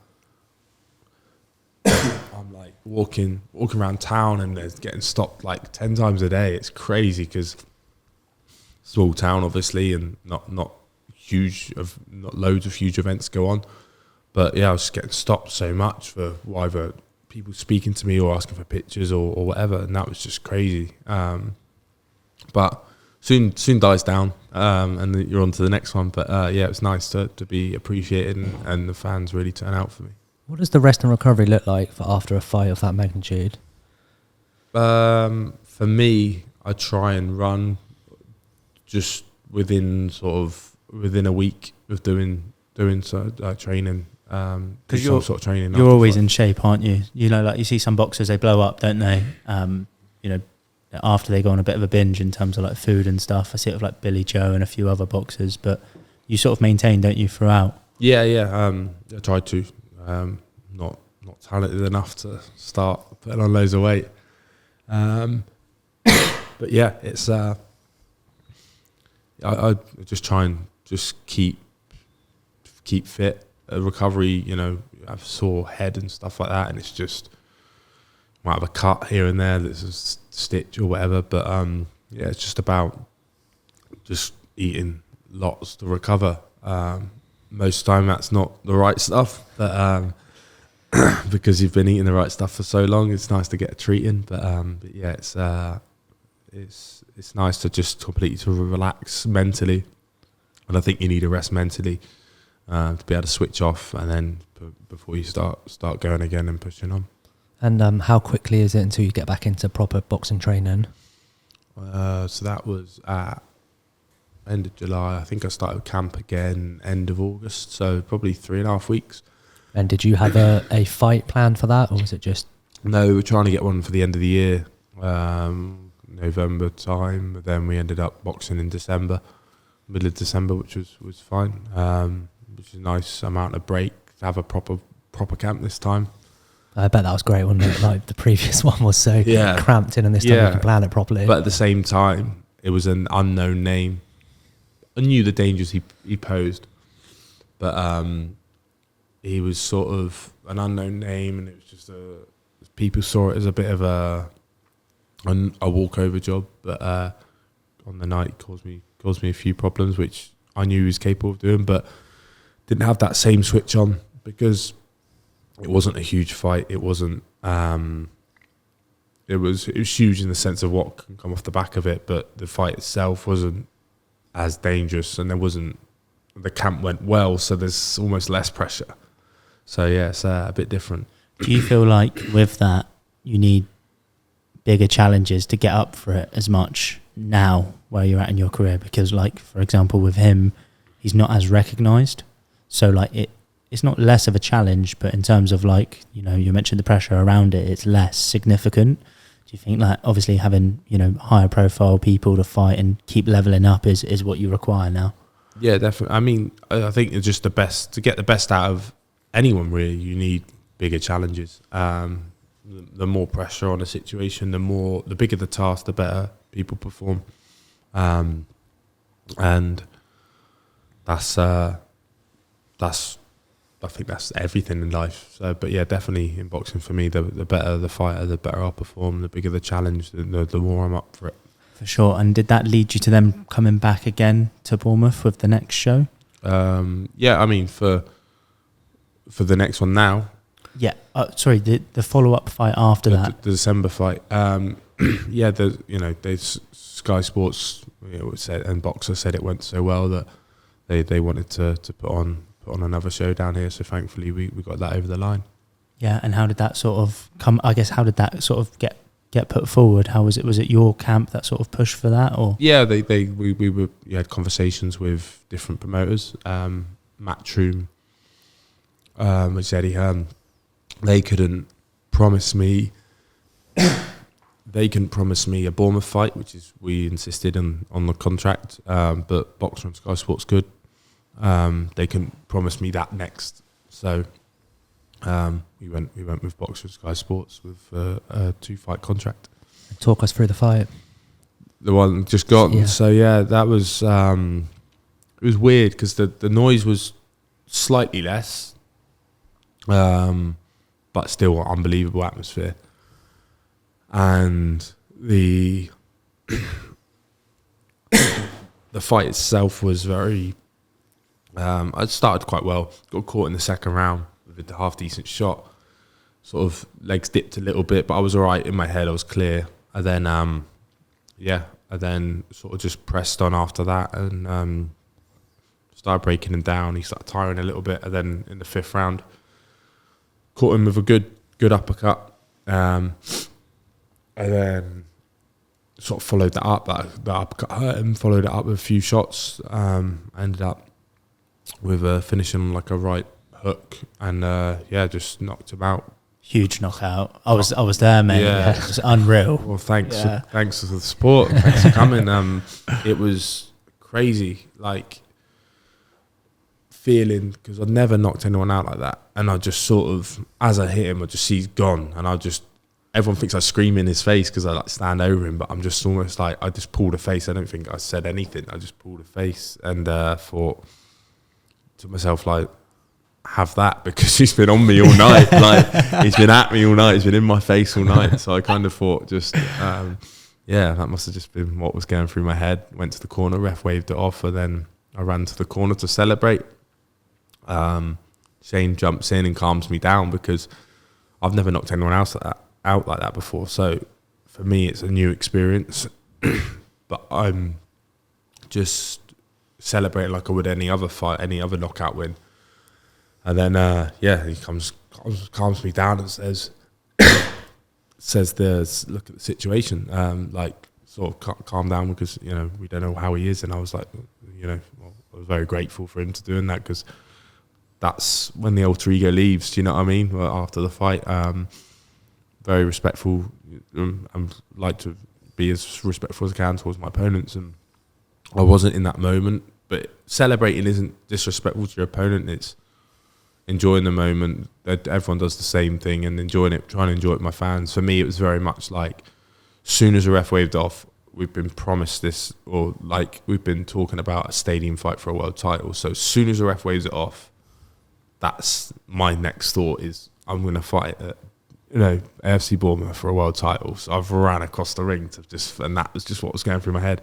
I'm like walking around town, and there's getting stopped like 10 times a day. It's crazy, because small town obviously, and not loads of huge events go on. But yeah, I was just getting stopped so much for either people speaking to me or asking for pictures or whatever, and that was just crazy. But soon dies down, and then you're on to the next one. But yeah, it was nice to be appreciated, and the fans really turn out for me. What does the rest and recovery look like for after a fight of that magnitude? For me, I try and run just within a week of doing training. Because you're sort of training. You're always in shape, aren't you? Like you see some boxers, they blow up, don't they? After they go on a bit of a binge in terms of like food and stuff. I see it with like Billy Joe and a few other boxers, but you sort of maintain, don't you, throughout? Yeah. I tried to. Not talented enough to start putting on loads of weight. But yeah, it's I just try and just keep fit. Recovery, you know, I have a sore head and stuff like that, and it's just might have a cut here and there that's a stitch or whatever. But yeah, it's just about just eating lots to recover. Most of the time that's not the right stuff, but because you've been eating the right stuff for so long, it's nice to get a treat in. But yeah, it's nice to just completely to relax mentally, and I think you need a rest mentally to be able to switch off, and then before you start going again and pushing on. And how quickly is it until you get back into proper boxing training? So that was at end of July. I think I started camp again end of August, so probably 3.5 weeks. And did you have a fight plan for that, or was it just? No, we were trying to get one for the end of the year, November time. But then we ended up boxing in December, middle of December, which was fine. Which is a nice amount of break to have a proper camp this time. I bet that was great, wasn't it? Like the previous one was so cramped in, and this time you can plan it properly. But at the same time, it was an unknown name. I knew the dangers he posed, but he was sort of an unknown name, and it was just people saw it as a bit of a walkover job. But on the night, it caused me a few problems, which I knew he was capable of doing, but didn't have that same switch on because it wasn't a huge fight. It wasn't. It was huge in the sense of what can come off the back of it, but the fight itself wasn't as dangerous, and the camp went well, so there's almost less pressure. So yeah, it's a bit different. Do you feel like with that you need bigger challenges to get up for it as much now where you're at in your career? Because like, for example, with him, he's not as recognised, so like it's not less of a challenge, but in terms of like, you know, you mentioned the pressure around it, it's less significant. Do you think like obviously having, you know, higher profile people to fight and keep leveling up is what you require now? Yeah, definitely. I mean, I think it's just to get the best out of anyone really, you need bigger challenges. The more pressure on a situation, the bigger the task, the better people perform. And that's I think that's everything in life. So, but yeah, definitely in boxing for me, the better the fighter, the better I perform, the bigger the challenge, the more I'm up for it. For sure. And did that lead you to them coming back again to Bournemouth with the next show? Yeah, I mean for the next one now. Yeah. Sorry, the follow-up fight after that. The December fight. Yeah, Sky Sports said, and Boxer said it went so well that they wanted to put on another show down here. So thankfully we got that over the line. Yeah, and how did that sort of come? I guess how did that sort of get put forward? How was it? Was it your camp that sort of pushed for that, or? Yeah, we had conversations with different promoters. Matchroom, which is Eddie Hearn. They couldn't promise me a Bournemouth fight, which is we insisted on the contract. But Boxer and Sky Sports could. They couldn't promise me that next, so we went with Boxer and Sky Sports with a 2-fight contract. Talk us through the fight. The one just gone. Yeah. So yeah, that was it was weird because the noise was slightly less, but still unbelievable atmosphere, and the fight itself was very. I started quite well. Got caught in the second round with a half decent shot. Sort of legs dipped a little bit, but I was all right in my head. I was clear. And then, I then sort of just pressed on after that and started breaking him down. He started tiring a little bit, and then in the 5th round, caught him with a good uppercut, and then sort of followed that up. That uppercut hurt him. Followed it up with a few shots. Ended up with finishing like a right hook, and just knocked him out. Huge knockout. I was there, mate. Yeah, it was unreal. Well, thanks for the support. Thanks for coming. It was crazy. Like feeling, because I'd never knocked anyone out like that, and I just sort of, as I hit him, I just see he's gone, and everyone thinks I scream in his face because I like stand over him, but I'm just almost like, I just pulled a face. I don't think I said anything. I just pulled a face and thought to myself, like, have that, because he's been on me all night. Like, he's been at me all night. He's been in my face all night. So I kind of thought, just that must have just been what was going through my head. Went to the corner, ref waved it off, and then I ran to the corner to celebrate. Shane jumps in and calms me down, because I've never knocked anyone else out like that before. So for me, it's a new experience. But I'm just celebrating like I would any other fight, any other knockout win. And then, he calms me down and says, look at the situation, like, sort of calm down, because, you know, we don't know how he is. And I was like, you know, I was very grateful for him to doing that, because that's when the alter ego leaves, do you know what I mean? Well, after the fight, very respectful, and like to be as respectful as I can towards my opponents. And I wasn't in that moment, but celebrating isn't disrespectful to your opponent. It's enjoying the moment. Everyone does the same thing, and enjoying it, trying to enjoy it with my fans. For me, it was very much like, soon as the ref waved off, we've been promised this, or like we've been talking about a stadium fight for a world title. So as soon as the ref waves it off, that's my next thought, is I'm going to fight at, you know, AFC Bournemouth for a world title. So I've ran across the ring and that was just what was going through my head.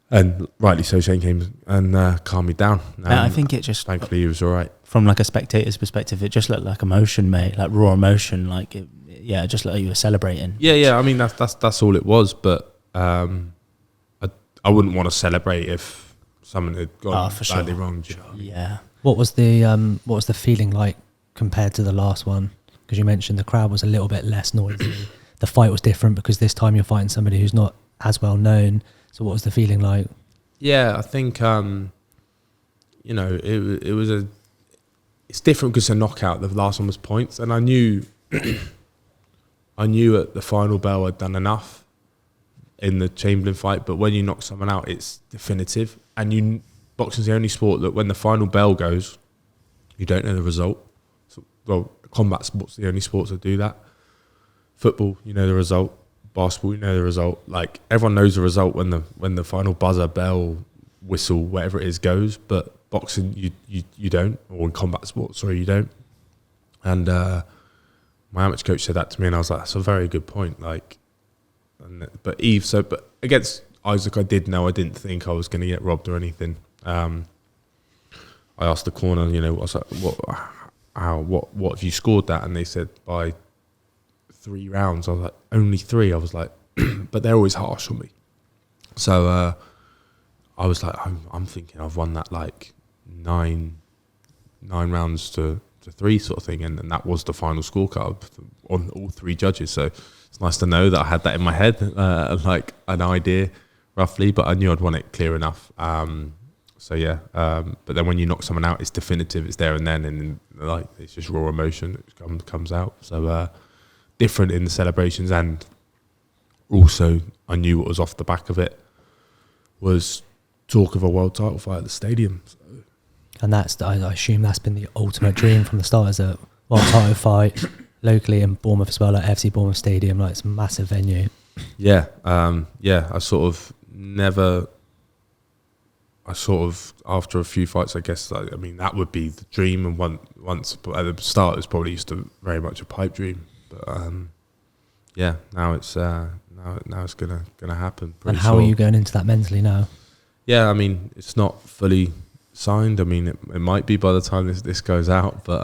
And rightly so, Shane came and calmed me down. I think it just, thankfully, he was all right. From like a spectator's perspective, it just looked like emotion, mate, like raw emotion. Like, it just looked like you were celebrating. Yeah. I mean, that's all it was. But I wouldn't want to celebrate if someone had gone badly wrong. Do you know what I mean? Yeah. What was the feeling like compared to the last one? Because you mentioned the crowd was a little bit less noisy. The fight was different because this time you're fighting somebody who's not as well known. So what was the feeling like? Yeah, I think you know, it's different because it's a knockout. The last one was points, and I knew at the final bell I'd done enough in the Chamberlain fight. But when you knock someone out, it's definitive. And boxing's the only sport that when the final bell goes, you don't know the result. So, well, combat sports are the only sports that do that. Football, you know the result. Basketball, you know the result. Like, everyone knows the result when the final buzzer, bell, whistle, whatever it is, goes. But boxing, you don't, or in combat sports, sorry, you don't. And my amateur coach said that to me, and I was like, that's a very good point. Like, but against Isaac, I didn't think I was going to get robbed or anything. I asked the corner, you know, I was like, what have you scored that? And they said by 3 rounds. I was like, only 3? I was like, but they're always harsh on me. So I was like, I'm thinking I've won that like 9 rounds to 3 sort of thing, and that was the final scorecard on all 3 judges. So it's nice to know that I had that in my head, like an idea roughly, but I knew I'd won it clear enough. So yeah, but then when you knock someone out, it's definitive, it's there and then, and like it's just raw emotion that comes out. So different in the celebrations, and also I knew what was off the back of it was talk of a world title fight at the stadium. So. And I assume that's been the ultimate dream from the start, is a world title fight locally in Bournemouth as well, at FC Bournemouth Stadium. Like, it's a massive venue. Yeah, I sort of after a few fights, I guess, I mean, that would be the dream. And once at the start, it was probably used to very much a pipe dream. But now it's gonna happen. And how are you going into that mentally now? Yeah, I mean, it's not fully signed. I mean, it might be by the time this goes out, but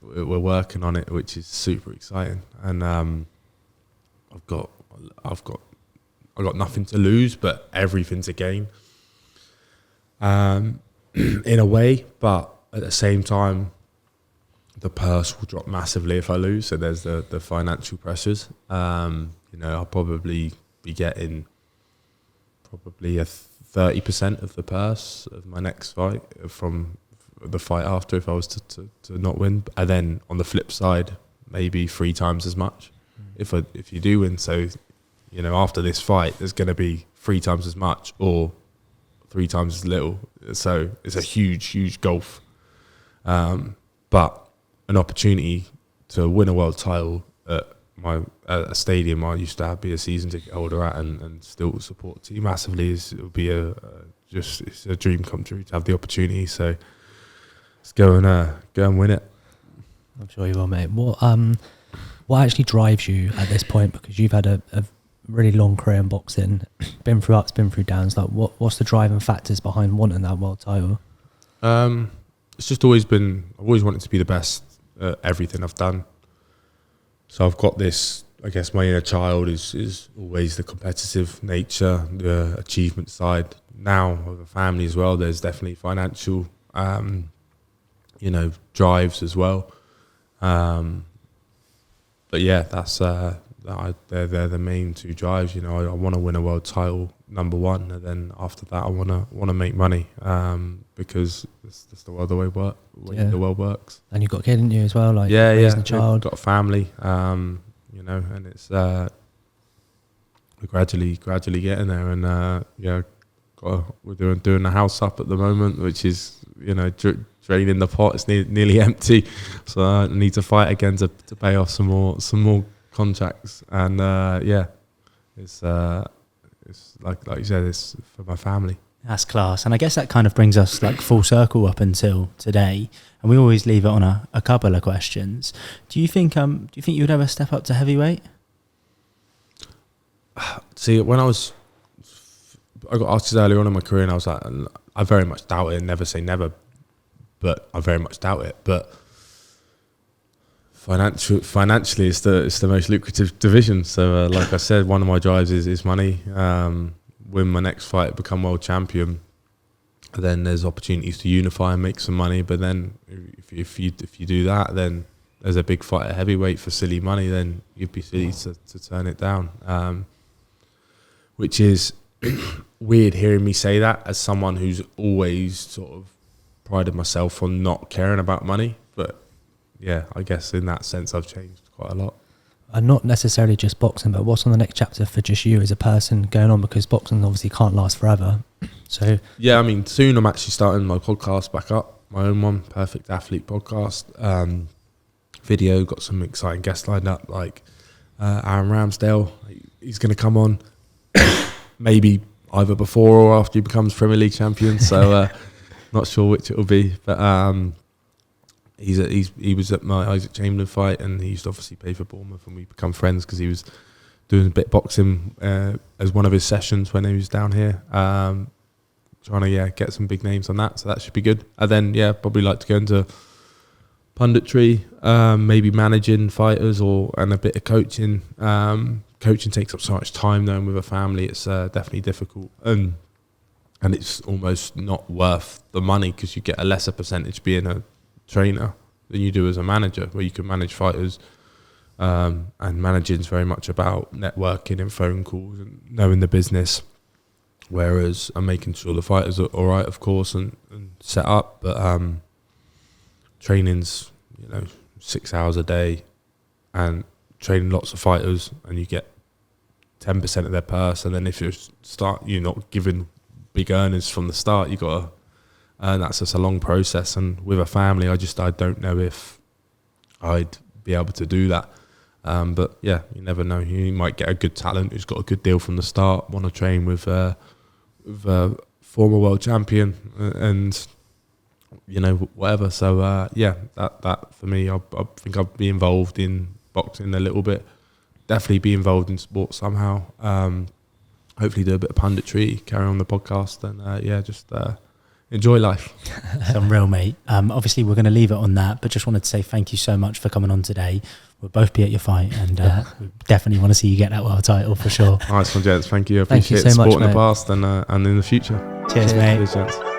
we're working on it, which is super exciting. And I've got nothing to lose, but everything to gain. In a way, but at the same time, the purse will drop massively if I lose. So there's the financial pressures. I'll probably be getting probably a 30% of the purse of my next fight from the fight after, if I was to not win. And then on the flip side, maybe 3 times as much if you do win. So, after this fight, there's going to be 3 times as much or 3 times as little. So it's a huge gulf. But an opportunity to win a world title at a stadium I used to be a season ticket holder at and still support the team massively it's a dream come true to have the opportunity. So let's go and win it. I'm sure you will, mate. What actually drives you at this point? Because you've had a really long career in boxing, been through ups, been through downs. Like, what's the driving factors behind wanting that world title? It's just always been. I've always wanted to be the best at everything I've done. So I've got this. I guess my inner child is always the competitive nature, the achievement side. Now with a family as well, there's definitely financial, drives as well. But yeah, that's they're the main 2 drives. I want to win a world title, number 1, and then after that, I want to make money because that's the world the way the world works. And you've got a kid, haven't you, as well? Like raising a child. Got a family, and it's we're gradually getting there, and we're doing the house up at the moment, which is draining the pot. It's nearly empty, so I need to fight again to pay off some more contracts, and it's like you said, it's for my family. That's class. And I guess that kind of brings us like full circle up until today, and we always leave it on a couple of questions. Do you think you would ever step up to heavyweight? See, when I got asked this earlier on in my career, and I was like, I very much doubt it, and never say never, but I very much doubt it. But financially, it's the most lucrative division. So, like I said, one of my drives is money. Win my next fight, become world champion. And then there's opportunities to unify and make some money. But then, if you do that, then there's a big fight at heavyweight for silly money. Then you'd be silly to turn it down. Which is weird hearing me say that as someone who's always sort of prided myself on not caring about money. But yeah, I guess in that sense I've changed quite a lot. And not necessarily just boxing, but what's on the next chapter for just you as a person going on? Because boxing obviously can't last forever. So yeah, I mean, soon I'm actually starting my podcast back up, my own one, Perfect Athlete podcast. Video, got some exciting guests lined up, like Aaron Ramsdale. He's going to come on maybe either before or after he becomes Premier League champion. So not sure which it will be, but he was at my Isaac Chamberlain fight, and he used to obviously play for Bournemouth, and we become friends because he was doing a bit of boxing as one of his sessions when he was down here, trying to get some big names on that. So that should be good. And then probably like to go into punditry, maybe managing fighters and a bit of coaching. Coaching takes up so much time though, and with a family it's definitely difficult, and it's almost not worth the money because you get a lesser percentage being a trainer than you do as a manager, where you can manage fighters, and managing is very much about networking and phone calls and knowing the business, whereas I'm making sure the fighters are all right, of course, and set up, but training's 6 hours a day and training lots of fighters, and you get 10% of their purse, and then if you're not giving big earnings from the start, you got to, and that's just a long process. And with a family, I don't know if I'd be able to do that. But yeah, you never know. You might get a good talent who's got a good deal from the start, want to train with a former world champion, and whatever. So that for me, I think I'd be involved in boxing a little bit. Definitely be involved in sport somehow. Hopefully do a bit of punditry, carry on the podcast, and just enjoy life. Some real, mate. Obviously, we're going to leave it on that, but just wanted to say thank you so much for coming on today. We'll both be at your fight, and we definitely want to see you get that world title for sure. Nice one, gents. Thank you. I appreciate the support in the past and in the future. Cheers, mate. Cheers, gents.